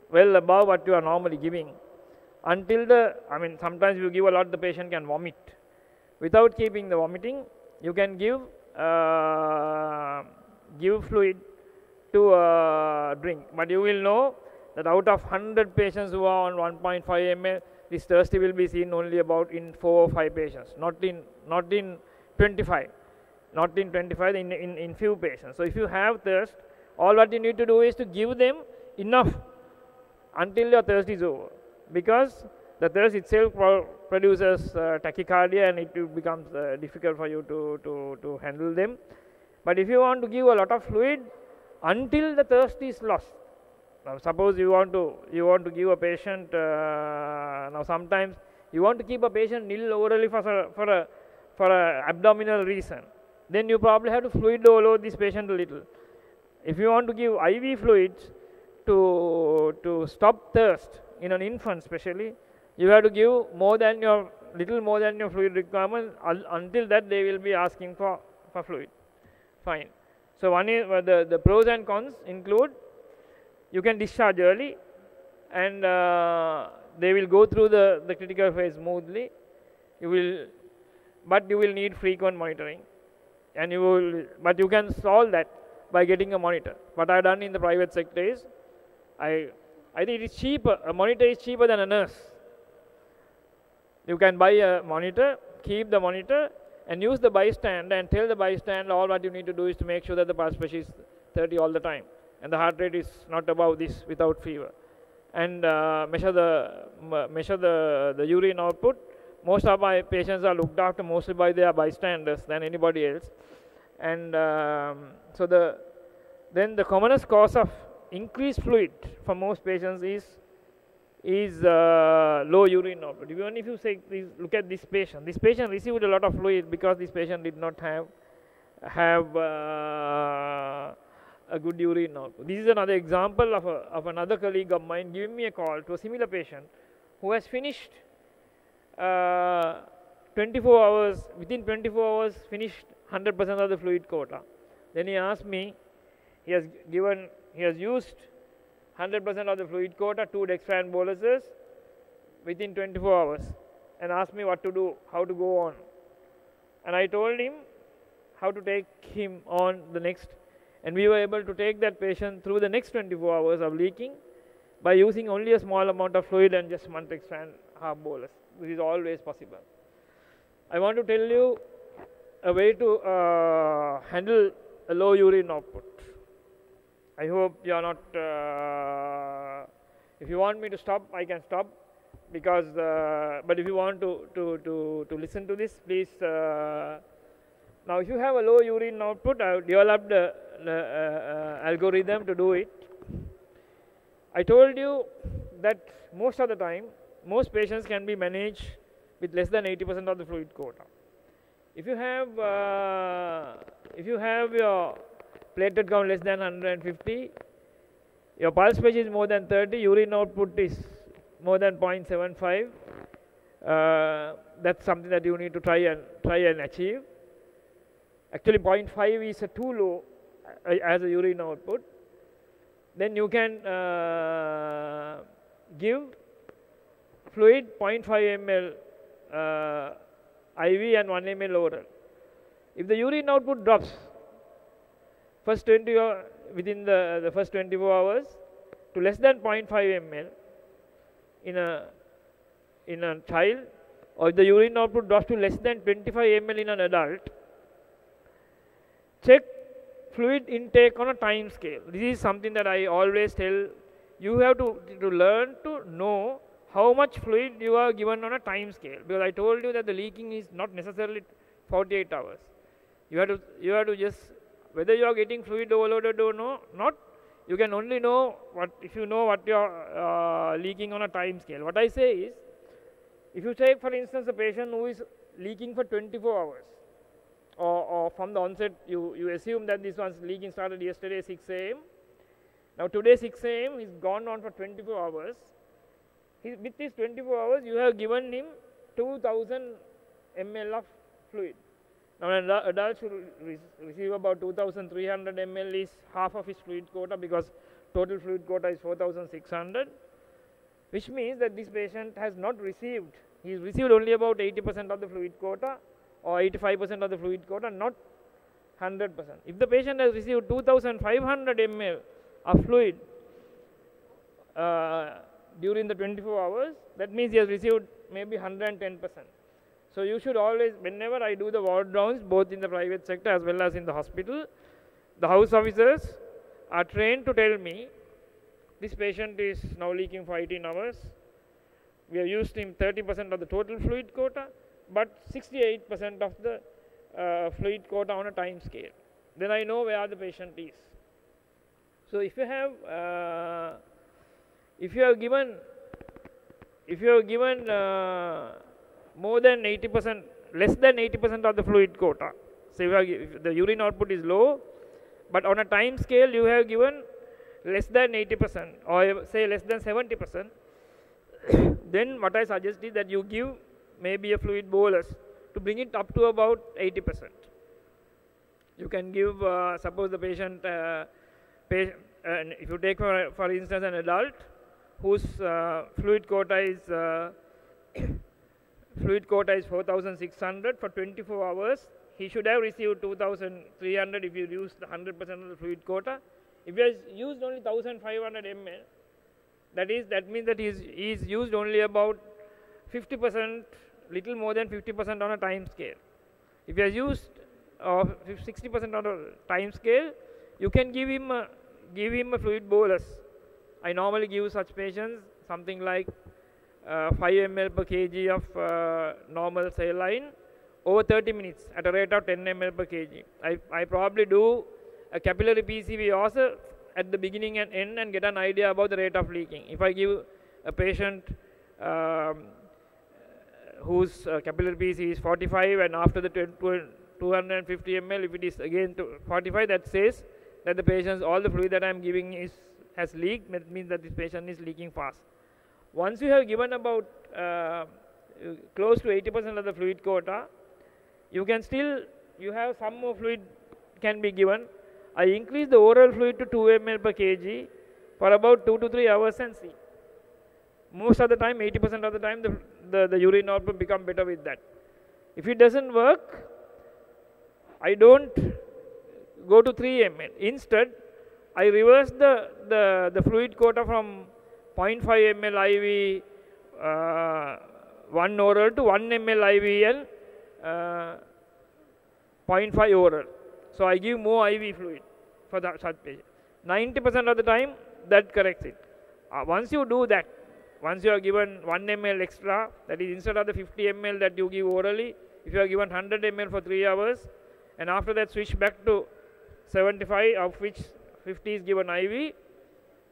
well above what you are normally giving. Sometimes you give a lot, the patient can vomit. Without keeping the vomiting, you can give fluid to drink. But you will know that out of 100 patients who are on 1.5 ml, this thirsty will be seen only about in 4 or 5 patients, not in 25. Not in 25, in few patients. So if you have thirst, all what you need to do is to give them enough until your thirst is over. Because the thirst itself produces tachycardia, and it becomes difficult for you to handle them. But if you want to give a lot of fluid until the thirst is lost. Now suppose you want to give a patient, now sometimes you want to keep a patient nil orally for a abdominal reason. Then you probably have to fluid overload this patient a little. If you want to give IV fluids to stop thirst in an infant especially, you have to give little more than your fluid requirement. Until that they will be asking for fluid. Fine. So one is the pros and cons include you can discharge early, and they will go through the critical phase smoothly. But you will need frequent monitoring, but you can solve that by getting a monitor. What I have done in the private sector is, I think it is cheaper. A monitor is cheaper than a nurse. You can buy a monitor, keep the monitor, and use the bystander and tell the bystander all what you need to do is to make sure that the pulse pressure is 30 all the time, and the heart rate is not above this without fever, and measure the urine output. Most of my patients are looked after mostly by their bystanders than anybody else, and then the commonest cause of increased fluid for most patients is low urine output. Even if you say, please look at this patient received a lot of fluid because this patient did not have a good urine output. This is another example of another colleague of mine giving me a call to a similar patient who has finished 24 hours, within 24 hours finished 100% of the fluid quota. Then he asked me, he has used 100% of the fluid quota, 2 dextran boluses within 24 hours, and asked me what to do, how to go on. And I told him how to take him on the next, and we were able to take that patient through the next 24 hours of leaking by using only a small amount of fluid and just 1 dextran half bolus. This is always possible. I want to tell you a way to handle a low urine output. I hope you are not, if you want me to stop, I can stop, because, but if you want to listen to this, please Now, if you have a low urine output, I have developed the algorithm to do it. I told you that most of the time, most patients can be managed with less than 80% of the fluid quota. If you have your platelet count less than 150, your pulse pressure is more than 30, urine output is more than 0.75. That's something that you need to try and achieve. Actually, 0.5 is too low as a urine output. Then you can give fluid 0.5 ml IV and 1 ml oral. If the urine output drops within the first 24 hours to less than 0.5 ml in a child, or if the urine output drops to less than 25 ml in an adult, check fluid intake on a time scale. This is something that I always tell you. Have to learn to know how much fluid you are given on a time scale, because I told you that the leaking is not necessarily 48 hours. You have to just, whether you are getting fluid overloaded or not, you can only know if you know what you are leaking on a time scale. What I say is, if you take for instance a patient who is leaking for 24 hours, or from the onset you assume that this one's leaking started yesterday 6 a.m. Now today 6 a.m. he's gone on for 24 hours. With these 24 hours you have given him 2000 ml of fluid. Now an adult should receive about 2300 ml, is half of his fluid quota, because total fluid quota is 4600, which means that this patient has not received, he's received only about 80% of the fluid quota or 85% of the fluid quota, not 100%. If the patient has received 2500 ml of fluid during the 24 hours, that means he has received maybe 110%. So you should always, whenever I do the ward rounds, both in the private sector as well as in the hospital, the house officers are trained to tell me, this patient is now leaking for 18 hours. We have used him 30% of the total fluid quota, but 68% of the fluid quota on a time scale. Then I know where the patient is. So if you have given more than 80%, less than 80% of the fluid quota, so if the urine output is low, but on a time scale you have given less than 80%, or say less than 70%, then what I suggest is that you give maybe a fluid bolus to bring it up to about 80%. You can give, suppose the patient, if you take for instance an adult whose fluid quota is 4600 for 24 hours, he should have received 2300 if you use 100% of the fluid quota. If he has used only 1500 ml, that means that he is used only about 50%, little more than 50% on a time scale. If he has used 60% on a time scale, you can give him a fluid bolus. I normally give such patients something like 5 ml per kg of normal saline over 30 minutes at a rate of 10 ml per kg. I probably do a capillary PCV also at the beginning and end and get an idea about the rate of leaking. If I give a patient whose capillary PCV is 45 and after the 250 ml, if it is again 45, that says that the patient's all the fluid that I am giving has leaked. That means that this patient is leaking fast. Once you have given about close to 80% of the fluid quota, you have some more fluid can be given. I increase the oral fluid to 2 ml per kg for about 2 to 3 hours and see. Most of the time, 80% of the time, the urine output become better with that. If it doesn't work, I don't go to 3 ml. Instead, I reverse the fluid quota from 0.5 ml IV 1 oral to 1 ml IV and 0.5 oral. So I give more IV fluid for that such patient. 90% of the time that corrects it. Once you do that, once you are given 1 ml extra, that is instead of the 50 ml that you give orally, if you are given 100 ml for 3 hours and after that switch back to 75, of which 50 is given IV.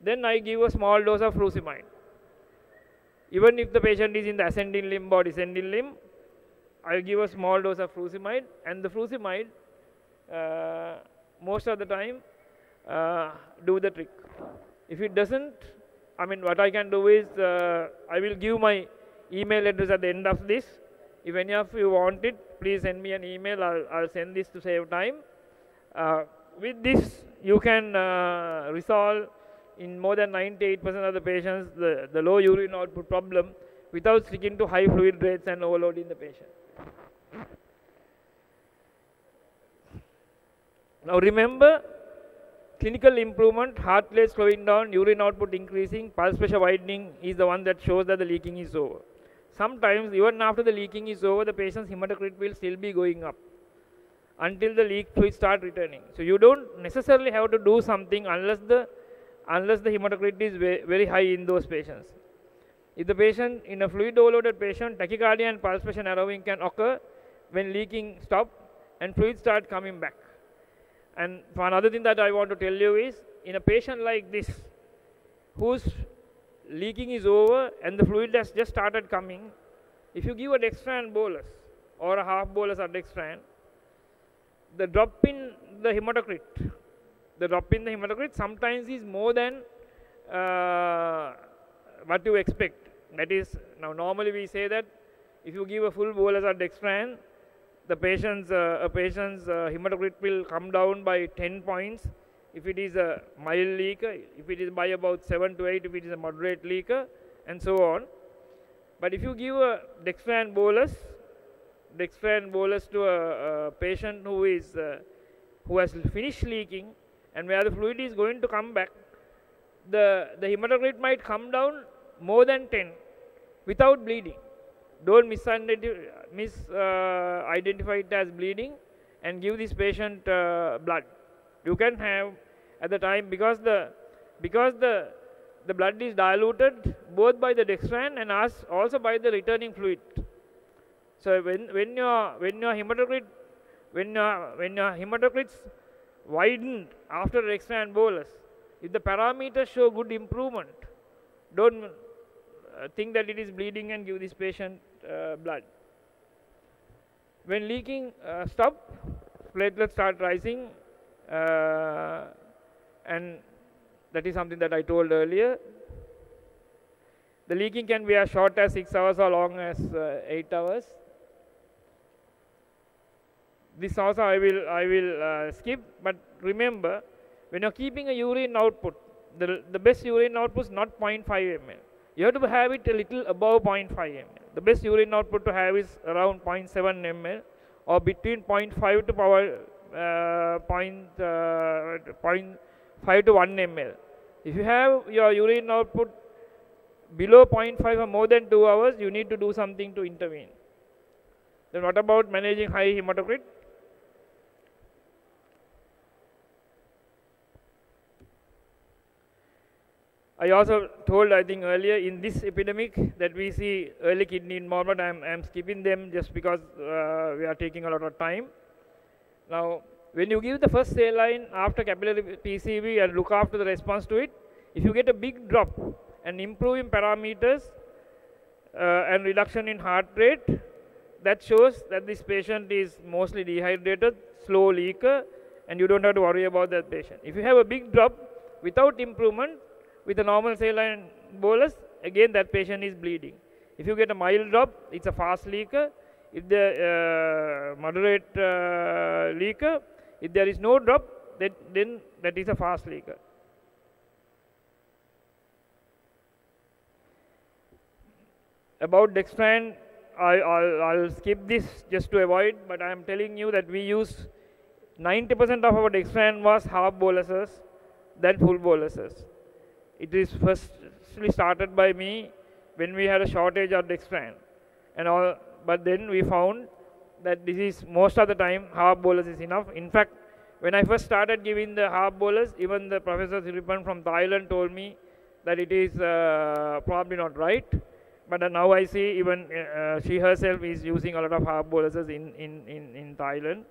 Then I give a small dose of furosemide. Even if the patient is in the ascending limb or descending limb, I give a small dose of furosemide, and the furosemide most of the time do the trick. If it doesn't, I mean, what I can do is I will give my email address at the end of this. If any of you want it, please send me an email. I'll send this to save time. With this, you can resolve in more than 98% of the patients the low urine output problem without sticking to high fluid rates and overloading the patient. Now remember, clinical improvement, heart rate slowing down, urine output increasing, pulse pressure widening is the one that shows that the leaking is over. Sometimes even after the leaking is over, the patient's hematocrit will still be going up until the leak fluid start returning. So you don't necessarily have to do something unless the hematocrit is very high in those patients. If the patient, in a fluid overloaded patient, tachycardia and pulse pressure narrowing can occur when leaking stop and fluid start coming back. And for another thing that I want to tell you is, in a patient like this, whose leaking is over and the fluid has just started coming, if you give a dextran bolus or a half bolus of dextran, the drop in the hematocrit sometimes is more than what you expect. That is, now normally we say that if you give a full bolus of dextran, the patient's hematocrit will come down by 10 points if it is a mild leaker, if it is by about 7 to 8 if it is a moderate leaker, and so on. But if you give a dextran bolus to a patient who has finished leaking and where the fluid is going to come back, the hematocrit might come down more than 10 without bleeding. Don't misidentify it as bleeding and give this patient blood. You can have at the time, because the blood is diluted both by the dextran and also by the returning fluid. So when your hematocrits widened after dextran bolus, if the parameters show good improvement, don't think that it is bleeding and give this patient blood. When leaking stop, platelets start rising, and that is something that I told earlier. The leaking can be as short as 6 hours or long as 8 hours. This also I will skip, but remember, when you're keeping a urine output, the best urine output is not 0.5 ml. You have to have it a little above 0.5 ml. The best urine output to have is around 0.7 ml or between 0.5 to power 0.5 to 1 ml. If you have your urine output below 0.5 or more than 2 hours, you need to do something to intervene. Then what about managing high hematocrit? I also told, I think earlier, in this epidemic that we see early kidney involvement. I'm skipping them just because we are taking a lot of time. Now, when you give the first saline after capillary PCV and look after the response to it, if you get a big drop and improving parameters and reduction in heart rate, that shows that this patient is mostly dehydrated, slow leaker, and you don't have to worry about that patient. If you have a big drop without improvement, with a normal saline bolus, again that patient is bleeding. If you get a mild drop, it's a fast leaker. If the moderate leaker, if there is no drop, then that is a fast leaker. About dextran, I'll skip this just to avoid, but I am telling you that we use 90% of our dextran was half boluses than full boluses. It is firstly started by me when we had a shortage of dextran and all, but then we found that this is most of the time half bolus is enough. In fact, when I first started giving the half bolus, even the Professor Siripan from Thailand told me that it is probably not right. But now I see even she herself is using a lot of half boluses in Thailand.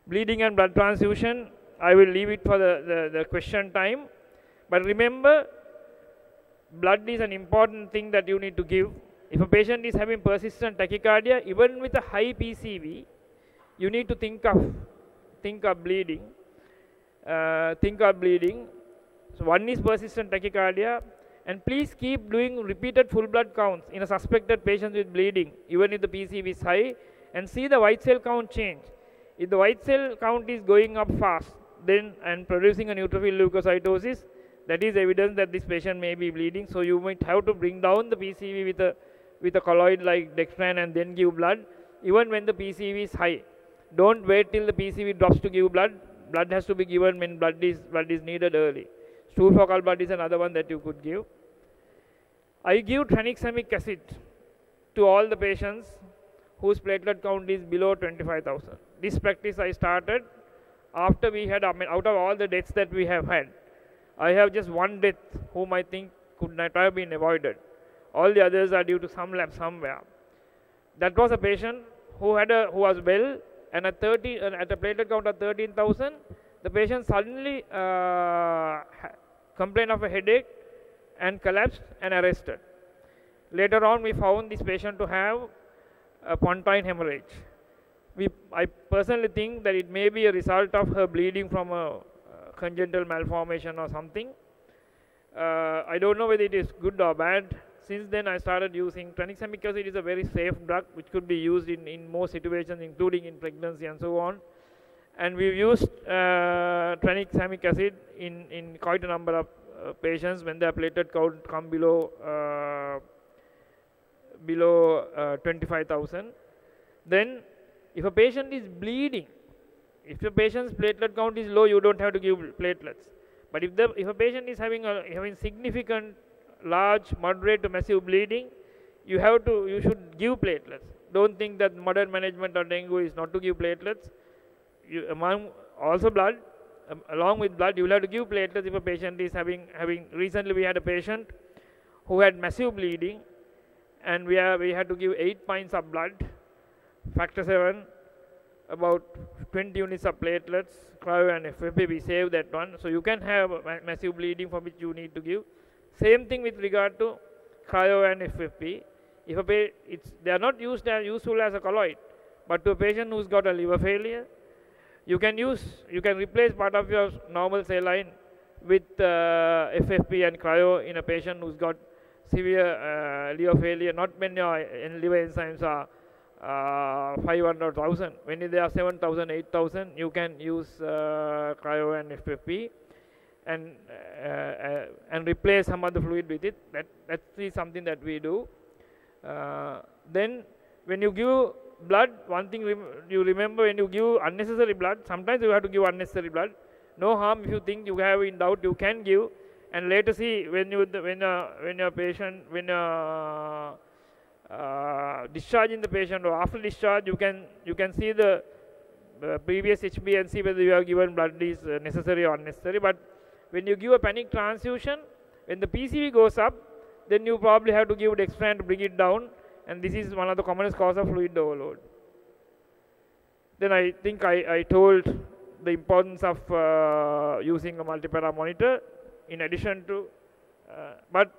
Bleeding and blood transfusion, I will leave it for the question time. But remember, blood is an important thing that you need to give. If a patient is having persistent tachycardia, even with a high PCV, you need to think of bleeding. So one is persistent tachycardia, and please keep doing repeated full blood counts in a suspected patient with bleeding, even if the PCV is high, and see the white cell count change. If the white cell count is going up fast, then and producing a neutrophil leukocytosis, that is evidence that this patient may be bleeding. So you might have to bring down the PCV with a colloid like dextran and then give blood, even when the PCV is high. Don't wait till the PCV drops to give blood. Blood has to be given when blood is needed early. Stool focal blood is another one that you could give. I give tranexamic acid to all the patients whose platelet count is below 25,000. This practice I started after we had, out of all the deaths that we have had, I have just one death whom I think could not have been avoided. All the others are due to some lab somewhere. That was a patient who was well, and at a platelet count of 13,000, the patient suddenly complained of a headache and collapsed and arrested. Later on, we found this patient to have a pontine hemorrhage. I personally think that it may be a result of her bleeding from a congenital malformation or something. I don't know whether it is good or bad. Since then, I started using tranexamic acid. It is a very safe drug which could be used in most situations, including in pregnancy and so on. And we've used tranexamic acid in quite a number of patients when their platelet count come below 25,000. Then, if a patient is bleeding, if the patient's platelet count is low, you don't have to give platelets. But if a patient is having significant, large, moderate to massive bleeding, you should give platelets. Don't think that modern management of dengue is not to give platelets. Along with blood, you will have to give platelets if a patient is having. Recently, we had a patient who had massive bleeding, and we had to give 8 pints of blood, factor 7, about 20 units of platelets, cryo and FFP. We saved that one. So you can have massive bleeding for which you need to give. Same thing with regard to cryo and FFP. They are not useful as a colloid, but to a patient who's got a liver failure, you can replace part of your normal saline with FFP and cryo in a patient who's got severe liver failure. Not when your liver enzymes are 500,000. When they are 7,000, 8,000, you can use cryo and FFP and replace some of the fluid with it. That is something that we do. Then when you give blood, one thing you remember, when you give unnecessary blood, sometimes you have to give unnecessary blood. No harm if you think you have in doubt, you can give, and later see when you're discharging the patient or after discharge, you can see the previous HB and see whether you have given blood is necessary or unnecessary. But when you give a panic transfusion, when the PCV goes up, then you probably have to give dextran to bring it down, and this is one of the commonest cause of fluid overload. Then I think I told the importance of using a multipara monitor in addition to, but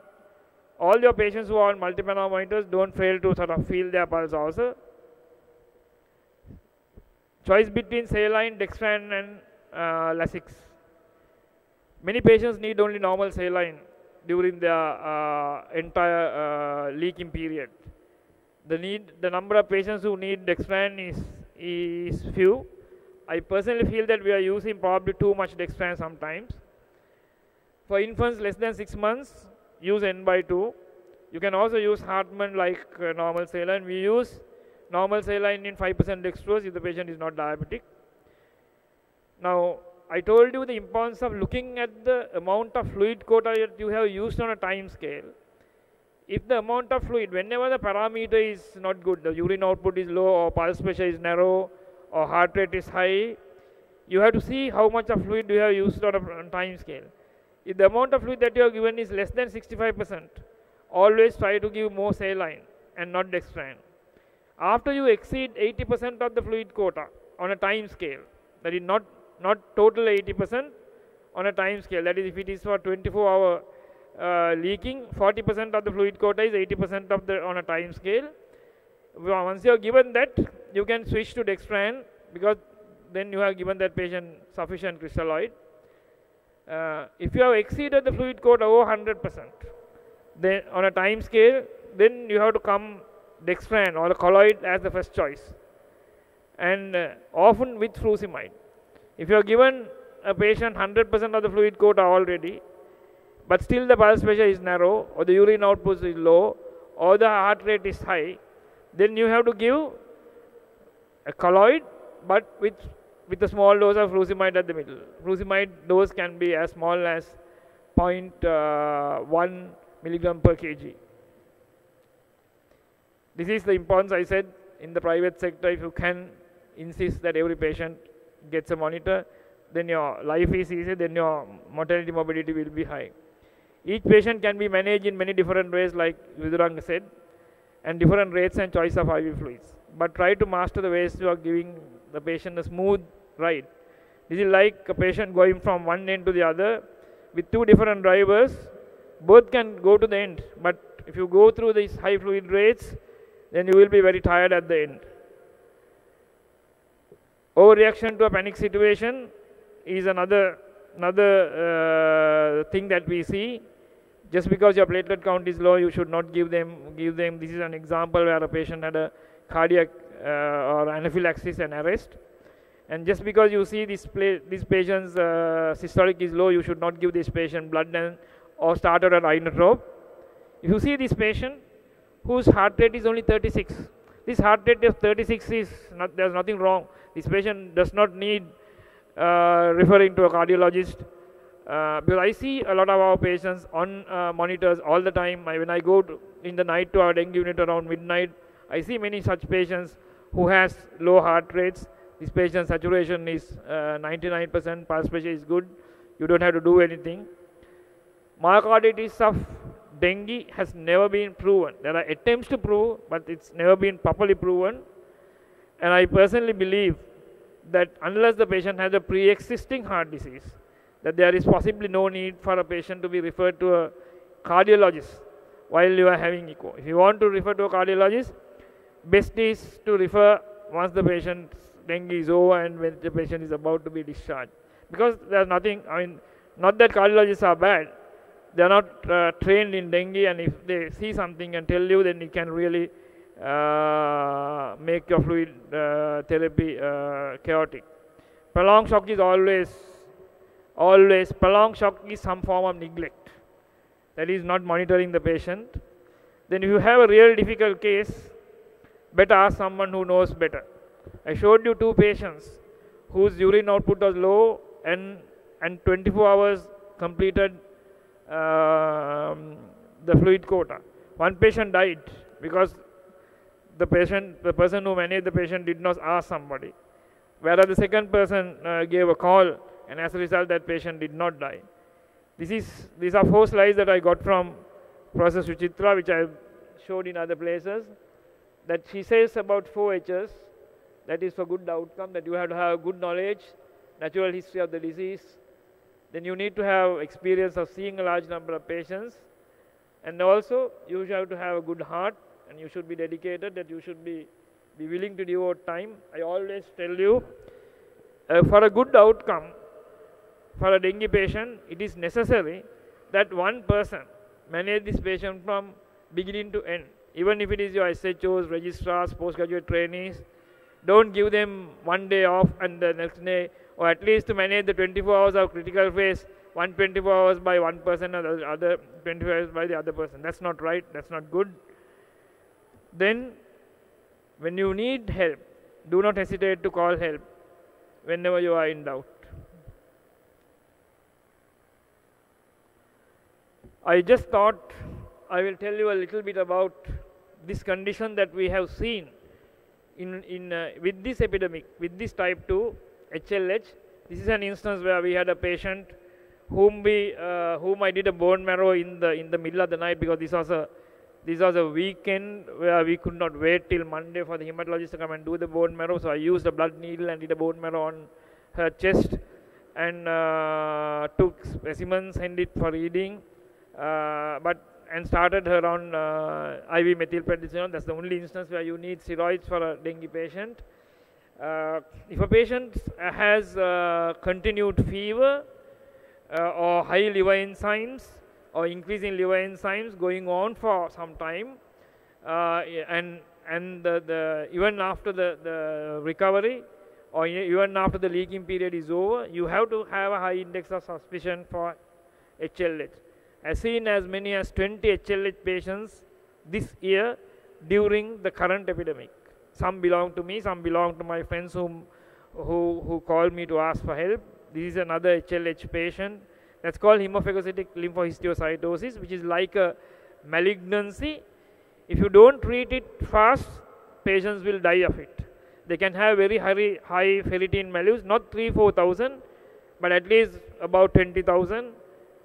all your patients who are on multipara monitors, don't fail to sort of feel their pulse also. Choice between saline, dextran and Lasix. Many patients need only normal saline during their entire leaking period. The number of patients who need dextran is few. I personally feel that we are using probably too much dextran sometimes. For infants less than 6 months, use N/2. You can also use Hartmann like normal saline. We use normal saline in 5% dextrose if the patient is not diabetic. Now, I told you the importance of looking at the amount of fluid quota that you have used on a time scale. If the amount of fluid, whenever the parameter is not good, the urine output is low or pulse pressure is narrow or heart rate is high, you have to see how much of fluid you have used on a time scale. If the amount of fluid that you have given is less than 65%, always try to give more saline and not dextran. After you exceed 80% of the fluid quota on a time scale, that is not total 80% on a time scale. That is, if it is for 24-hour leaking, 40% of the fluid quota is 80% of the on a time scale. Once you have given that, you can switch to dextran, because then you have given that patient sufficient crystalloid. If you have exceeded the fluid quota over 100%, then on a time scale, then you have to come dextran or the colloid as the first choice, and often with furosemide. If you have given a patient 100% of the fluid quota already, but still the pulse pressure is narrow, or the urine output is low, or the heart rate is high, then you have to give a colloid, but with a small dose of furosemide at the middle. Furosemide dose can be as small as 0.1 milligram per kg. This is the importance, I said, in the private sector. If you can insist that every patient gets a monitor, then your life is easy, then your mortality morbidity will be high. Each patient can be managed in many different ways, like Viduranga said, and different rates and choice of IV fluids. But try to master the ways you are giving the patient a smooth ride. This is like a patient going from one end to the other with two different drivers. Both can go to the end, but if you go through these high fluid rates, then you will be very tired at the end. Overreaction to a panic situation is another thing that we see. Just because your platelet count is low, you should not give them. This is an example where a patient had a cardiac or anaphylaxis and arrest. And just because you see this patient's systolic is low, you should not give this patient blood or started an inotrope. If you see this patient whose heart rate is only 36, this heart rate of 36 is there's nothing wrong. This patient does not need referring to a cardiologist. Because I see a lot of our patients on monitors all the time. When I go in the night to our dengue unit around midnight, I see many such patients who has low heart rates. This patient's saturation is 99%, pulse pressure is good. You don't have to do anything. Myocarditis of dengue has never been proven. There are attempts to prove, but it's never been properly proven. And I personally believe that unless the patient has a pre-existing heart disease, that there is possibly no need for a patient to be referred to a cardiologist while you are having echo. If you want to refer to a cardiologist, best is to refer once the patient's dengue is over and when the patient is about to be discharged. Because there's nothing, not that cardiologists are bad, they are not trained in dengue, and if they see something and tell you, then it can really make your fluid therapy chaotic. Prolonged shock is always prolonged shock is some form of neglect, that is not monitoring the patient. Then if you have a real difficult case, better ask someone who knows better. I showed you two patients whose urine output was low and 24 hours completed the fluid quota. One patient died because the person who managed the patient did not ask somebody, whereas the second person gave a call, and as a result that patient did not die. These are 4 slides that I got from Professor Suchitra, which I showed in other places, that she says about 4 H's, that is for good outcome, that you have to have good knowledge, natural history of the disease, then you need to have experience of seeing a large number of patients, and also you have to have a good heart, and you should be dedicated, that you should be willing to devote time. I always tell you, for a good outcome, for a dengue patient, it is necessary that one person manage this patient from beginning to end. Even if it is your SHOs, registrars, postgraduate trainees, don't give them one day off and the next day, or at least to manage the 24 hours of critical phase, 124 hours by one person and the other 24 hours by the other person. That's not right, that's not good. Then, when you need help, do not hesitate to call help whenever you are in doubt. I just thought I will tell you a little bit about this condition that we have seen with this epidemic, with this type 2 HLH. This is an instance where we had a patient whom I did a bone marrow in the middle of the night, because this was a weekend where we could not wait till Monday for the hematologist to come and do the bone marrow. So I used a blood needle and did a bone marrow her chest and took specimens, sent it for reading, and started her on IV methylprednisolone. That's the only instance where you need steroids for a dengue patient. If a patient has continued fever or high liver enzymes or increase in liver enzymes going on for some time, and even after the recovery or even after the leaking period is over, you have to have a high index of suspicion for HLH. I've seen as many as 20 HLH patients this year during the current epidemic. Some belong to me, some belong to my friends who called me to ask for help. This is another HLH patient. That's called hemophagocytic lymphohistiocytosis, which is like a malignancy. If you don't treat it fast, patients will die of it. They can have very high ferritin values, not 3,000-4,000, but at least about 20,000,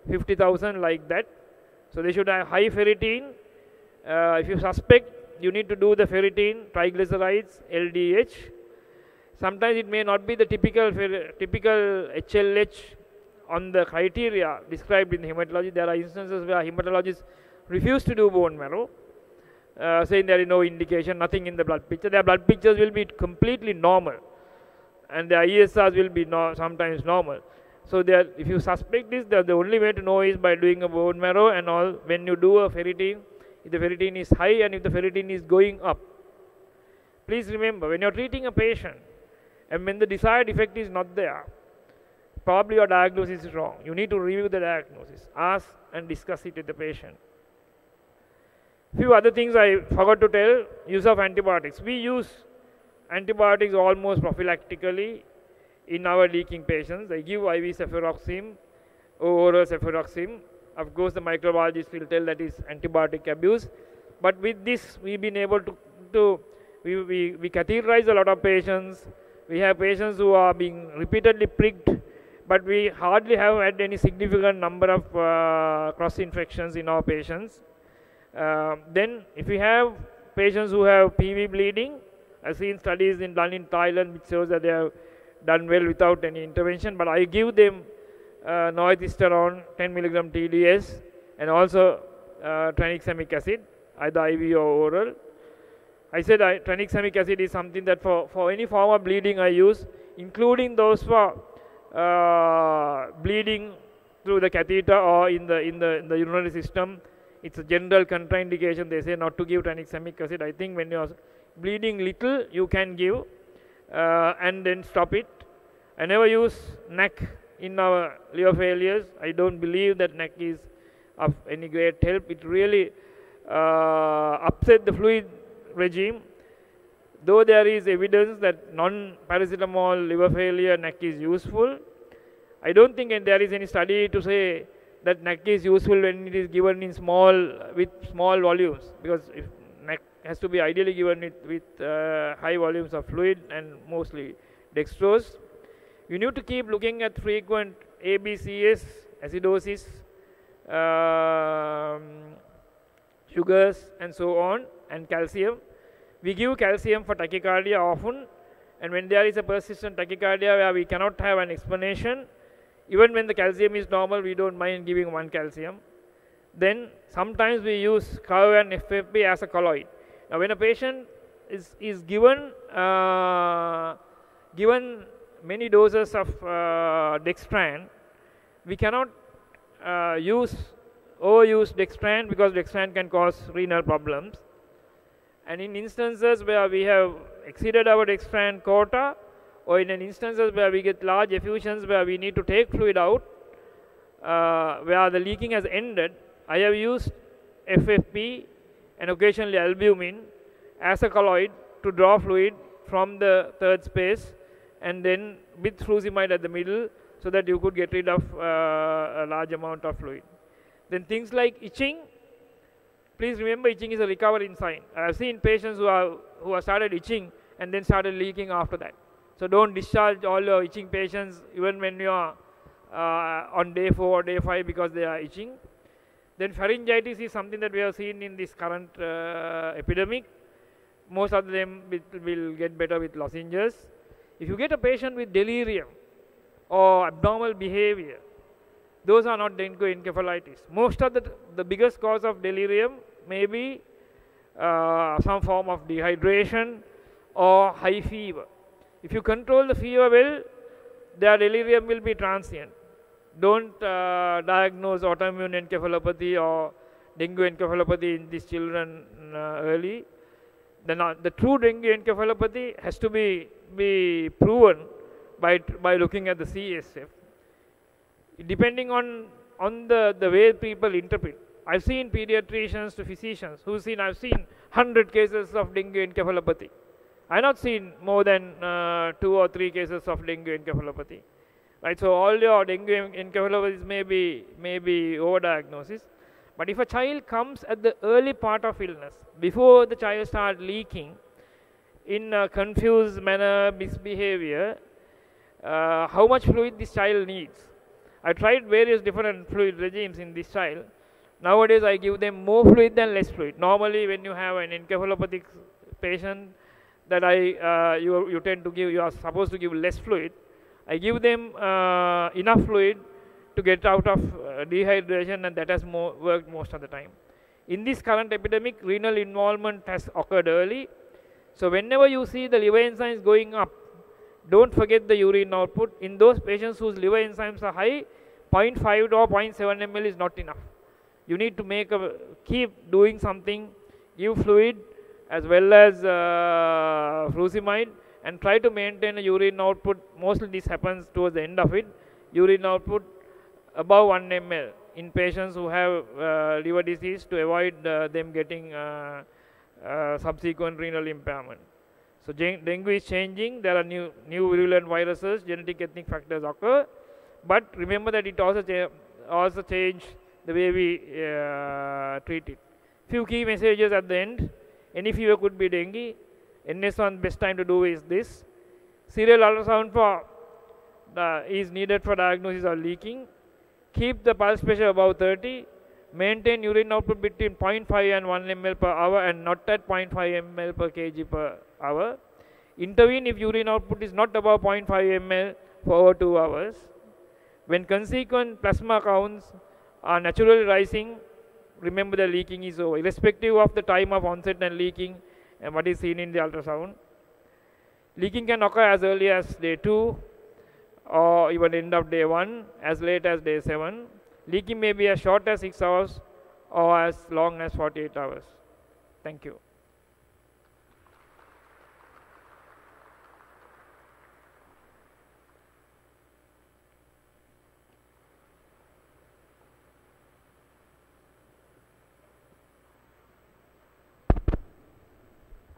50,000, like that. So they should have high ferritin. If you suspect, you need to do the ferritin, triglycerides, LDH. Sometimes it may not be the typical HLH on the criteria described in hematology. There are instances where hematologists refuse to do bone marrow, saying there is no indication, nothing in the blood picture. Their blood pictures will be completely normal, and their ESRs will be sometimes normal. So if you suspect this, the only way to know is by doing a bone marrow and all. When you do a ferritin, if the ferritin is high and if the ferritin is going up, please remember, when you are treating a patient and when the desired effect is not there, probably your diagnosis is wrong. You need to review the diagnosis, ask and discuss it with the patient. Few other things I forgot to tell: use of antibiotics. We use antibiotics almost prophylactically in our leaking patients. I give IV cefuroxime, oral cefuroxime. Of course, the microbiologist will tell that is antibiotic abuse. But with this, we've been able to we catheterize a lot of patients. We have patients who are being repeatedly pricked, but we hardly have had any significant number of cross infections in our patients. Then, if we have patients who have PV bleeding, I've seen studies done in Thailand which shows that they have done well without any intervention, but I give them noethisterone 10 mg TDS and also tranexamic acid, either IV or oral. I said tranexamic acid is something that for any form of bleeding I use, including those for bleeding through the catheter or in the urinary system. It's a general contraindication. They say not to give tranexamic acid. I think when you're bleeding little, you can give and then stop it. I never use NAC in our liver failures. I don't believe that NAC is of any great help. It really upset the fluid regime. Though there is evidence that non-paracetamol liver failure NAC is useful, I don't think there is any study to say that NAC is useful when it is given in with small volumes, because if NAC has to be ideally given with high volumes of fluid and mostly dextrose. You need to keep looking at frequent ABCs, acidosis, sugars and so on, and calcium. We give calcium for tachycardia often, and when there is a persistent tachycardia where we cannot have an explanation, even when the calcium is normal, we don't mind giving 1 calcium. Then sometimes we use CAV and FFP as a colloid. Now when a patient is given many doses of dextran, we cannot overuse dextran, because dextran can cause renal problems. And in instances where we have exceeded our dextran quota, or in instances where we get large effusions where we need to take fluid out, where the leaking has ended, I have used FFP and occasionally albumin as a colloid to draw fluid from the third space, and then with furosemide at the middle, so that you could get rid of a large amount of fluid. Then things like itching. Please remember, itching is a recovery sign. I have seen patients who have started itching and then started leaking after that. So don't discharge all your itching patients even when you are on day 4 or day 5 because they are itching. Then pharyngitis is something that we have seen in this current epidemic. Most of them will get better with lozenges. If you get a patient with delirium, or abnormal behavior, those are not dengue encephalitis. Most of the biggest cause of delirium may be some form of dehydration or high fever. If you control the fever well, their delirium will be transient. Don't diagnose autoimmune encephalopathy or dengue encephalopathy in these children early. The true dengue encephalopathy has to be proven by looking at the CSF. Depending on the way people interpret. I've seen pediatricians to physicians I've seen 100 cases of dengue encephalopathy. I've not seen more than 2 or 3 cases of dengue encephalopathy. Right, so all your dengue encephalopathies may be overdiagnosis. But if a child comes at the early part of illness, before the child starts leaking in a confused manner, misbehavior, how much fluid this child needs. I tried various different fluid regimes in this child. Nowadays I give them more fluid than less fluid. Normally when you have an encephalopathic patient that you are supposed to give less fluid. I give them enough fluid to get out of dehydration, and that has worked most of the time. In this current epidemic, renal involvement has occurred early. So whenever you see the liver enzymes going up, don't forget the urine output. In those patients whose liver enzymes are high, 0.5 or 0.7 ml is not enough. You need to keep doing something, give fluid as well as furosemide, and try to maintain a urine output. Mostly this happens towards the end of it. Urine output above 1 ml in patients who have liver disease, to avoid them getting subsequent renal impairment. So dengue is changing. There are new virulent viruses, genetic ethnic factors occur, but remember that it also changed the way we treat it. Few key messages at the end. Any fever could be dengue. NS1 best time to do is this. Serial ultrasound is needed for diagnosis of leaking. Keep the pulse pressure above 30. Maintain urine output between 0.5 and 1 ml per hour and not at 0.5 ml per kg per hour. Intervene if urine output is not above 0.5 ml for over 2 hours. When consequent plasma counts are naturally rising, remember the leaking is over, irrespective of the time of onset and leaking and what is seen in the ultrasound. Leaking can occur as early as day 2 or even end of day 1, as late as day 7. Leaking may be as short as 6 hours or as long as 48 hours. Thank you.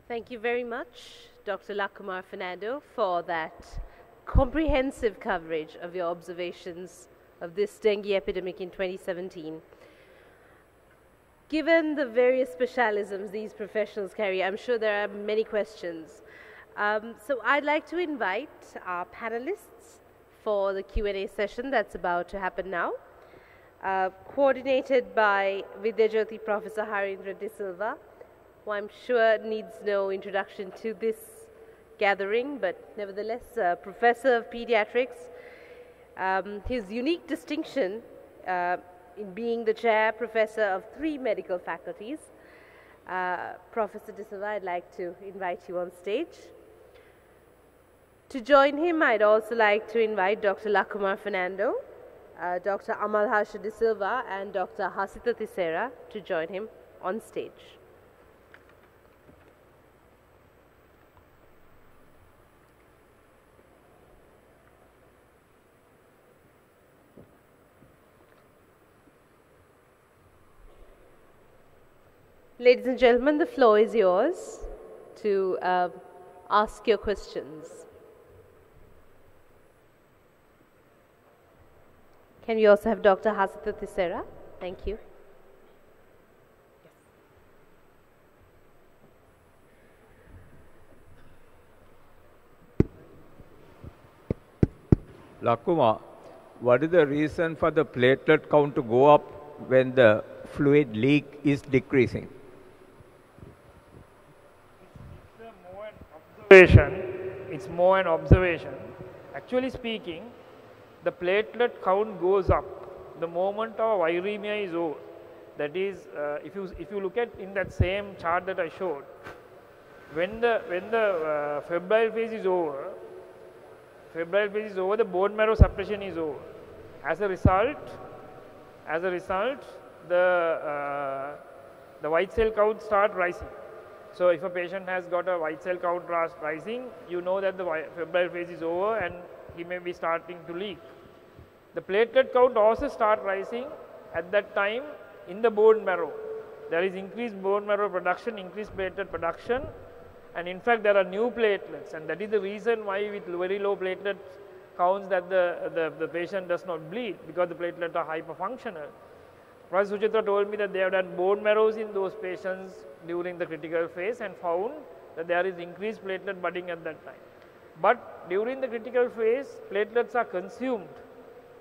Thank you very much, Dr. Lakumar Fernando, for that comprehensive coverage of your observations of this dengue epidemic in 2017. Given the various specialisms these professionals carry, I'm sure there are many questions. So I'd like to invite our panelists for the Q&A session that's about to happen now, coordinated by Vidyajyoti Professor Harindra De Silva, who I'm sure needs no introduction to this gathering, but nevertheless, Professor of Pediatrics. His unique distinction in being the chair professor of 3 medical faculties. Professor De Silva, I'd like to invite you on stage. To join him, I'd also like to invite Dr. Lakumar Fernando, Dr. Amal Harsha De Silva, and Dr. Hasita Tissera to join him on stage. Ladies and gentlemen, the floor is yours to ask your questions. Can we also have Dr. Hasita Tissera? Thank you. Lakuma, what is the reason for the platelet count to go up when the fluid leak is decreasing? It's more an observation. Actually speaking, the platelet count goes up the moment our viremia is over. That is, if you look at in that same chart that I showed, when the febrile phase is over, the bone marrow suppression is over. As a result, the white cell count start rising. So if a patient has got a white cell count rising, you know that the febrile phase is over and he may be starting to leak. The platelet count also start rising at that time in the bone marrow. There is increased bone marrow production, increased platelet production, and in fact there are new platelets, and that is the reason why with very low platelet counts that the patient does not bleed, because the platelets are hyperfunctional. Professor Suchitra told me that they have done bone marrows in those patients during the critical phase and found that there is increased platelet budding at that time. But during the critical phase, platelets are consumed.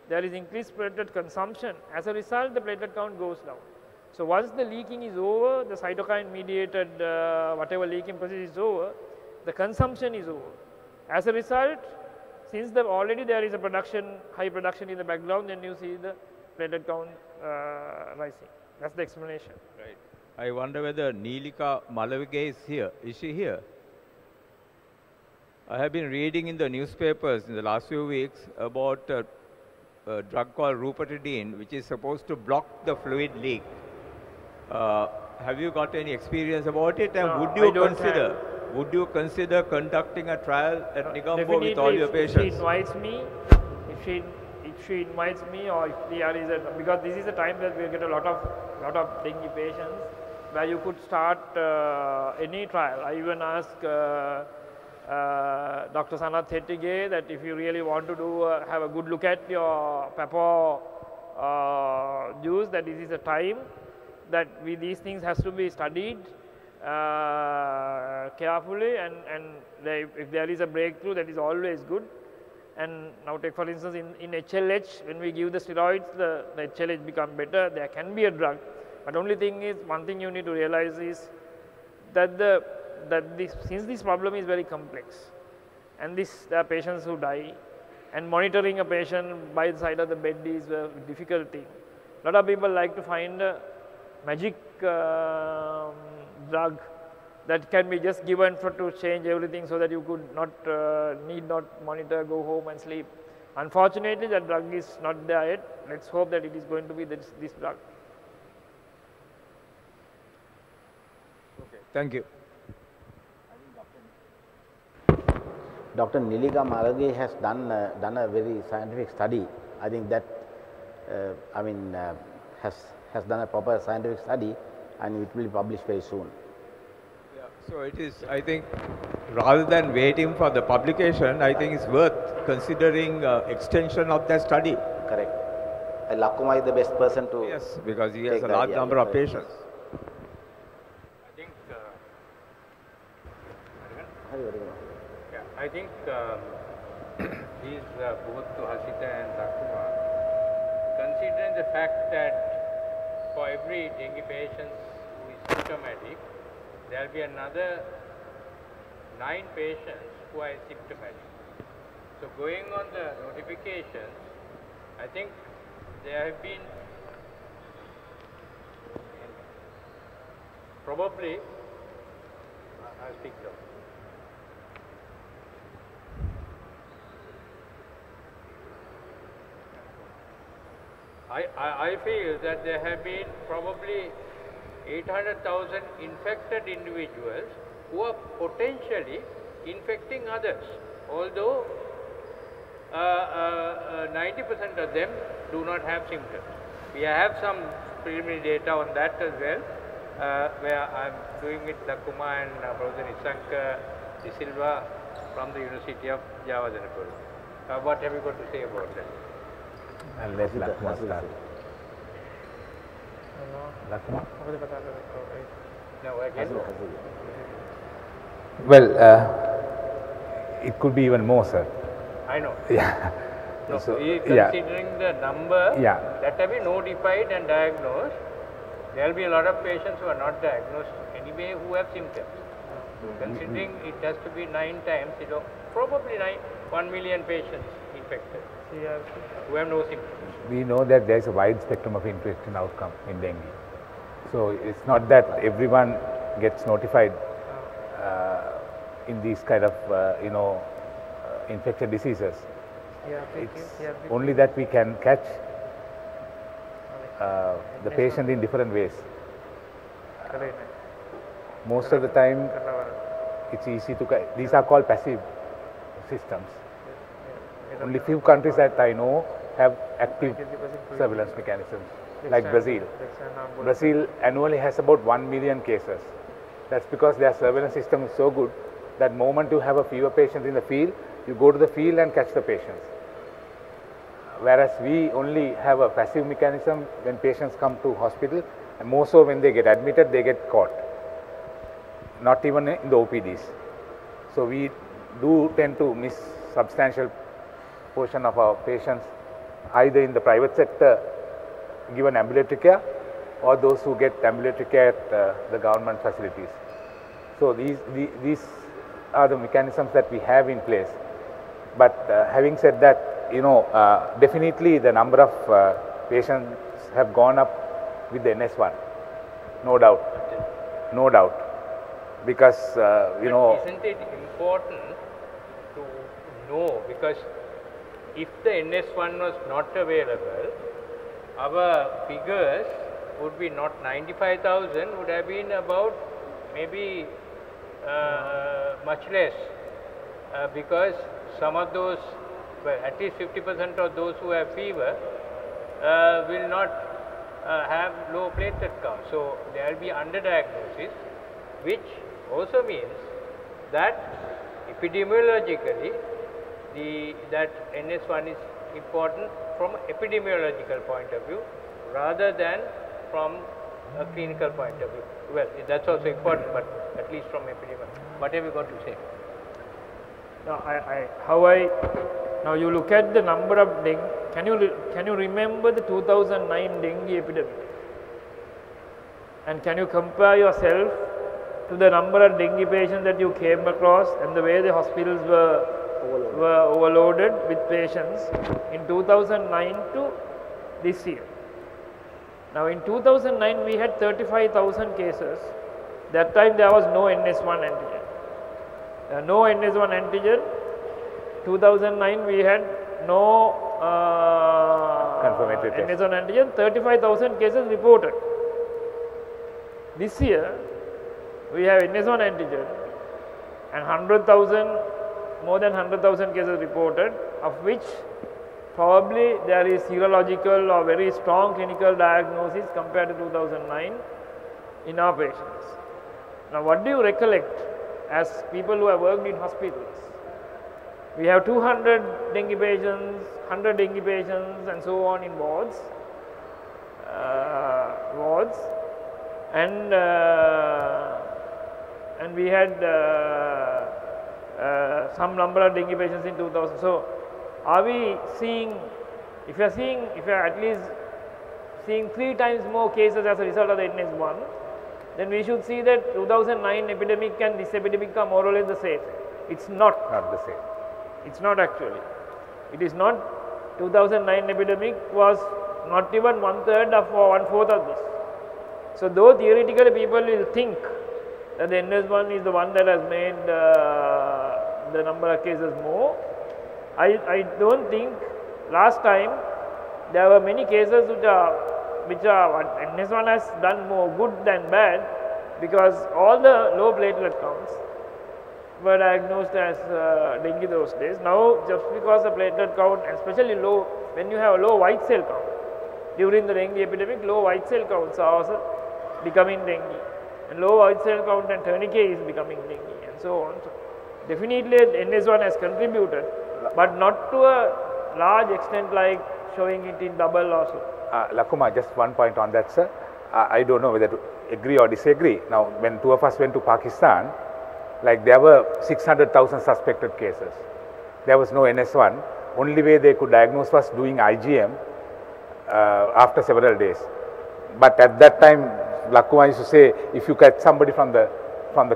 There is increased platelet consumption. As a result, the platelet count goes down. So once the leaking is over, the cytokine mediated whatever leaking process is over, the consumption is over. As a result, since already there is a high production in the background, then you see the platelet count rising. That's the explanation. Right. I wonder whether Neelika Malavige is here. Is she here? I have been reading in the newspapers in the last few weeks about a drug called rupatadine, which is supposed to block the fluid leak. Have you got any experience about it? And would you consider conducting a trial at Negombo with all your patients? If she invites me, or if there is because this is a time that we get a lot of dengue patients, where you could start any trial. I even asked Dr. Sanath Hettige that if you really want to have a good look at your papaw juice, that this is a time that these things has to be studied carefully, and if there is a breakthrough, that is always good. And now take for instance in HLH, when we give the steroids, the HLH become better. There can be a drug, but only thing is, one thing you need to realize is that since this problem is very complex, and there are patients who die, and monitoring a patient by the side of the bed is a difficult thing. A lot of people like to find a magic drug that can be just given to change everything, so that you could need not monitor, go home and sleep. Unfortunately, that drug is not there yet. Let's hope that it is going to be this drug. Okay, thank you. Dr. Neelika Malavige has done a very scientific study. I think that has done a proper scientific study, and it will be published very soon. So it is, I think, rather than waiting for the publication, I think it's worth considering extension of that study. Correct. Lakuma is the best person to. Yes, because he has a large number of patients. I think these both Hasita and Lakuma, considering the fact that for every dengue patient who is symptomatic, there will be another 9 patients who are asymptomatic. So going on the notifications, I think there have been probably, I'll speak now. I feel that there have been probably 800,000 infected individuals who are potentially infecting others, although 90% of them do not have symptoms. We have some preliminary data on that as well, where I am doing with Lakuma and Professor Nisanka De Silva from the University of Jawaharlal. What have you got to say about that? And let Lakuma start. Lakuma? No, again. Well, it could be even more, sir. I know. Yeah. No, so, considering the number that have been notified and diagnosed, there will be a lot of patients who are not diagnosed anyway who have symptoms. Considering it has to be 9 times, probably 1 million patients in infected, who have no symptoms. We know that there is a wide spectrum of infection outcome in dengue. So it's not that everyone gets notified in these kind of infectious diseases. It's only that we can catch the patient in different ways. Most of the time, it's easy to. These are called passive systems. Only few countries that I know have active surveillance mechanisms, like Brazil. Brazil annually has about 1 million cases. That's because their surveillance system is so good that moment you have a fever patient in the field, you go to the field and catch the patients. Whereas we only have a passive mechanism when patients come to hospital, and more so when they get admitted, they get caught. Not even in the OPDs. So we do tend to miss substantial portion of our patients either in the private sector given ambulatory care or those who get ambulatory care at the government facilities. So these are the mechanisms that we have in place. But having said that, definitely the number of patients have gone up with the NS1, no doubt, because Isn't it important to know, because if the NS1 was not available, our figures would be not 95,000, would have been about maybe much less, because some of those, well, at least 50% of those who have fever will not have low platelet count. So there will be underdiagnosis, which also means that epidemiologically that NS1 is important from an epidemiological point of view rather than from a clinical point of view. Well, that's also important, but at least from epidemiology. What have you got to say? Now you look at the number of dengue. Can you remember the 2009 dengue epidemic? And can you compare yourself to the number of dengue patients that you came across and the way the hospitals were overloaded with patients in 2009 to this year? Now in 2009 we had 35,000 cases. That time there was no NS1 antigen. No NS1 antigen. 2009 we had no NS1 antigen. 35,000 cases reported. This year we have NS1 antigen and more than 100,000 cases reported, of which probably there is serological or very strong clinical diagnosis compared to 2009 in our patients. Now what do you recollect as people who have worked in hospitals? We have 200 dengue patients, 100 dengue patients and so on in wards, and we had some number of dengue patients in 2000. So are we seeing, if you are at least seeing 3 times more cases as a result of the NS1, then we should see that 2009 epidemic and this epidemic are more or less the same. It's not the same. It's not actually. It is not. 2009 epidemic was not even 1/3 or 1/4 of this. So though theoretically people will think that the NS1 is the one that has made the number of cases more, I don't think last time there were many cases which NS1 has done more good than bad, because all the low platelet counts were diagnosed as dengue those days. Now just because the platelet count, especially low, when you have a low white cell count during the dengue epidemic, low white cell counts are also becoming dengue, and low white cell count and tourniquet is becoming dengue, and so on. So definitely NS1 has contributed, but not to a large extent like showing it in double or so. Lakuma, just one point on that, sir. I don't know whether to agree or disagree. Now, when 2 of us went to Pakistan, like there were 600,000 suspected cases. There was no NS1. Only way they could diagnose was doing IgM after several days. But at that time, Lakuma used to say, if you catch somebody from the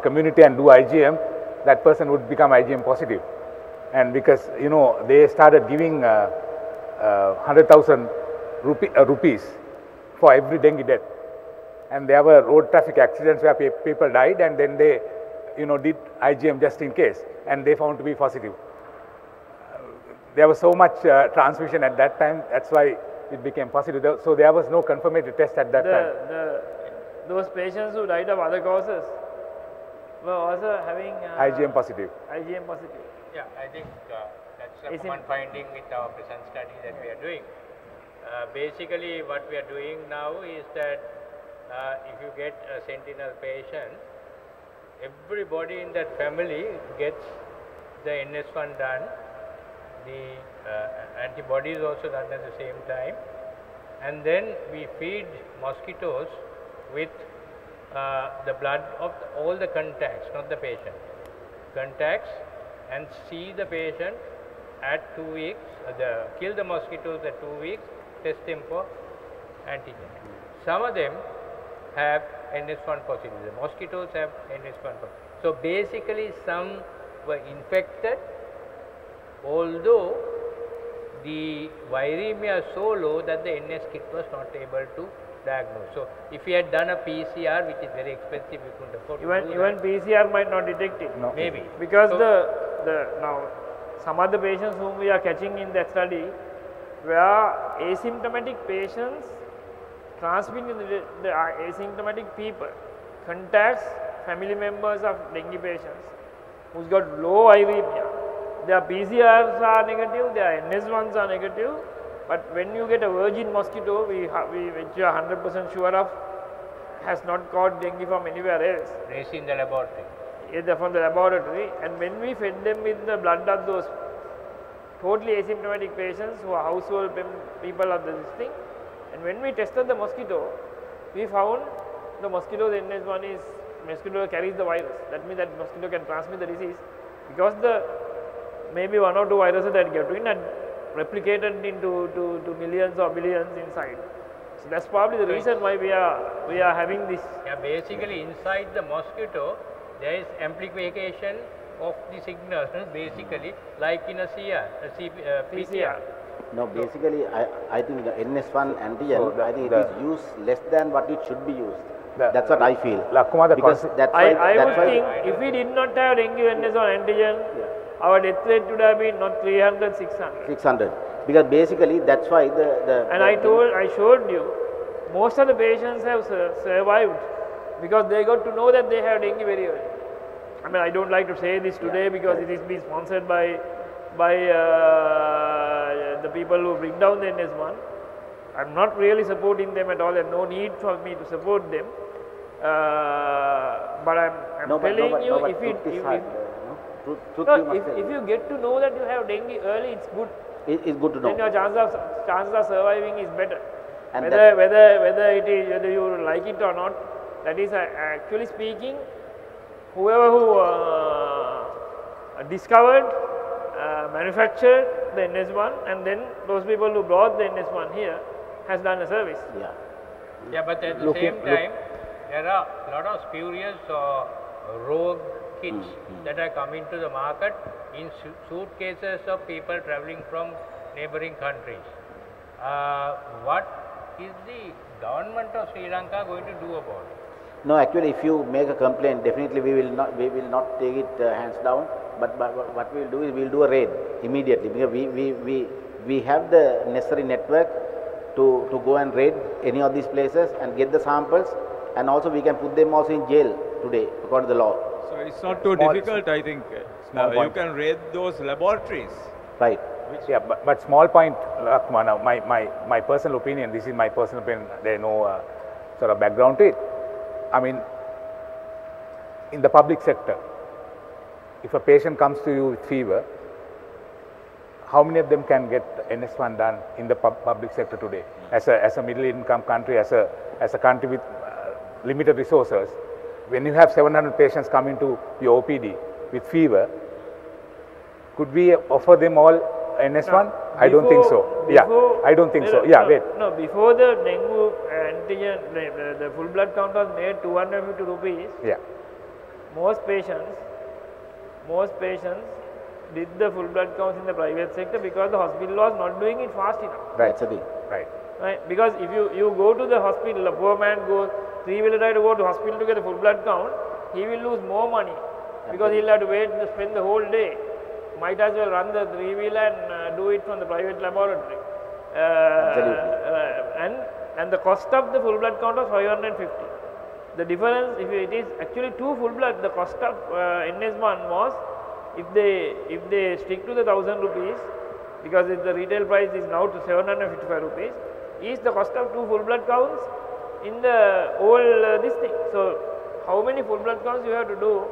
community and do IgM, that person would become IgM positive. And because, you know, they started giving 100,000 rupees for every dengue death. And there were road traffic accidents where people died, and then they, you know, did IgM just in case, and they found to be positive. There was so much transmission at that time, that's why it became positive. So there was no confirmatory test at that time. Those patients who died of other causes were also having IgM positive. IgM positive. Yeah, I think that's a common finding with our present study that we are doing. Basically, what we are doing now is that if you get a sentinel patient, everybody in that family gets the NS1 done, the antibodies also done at the same time, and then we feed mosquitoes with the blood of all the contacts, not the patient, contacts, and see the patient at 2 weeks, kill the mosquitoes at 2 weeks, test them for antigen. Some of them have NS1 positive, the mosquitoes have NS1 positive. So basically some were infected, although the viremia is so low that the NS kit was not able to diagnose. So if we had done a PCR, which is very expensive, we couldn't afford to do even that. PCR might not detect it. No. Maybe. Because so now some other patients whom we are catching in that study were asymptomatic patients transmitting the asymptomatic people, contacts, family members of dengue patients who's got low viremia. Their PCRs are negative, their NS1s are negative, but when you get a virgin mosquito, which you are 100% sure of, has not caught dengue from anywhere else. Raised in the laboratory. Either from the laboratory, and when we fed them with the blood of those totally asymptomatic patients who are household people of this thing, and when we tested the mosquito, we found the mosquito's NS1 is, mosquito carries the virus. That means that mosquito can transmit the disease because the maybe 1 or 2 viruses that get in and replicated into to millions or billions inside. So that's probably the reason why we are having this. Yeah, basically inside the mosquito there is amplification of the signals, basically like in a PCR. No, basically I think the NS1 antigen, I think it is used less than what it should be used. That's what I feel. Because that's why, I would think if we did not have dengue NS1 antigen, our death rate would have been not 300, 600. 600. Because basically that's why I showed you, most of the patients have survived because they got to know that they have dengue very early. I mean, I don't like to say this today because it is being sponsored by the people who bring down the NS1. I'm not really supporting them at all, and no need for me to support them. But I'm telling you, if you get to know that you have dengue early, it's good. It's good to know. Then your chances of surviving is better. And whether you like it or not, that is actually speaking, whoever who discovered, manufactured the NS1, and then those people who brought the NS1 here has done a service. Yeah. Yeah, but at the same time, there are a lot of spurious or rogue kits that are coming to the market in suitcases of people traveling from neighboring countries. What is the government of Sri Lanka going to do about it? No, actually, if you make a complaint, definitely we will not take it hands down. But what we will do is we will do a raid immediately, because we have the necessary network to go and raid any of these places and get the samples, and also we can put them also in jail today according to the law. So it's not too difficult, I think. You can raid those laboratories. Right. Yeah, but small point, Lakshmana, my personal opinion, this is my personal opinion, there is no sort of background to it. I mean, in the public sector, if a patient comes to you with fever, how many of them can get NS1 done in the public sector today? As a middle income country, as a country with limited resources, when you have 700 patients coming to your OPD with fever, could we offer them all NS1? I don't think so. I don't think so. Wait. No, before the dengue antigen, the full blood count was made 250 rupees. Yeah. Most patients did the full blood counts in the private sector because the hospital was not doing it fast enough. Right, Sadi. Right. Right? Because if you go to the hospital, a poor man goes, 3-wheeler driver to go to hospital to get a full blood count, he will lose more money because he'll have to wait to spend the whole day. Might as well run the 3-wheeler and do it from the private laboratory. And the cost of the full blood count was 550. The difference, if it is actually 2 full blood, the cost of NS1 was, if they stick to the 1000 rupees, because the retail price is now to 755 rupees, is the cost of 2 full blood counts in the whole this thing. So, how many full blood counts you have to do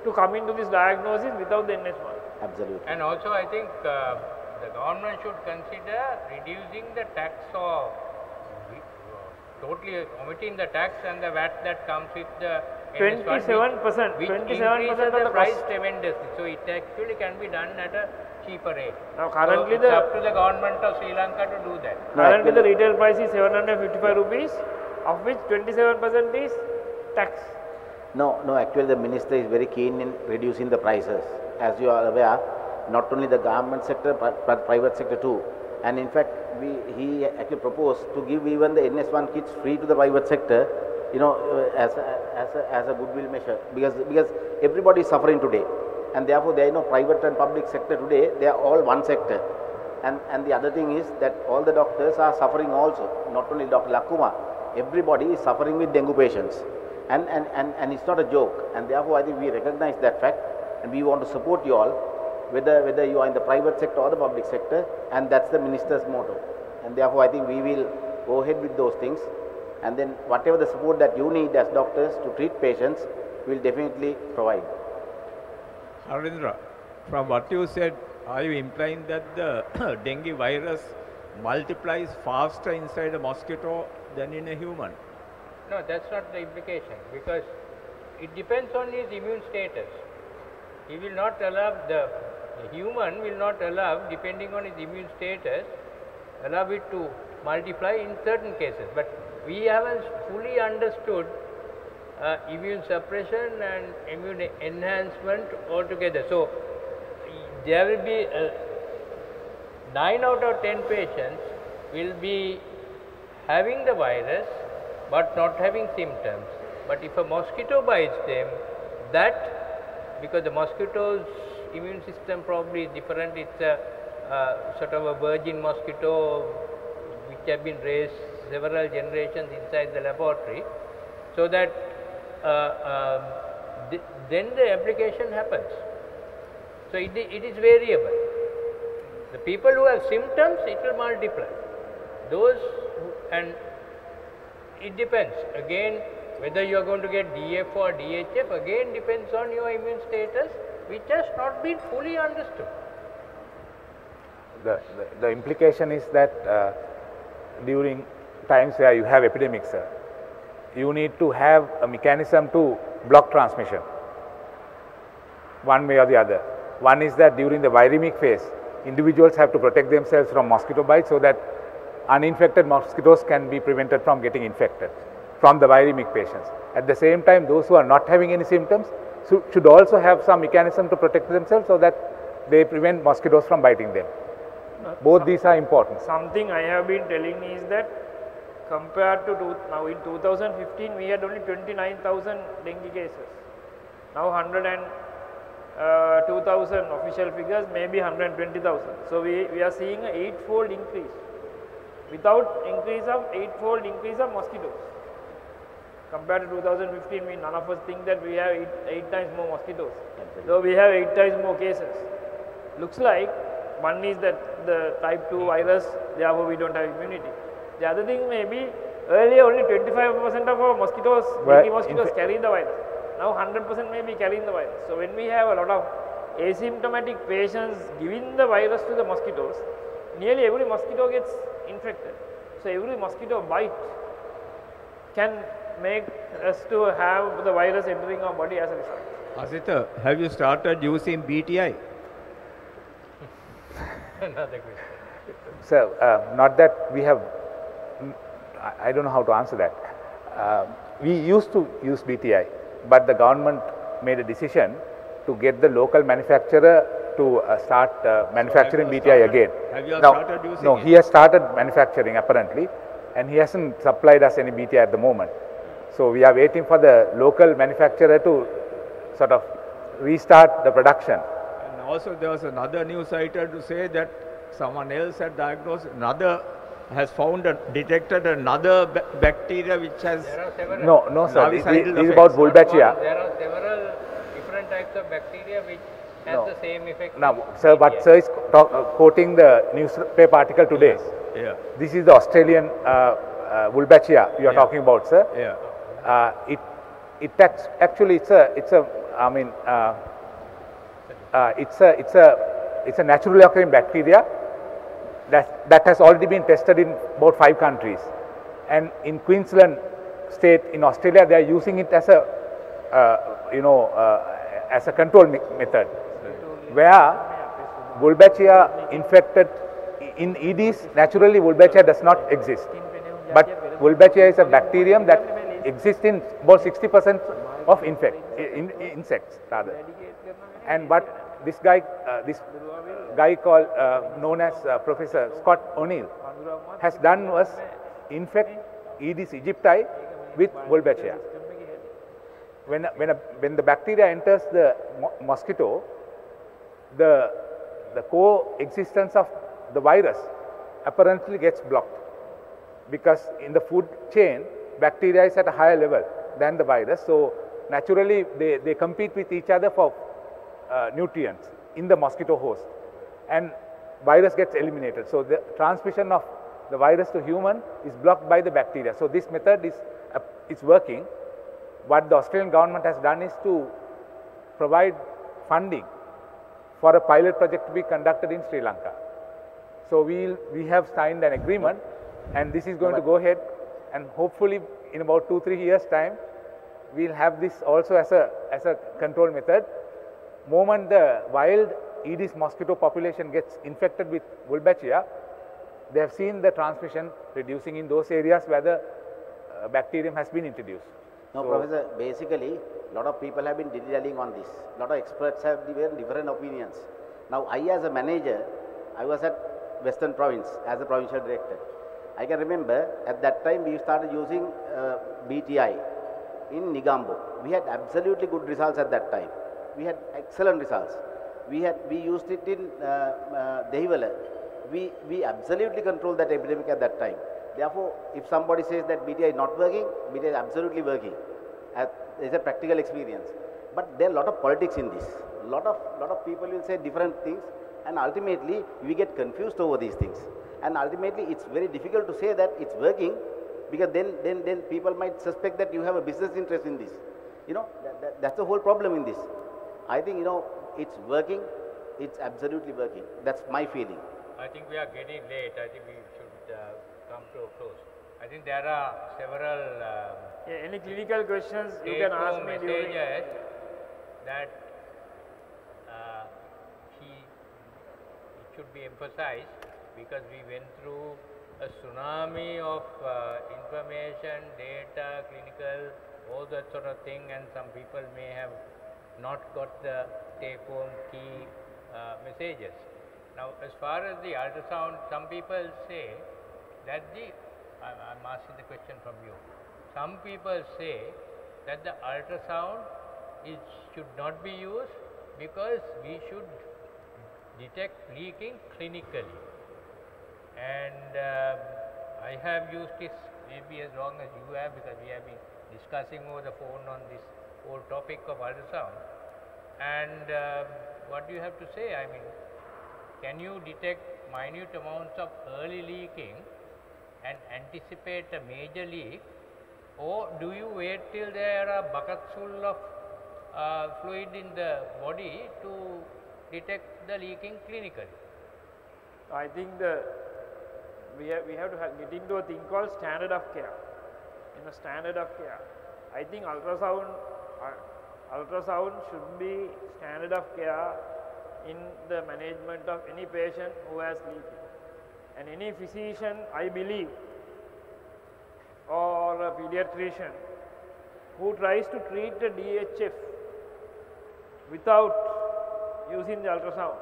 to come into this diagnosis without the NS1? Absolutely. And also I think the government should consider reducing the tax or totally omitting the tax and the VAT that comes with the 27%. Which 27% increases of the the price cost. tremendously. So it actually can be done at a cheaper rate. Now currently so it's up to the government of Sri Lanka to do that. Currently the retail price is 755 rupees, of which 27% is tax. No, actually the minister is very keen in reducing the prices. As you are aware, not only the government sector but private sector too. And in fact, he actually proposed to give even the NS1 kits free to the private sector, you know, as a goodwill measure, because everybody is suffering today, and therefore there is no private and public sector today. They are all one sector. And the other thing is that all the doctors are suffering also. Not only Dr. Lakuma, everybody is suffering with dengue patients, and it's not a joke. And therefore, I think we recognize that fact, and we want to support you all, whether you are in the private sector or the public sector, and that's the minister's motto. And therefore, I think we will go ahead with those things, and then whatever the support that you need as doctors to treat patients, we will definitely provide. Harindra, from what you said, are you implying that the dengue virus multiplies faster inside a mosquito than in a human? No, that's not the implication, because it depends on his immune status. He will not allow, the human will not allow, depending on his immune status, allow it to multiply in certain cases. But we haven't fully understood immune suppression and immune enhancement altogether. So, there will be 9 out of 10 patients will be having the virus but not having symptoms. But if a mosquito bites them, that, because the mosquito's immune system probably is different, it's a sort of a virgin mosquito which have been raised several generations inside the laboratory, so that then the application happens. So it is variable. The people who have symptoms, it will multiply. Those and it depends. Again, whether you are going to get DF or DHF, again depends on your immune status, which has not been fully understood. The implication is that during times where you have epidemics, you need to have a mechanism to block transmission, one way or the other. One is that during the viremic phase, individuals have to protect themselves from mosquito bites so that uninfected mosquitoes can be prevented from getting infected from the viremic patients. At the same time, those who are not having any symptoms should also have some mechanism to protect themselves so that they prevent mosquitoes from biting them. Both these are important. Something I have been telling is that compared to now in 2015, we had only 29,000 dengue cases. Now 2,000 official figures, maybe 120,000. So we are seeing an 8-fold increase. Without increase of 8-fold increase of mosquitoes. Compared to 2015, none of us think that we have 8 times more mosquitoes. So we have 8 times more cases. Looks like one is that the type 2 virus, therefore we don't have immunity. The other thing may be earlier only 25% of our mosquitoes, dengue mosquitoes carry the virus. Now 100% may be carrying the virus. So when we have a lot of asymptomatic patients giving the virus to the mosquitoes, nearly every mosquito gets infected. So every mosquito bite can make us to have the virus entering our body as a result. Asita, have you started using BTI? Another question. So, not that we have, I don't know how to answer that. We used to use BTI, but the government made a decision to get the local manufacturer to start manufacturing BTI again. Have you Now, started using no, it? he has started manufacturing apparently, and he hasn't supplied us any BTI at the moment. So we are waiting for the local manufacturer to sort of restart the production. And also there was another news item to say that someone else had diagnosed detected another bacteria which has No, sir. This larvicidal is about effects. Wolbachia. There are several different types of bacteria which has the same effect. Now, sir, but sir is quoting the newspaper article today. Yeah. This is the Australian Wolbachia you are talking about, sir. Yeah. Actually it's a naturally occurring bacteria that has already been tested in about 5 countries, and in Queensland state in Australia they are using it as a as a control method, where Wolbachia infected in EDs. Naturally Wolbachia does not exist, but Wolbachia is a bacterium that exists in about 60% of insects rather. And what this guy called known as Professor Scott O'Neill has done was infect Aedes aegypti with Wolbachia. When the bacteria enters the mosquito, the coexistence of the virus apparently gets blocked, because in the food chain bacteria is at a higher level than the virus. So naturally they compete with each other for nutrients in the mosquito host, and virus gets eliminated. So the transmission of the virus to human is blocked by the bacteria. So this method is working. What the Australian government has done is to provide funding for a pilot project to be conducted in Sri Lanka. So we have signed an agreement, and this is going to go ahead, and hopefully in about 2-3 years time we will have this also as a control method. Moment the wild Aedes mosquito population gets infected with Wolbachia, they have seen the transmission reducing in those areas where the bacterium has been introduced. No, so, Professor, basically a lot of people have been dilly-dallying on this. A lot of experts have different opinions. Now I, as a manager, I was at Western Province as a provincial director. I can remember at that time we started using BTI in Negombo. We had absolutely good results at that time. We had excellent results. We used it in Dehiwala. We absolutely controlled that epidemic at that time. Therefore, if somebody says that BTI is not working, BTI is absolutely working. It's a practical experience. But there are a lot of politics in this. A lot of people will say different things, and ultimately we get confused over these things. And ultimately it's very difficult to say that it's working, because then people might suspect that you have a business interest in this. That's the whole problem in this. I think, it's working. It's absolutely working. That's my feeling. I think we are getting late. I think we should come to a close. I think there are several any clinical questions you can ask me during that it should be emphasized, because we went through a tsunami of information, data, clinical, all that sort of thing, and some people may have not got the take-home key messages. Now, as far as the ultrasound, some people say that I'm asking the question from you. Some people say that the ultrasound should not be used because we should detect leaking clinically. And I have used this maybe as long as you have, because we have been discussing over the phone on this whole topic of ultrasound. And what do you have to say? I mean, can you detect minute amounts of early leaking and anticipate a major leak, or do you wait till there are buckets full of fluid in the body to detect the leaking clinically? I think we have to get into a thing called standard of care. In a standard of care, I think ultrasound should be standard of care in the management of any patient who has leaking. And any physician, I believe, or a pediatrician who tries to treat a DHF without using the ultrasound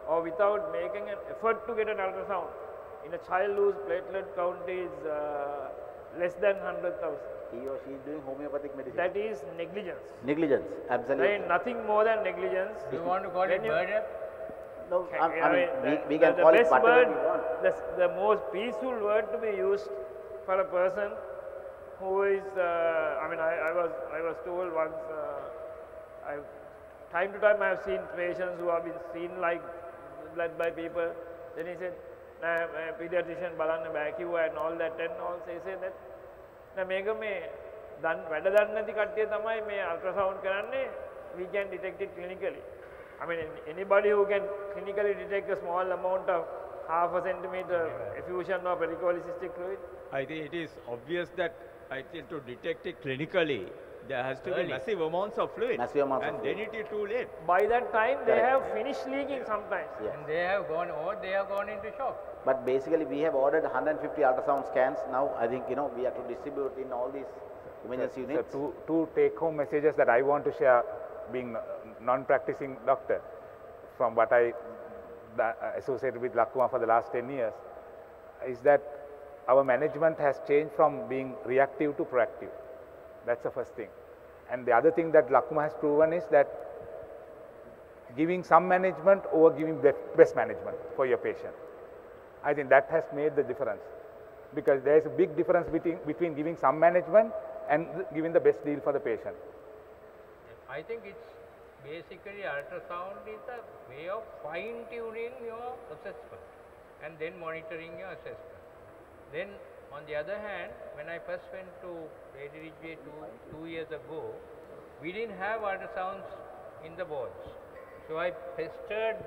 or without making an effort to get an ultrasound in a child whose platelet count is less than 100,000. He or she is doing homeopathic medicine. That is negligence. Negligence, absolutely. There is nothing more than negligence. Do you want to call it murder? No, I mean, we can call it whatever we want. The most peaceful word to be used for a person who is, I was told once, time to time I have seen patients who have been seen like blood by people. Then he said, pediatrician balanna backyua and all that, and also he said that, වැඩ දන්නේ නැති කට්ටිය තමයි මේ ultrasound කරන්නේ, we can detect it clinically. I mean, anybody who can clinically detect a small amount of half a centimeter effusion of pericholecystic fluid. I think it is obvious that to detect it clinically, there has to be massive amounts of fluid. Massive amounts and of then fluid. it is too late. By that time, they have finished leaking sometimes. Yes. And they have gone into shock. But basically, we have ordered 150 ultrasound scans. Now, I think, we have to distribute in all these emergency units. So two take-home messages that I want to share, being non-practicing doctor, from what I associated with Lakuma for the last 10 years, is that our management has changed from being reactive to proactive. That's the first thing. And the other thing that Lakuma has proven is that giving some management over giving best management for your patient. I think that has made the difference, because there is a big difference between giving some management and giving the best deal for the patient. I think it's basically ultrasound is a way of fine-tuning your assessment and then monitoring your assessment. Then on the other hand, when I first went to Paediatricians two years ago, we didn't have ultrasounds in the wards. So I pestered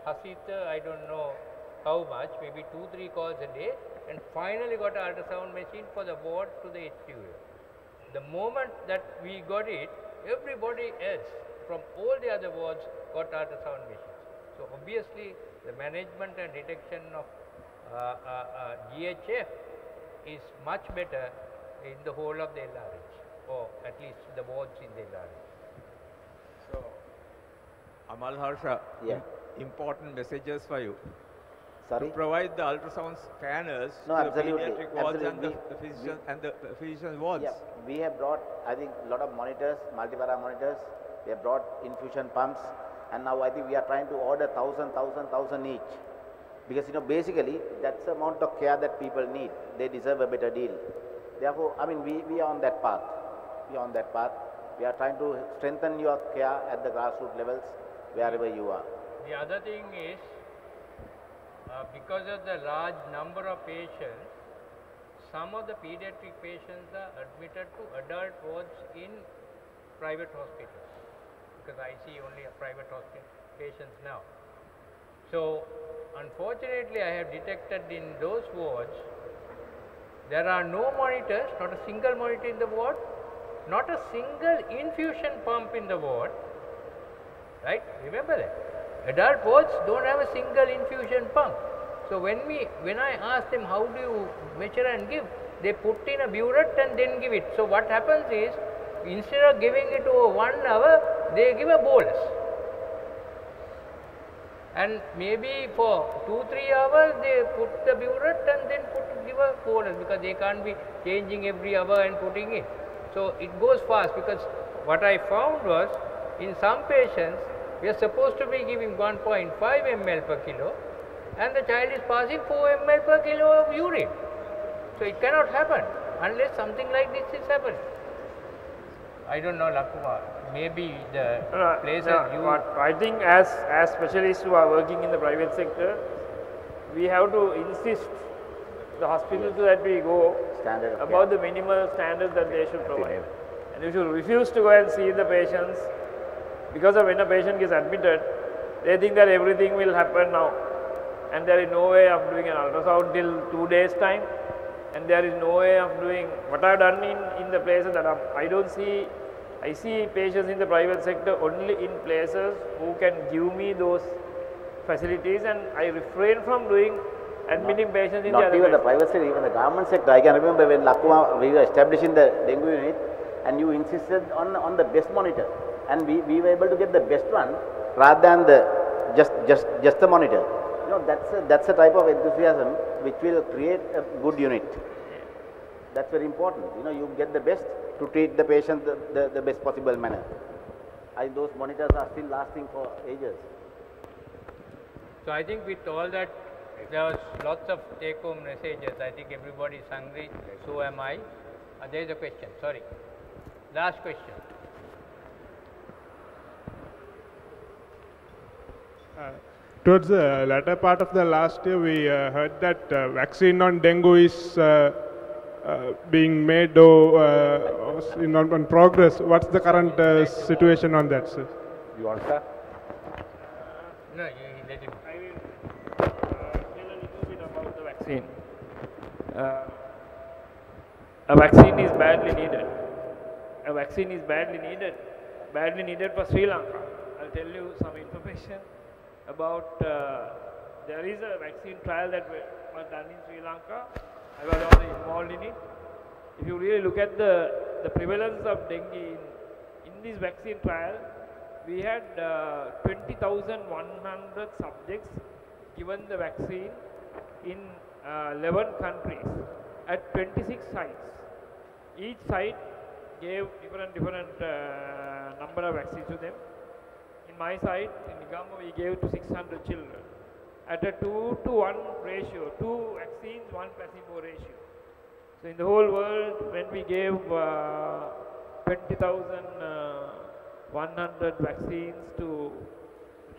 Hasita, I don't know how much, maybe 2-3 calls a day, and finally got an ultrasound machine for the ward to the HQ. The moment that we got it, everybody else from all the other wards got ultrasound machines. So obviously the management and detection of GHF is much better in the whole of the LRH, or at least the wards in the LRH. So, Amal Harsha, important messages for you. Sorry? To provide the ultrasound scanners No, to absolutely. the pediatric wards Absolutely. and the physician wards. Yeah, we have brought, I think, a lot of monitors, multi-para monitors. We have brought infusion pumps, and now I think we are trying to order 1,000 each. Because, basically, that's the amount of care that people need. They deserve a better deal. Therefore, I mean, we are on that path. We are on that path. We are trying to strengthen your care at the grassroots levels, wherever you are. The other thing is, because of the large number of patients, some of the pediatric patients are admitted to adult wards in private hospitals, because I see only private hospital patients now. So, unfortunately, I have detected in those wards, there are no monitors, not a single monitor in the ward, not a single infusion pump in the ward, right? Remember that. Adult wards don't have a single infusion pump. So when I ask them how do you measure and give, they put in a burette and then give it. So what happens is, instead of giving it over 1 hour, they give a bolus. And maybe for 2-3 hours they put the burette and then give a bolus, because they can't be changing every hour and putting it. So it goes fast, because what I found was, in some patients, we are supposed to be giving 1.5 ml per kilo, and the child is passing 4 ml per kilo of urine. So it cannot happen unless something like this is happening. I don't know, Lakuma, maybe the places you... I think as specialists who are working in the private sector, we have to insist the hospitals that we go about the minimal standards that they should provide. And you should refuse to go and see the patients, because of when a patient gets admitted, they think that everything will happen now, and there is no way of doing an ultrasound till 2 days time, and there is no way of doing what I have done in the places that I see patients in the private sector only in places who can give me those facilities, and I refrain from admitting patients in the other Not even the private sector, even the government sector. I can remember when Lakuma, we were establishing the dengue unit, and you insisted on the best monitor. and we were able to get the best one rather than the just the monitor. You know, that's a type of enthusiasm which will create a good unit. That's very important. You know, you get the best to treat the patient the best possible manner. Those monitors are still lasting for ages. So I think with all that, there was lots of take-home messages. I think everybody is hungry. So am I. There is a question. Sorry. Last question. Towards the latter part of the last year, we heard that vaccine on dengue is being made or on progress. What's the current situation on that, sir? You want, sir? No, you let him. I will tell a little bit about the vaccine. A vaccine is badly needed. A vaccine is badly needed for Sri Lanka. I'll tell you some information about, there is a vaccine trial that was done in Sri Lanka. I was also involved in it. If you really look at the prevalence of dengue in this vaccine trial, we had 20,100 subjects given the vaccine in 11 countries at 26 sites. Each site gave different number of vaccines to them. In my site, in Negombo, we gave to 600 children at a 2-to-1 ratio, 2 vaccines, 1 placebo ratio. So in the whole world, when we gave 20,100 vaccines to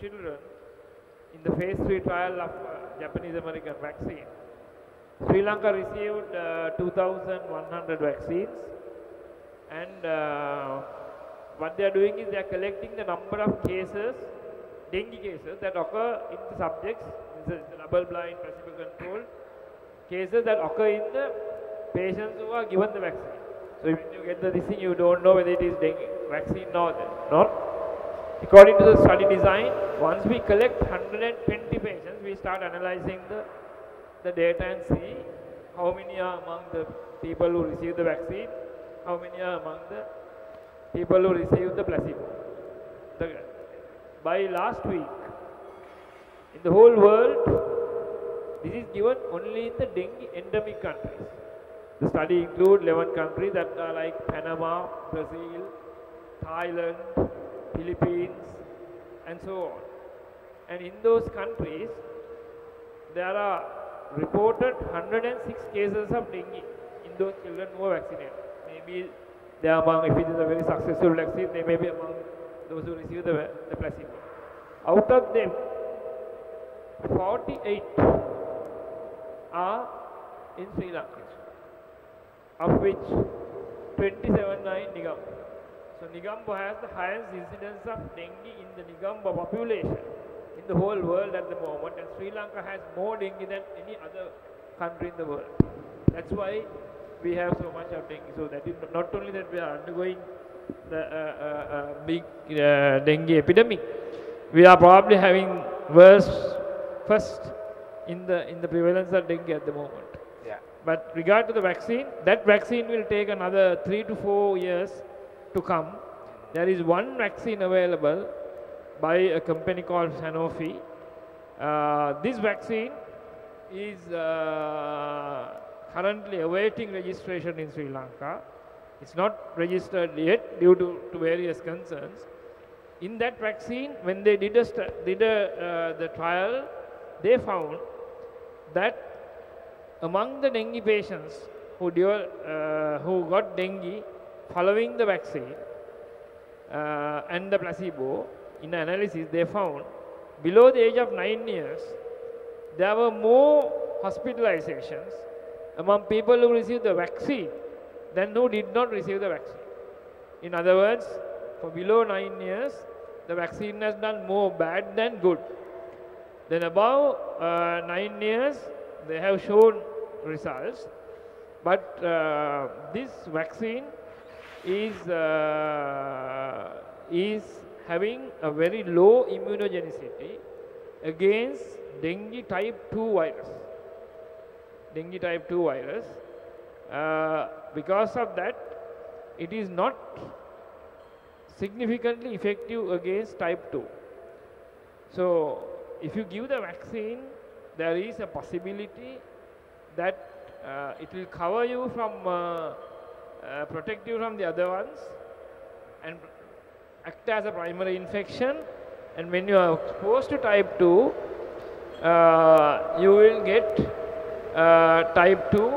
children in the phase 3 trial of Japanese American vaccine, Sri Lanka received 2,100 vaccines, and what they are doing is they are collecting the number of cases, dengue cases that occur in the subjects. This is double-blind, placebo-controlled cases that occur in the patients who are given the vaccine. So when you get this thing, you don't know whether it is dengue vaccine or not. According to the study design, once we collect 120 patients, we start analyzing the data and see how many are among the people who receive the vaccine, how many are among the people who receive the placebo. By last week, in the whole world, this is given only in the dengue endemic countries. The study includes 11 countries that are like Panama, Brazil, Thailand, Philippines, and so on. And in those countries, there are reported 106 cases of dengue in those children who are vaccinated. Maybe they are among, if it is a very successful vaccine, they may be among those who receive the placebo. Out of them, 48 are in Sri Lanka, of which 27 are in Negombo. So Negombo has the highest incidence of dengue in the Negombo population in the whole world at the moment, and Sri Lanka has more dengue than any other country in the world. That's why we have so much of dengue. So that is not only that we are undergoing the big dengue epidemic, we are probably having first in the prevalence of dengue at the moment. Yeah. But regard to the vaccine, that vaccine will take another 3 to 4 years to come. There is one vaccine available by a company called Sanofi. This vaccine is currently awaiting registration in Sri Lanka. It's not registered yet due to various concerns. In that vaccine, when they did the trial, they found that among the dengue patients who got dengue following the vaccine and the placebo, in the analysis they found below the age of 9 years, there were more hospitalizations among people who received the vaccine than who did not receive the vaccine. In other words, for below 9 years, the vaccine has done more bad than good. Then above 9 years, they have shown results. But this vaccine is having a very low immunogenicity against dengue type 2 virus. Dengue type 2 virus. Because of that, it is not significantly effective against type 2. So if you give the vaccine, there is a possibility that it will cover you from, protect you from the other ones and act as a primary infection, and when you are exposed to type 2, you will get type 2,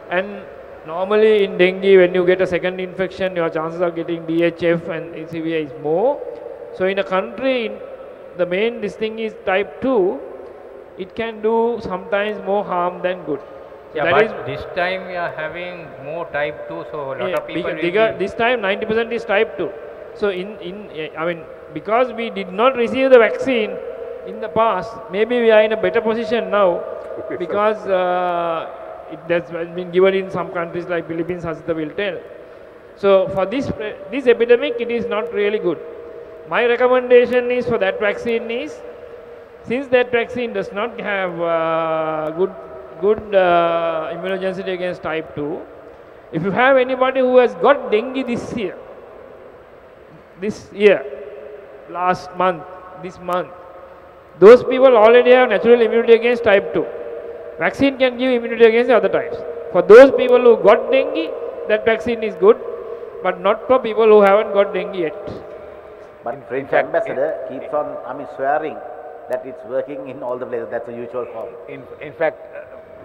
and normally in dengue when you get a second infection, your chances of getting DHF and severe is more. So in a country, the main this thing is type 2, it can do sometimes more harm than good. So yeah, but this time we are having more type 2, so a lot of people this time 90% is type 2. So I mean, because we did not receive the vaccine in the past, maybe we are in a better position now because it has been given in some countries like Philippines, Hasita will tell. So for this epidemic, it is not really good. My recommendation is for that vaccine is, since that vaccine does not have good immunogenicity against type 2, if you have anybody who has got dengue this year, last month, this month, those people already have natural immunity against type 2. Vaccine can give immunity against the other types. For those people who got dengue, that vaccine is good, but not for people who haven't got dengue yet. But in fact, Ambassador keeps on, swearing that it's working in all the places. That's a usual form. In fact,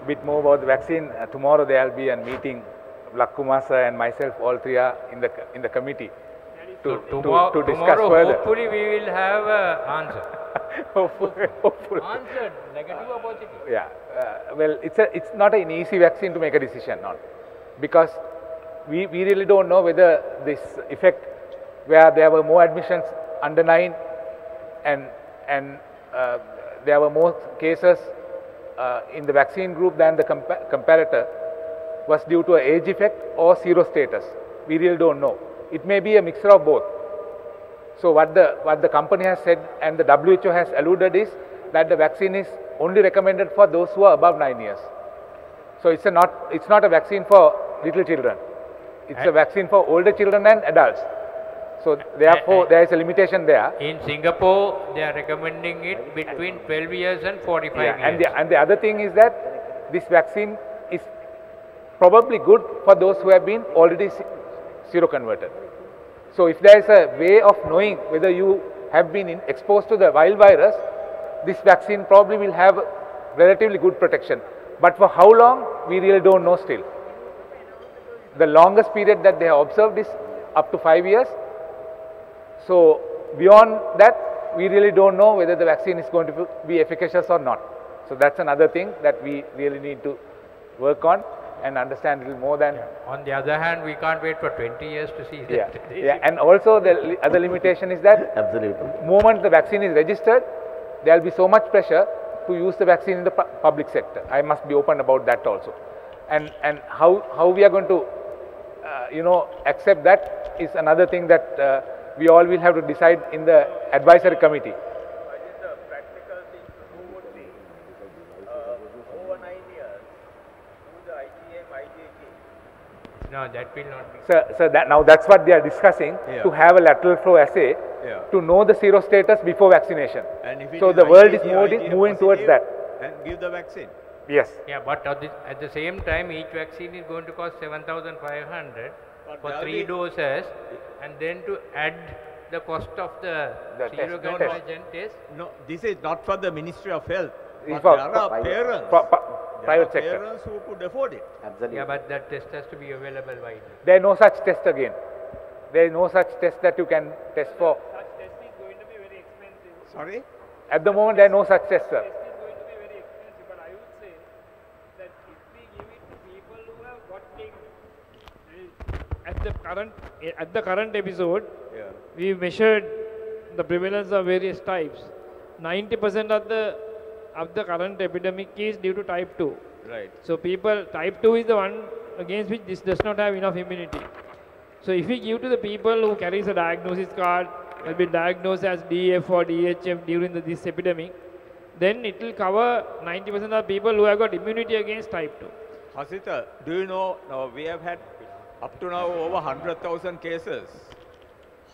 a bit more about the vaccine. Tomorrow there will be a meeting. Lakkumar sir and myself, all three are in the committee to discuss further. Hopefully we will have an answer. Hopefully. Answered, negative or positive? Yeah. Well, it's not an easy vaccine to make a decision on, because we really don't know whether this effect, where there were more admissions under 9 and there were more cases in the vaccine group than the comparator, was due to an age effect or serostatus. We really don't know. It may be a mixture of both. So what the company has said and the WHO has alluded is that the vaccine is only recommended for those who are above 9 years. So it's not a vaccine for little children. It's a vaccine for older children and adults. So therefore there is a limitation there. In Singapore, they are recommending it between 12 years and 45 years. And the other thing is that this vaccine is probably good for those who have been already seroconverted. So if there is a way of knowing whether you have been exposed to the wild virus, this vaccine probably will have relatively good protection. But for how long, we really don't know still. The longest period that they have observed is up to 5 years. So beyond that, we really don't know whether the vaccine is going to be efficacious or not. So that's another thing that we really need to work on and understand a little more than. Yeah. On the other hand, we can't wait for 20 years to see that. Yeah. And also the other limitation is that absolutely, moment the vaccine is registered, there will be so much pressure to use the vaccine in the public sector. I must be open about that also. And how we are going to accept that is another thing that we all will have to decide in the advisory committee. No, that will not be. So that's what they are discussing, to have a lateral flow assay to know the serostatus before vaccination. So the world is moving towards that. And give the vaccine. Yes. Yeah, but at the same time, each vaccine is going to cost 7,500 for 3 doses, and then to add the cost of the seroconversion test. No, this is not for the Ministry of Health. It's but for there are parents. Private sector. Parents who could afford it. Absolutely. Yeah, but that test has to be available widely. There is no such test again. There is no such test that you can test for. Such test is going to be very expensive. Sorry? At the moment, there is no such test, sir. Test is going to be very expensive, but I would say that if we give it to people who have got dengue, at the current episode, we measured the prevalence of various types. 90% of the current epidemic is due to type 2. Right. So type 2 is the one against which this does not have enough immunity. So if we give to the people who carries a diagnosis card, will be diagnosed as DF or DHF during this epidemic, then it will cover 90% of people who have got immunity against type 2. Hasita, do you know, we have had up to now over 100,000 cases.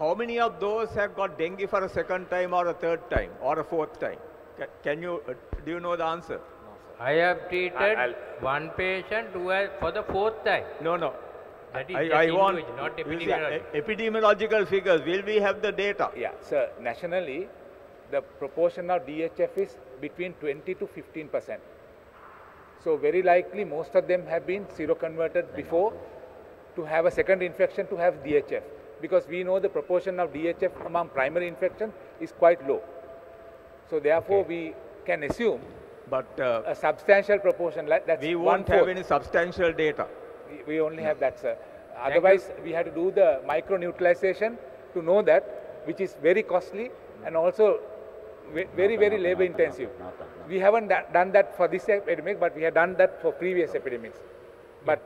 how many of those have got dengue for a second time or a third time or a fourth time? Can you, do you know the answer? I have treated one patient who has for the fourth time. No, no. That is I want not epidemiological. Epidemiological figures. Will we have the data? Yeah, sir. Nationally, the proportion of DHF is between 20 to 15%. So very likely most of them have been seroconverted before to have a second infection to have DHF, because we know the proportion of DHF among primary infection is quite low. So therefore we can assume a substantial proportion. That's we won't have any substantial data. We only have that, sir. Otherwise, we had to do the microneutralization to know that, which is very costly and also very, very labor intensive. We haven't done that for this epidemic, but we have done that for previous epidemics. But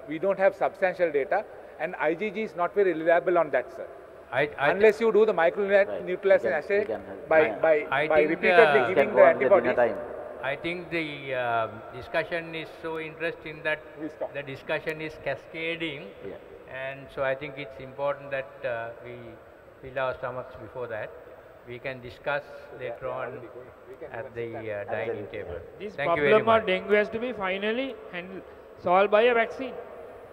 we don't have substantial data, and IgG is not very reliable on that, sir. Unless you do the microneutralization assay by repeatedly giving the antibodies. I think the discussion is so interesting that the discussion is cascading, and so I think it's important that we fill our stomachs before that. We can discuss later on at the dining table. This Thank you very problem much. of dengue has to be finally solved by a vaccine.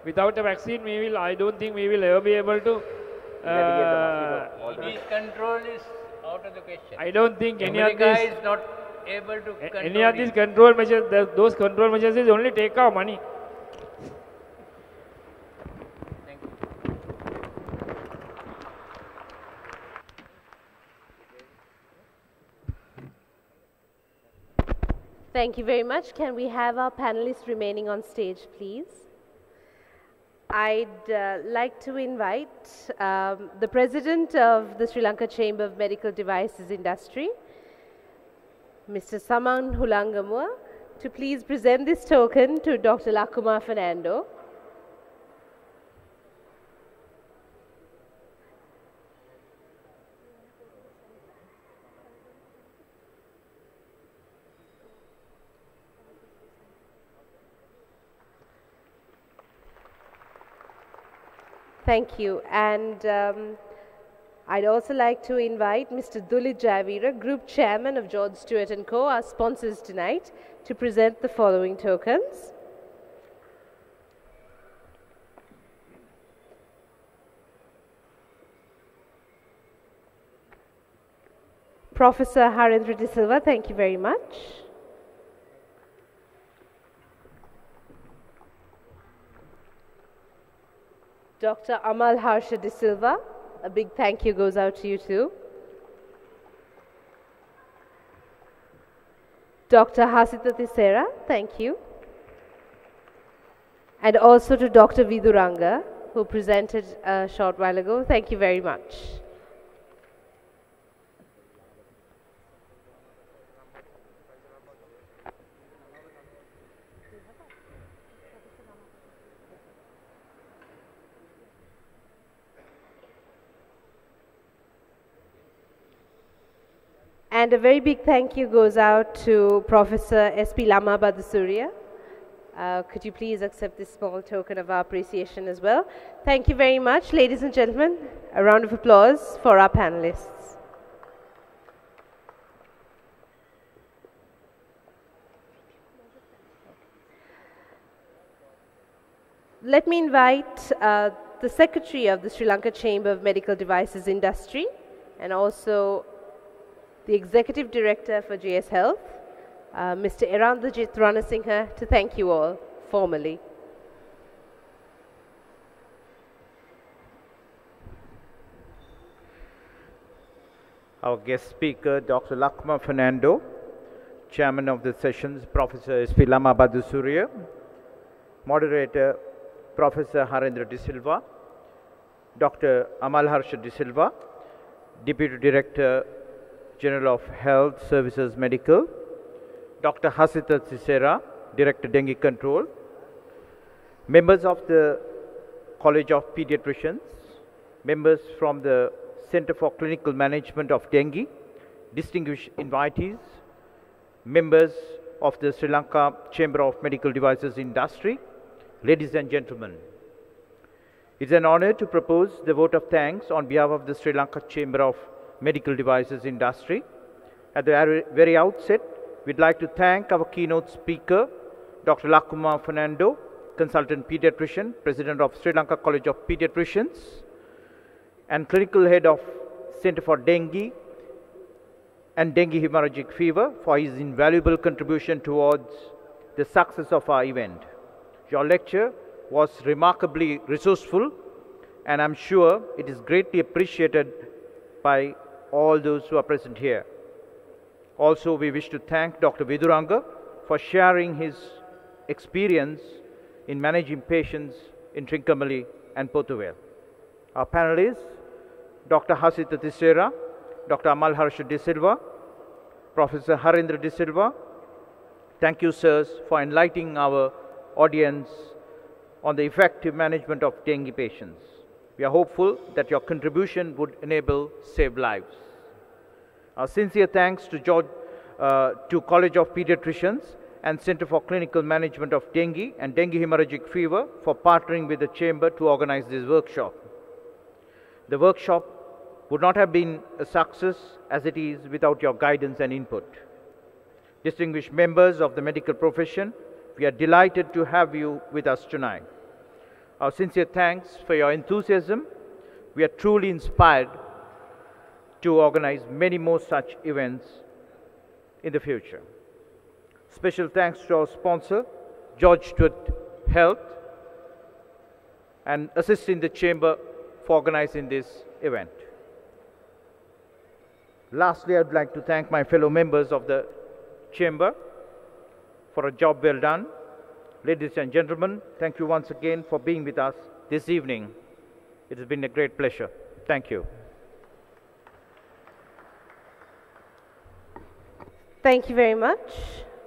Without a vaccine, I don't think we will ever be able to. Disease control is out of the question. I don't think any of America these is not able to control any of these control measures. Those control measures is only take our money. Thank you very much. Can we have our panelists remaining on stage, please? I'd like to invite the President of the Sri Lanka Chamber of Medical Devices Industry, Mr. Saman Hulangamua, to please present this token to Dr. Lakuma Fernando. Thank you. And I'd also like to invite Mr. Dulit Javira, Group Chairman of George Stewart & Co., our sponsors tonight, to present the following tokens. Professor Harendra De Silva, thank you very much. Dr. Amal Harsha De Silva, a big thank you goes out to you too. Dr. Hasita Tissera, thank you. And also to Dr. Viduranga, who presented a short while ago, thank you very much. And a very big thank you goes out to Professor S.P. Lama Badasuria. Could you please accept this small token of our appreciation as well? Thank you very much, ladies and gentlemen. A round of applause for our panelists. Let me invite the Secretary of the Sri Lanka Chamber of Medical Devices Industry and also the Executive Director for JS Health, Mr. Erandajit Ranasinghe, to thank you all formally. Our guest speaker, Dr. Lakuma Fernando, Chairman of the sessions, Professor S.P. Lama Badasuria, Moderator, Professor Harendra De Silva, Dr. Amal Harsha De Silva, Deputy Director General of Health Services Medical, Dr. Hasita Tissera, Director Dengue Control, members of the College of Paediatricians, members from the Center for Clinical Management of Dengue, distinguished invitees, members of the Sri Lanka Chamber of Medical Devices Industry, ladies and gentlemen. It's an honor to propose the vote of thanks on behalf of the Sri Lanka Chamber of Medical Devices Industry. At the very outset, we'd like to thank our keynote speaker, Dr. Lakuma Fernando, Consultant Pediatrician, President of Sri Lanka College of Paediatricians, and Clinical Head of Center for Dengue and Dengue Hemorrhagic Fever for his invaluable contribution towards the success of our event. Your lecture was remarkably resourceful, and I'm sure it is greatly appreciated by all those who are present here. Also, we wish to thank Dr. Viduranga for sharing his experience in managing patients in Trincomalee and Pothuwal. Our panelists, Dr. Hasita Tissera, Dr. Amal Harsha De Silva, Professor Harindra De Silva, thank you, sirs, for enlightening our audience on the effective management of dengue patients. We are hopeful that your contribution would enable save lives. Our sincere thanks to College of Paediatricians and Center for Clinical Management of Dengue and Dengue Hemorrhagic Fever for partnering with the Chamber to organize this workshop. The workshop would not have been a success as it is without your guidance and input. Distinguished members of the medical profession, we are delighted to have you with us tonight. Our sincere thanks for your enthusiasm. We are truly inspired to organize many more such events in the future. Special thanks to our sponsor, George Stewart Health, and assisting the Chamber for organizing this event. Lastly, I would like to thank my fellow members of the Chamber for a job well done. Ladies and gentlemen, thank you once again for being with us this evening. It has been a great pleasure. Thank you. Thank you very much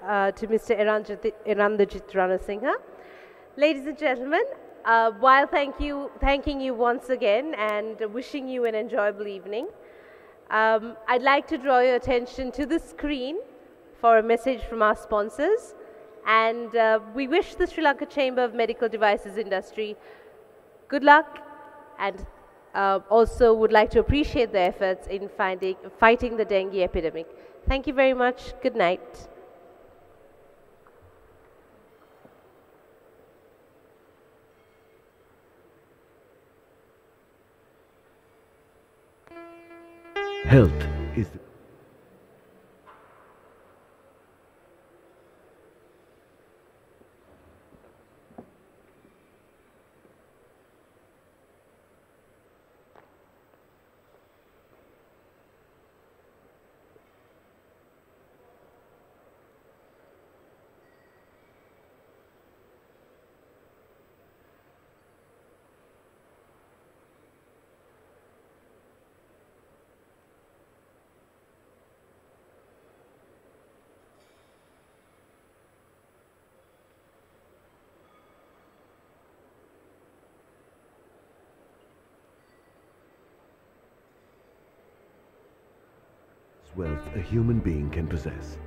to Mr. Irandanjit Ranasinghe. Ladies and gentlemen, while thanking you once again and wishing you an enjoyable evening, I'd like to draw your attention to the screen for a message from our sponsors. And we wish the Sri Lanka Chamber of Medical Devices Industry good luck, and also would like to appreciate their efforts in fighting the dengue epidemic. Thank you very much. Good night. Health is the wealth a human being can possess.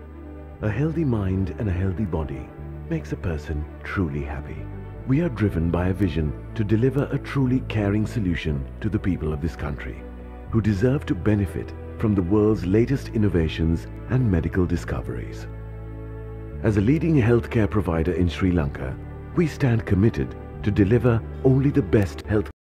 A healthy mind and a healthy body makes a person truly happy. We are driven by a vision to deliver a truly caring solution to the people of this country, who deserve to benefit from the world's latest innovations and medical discoveries. As a leading healthcare provider in Sri Lanka, we stand committed to deliver only the best health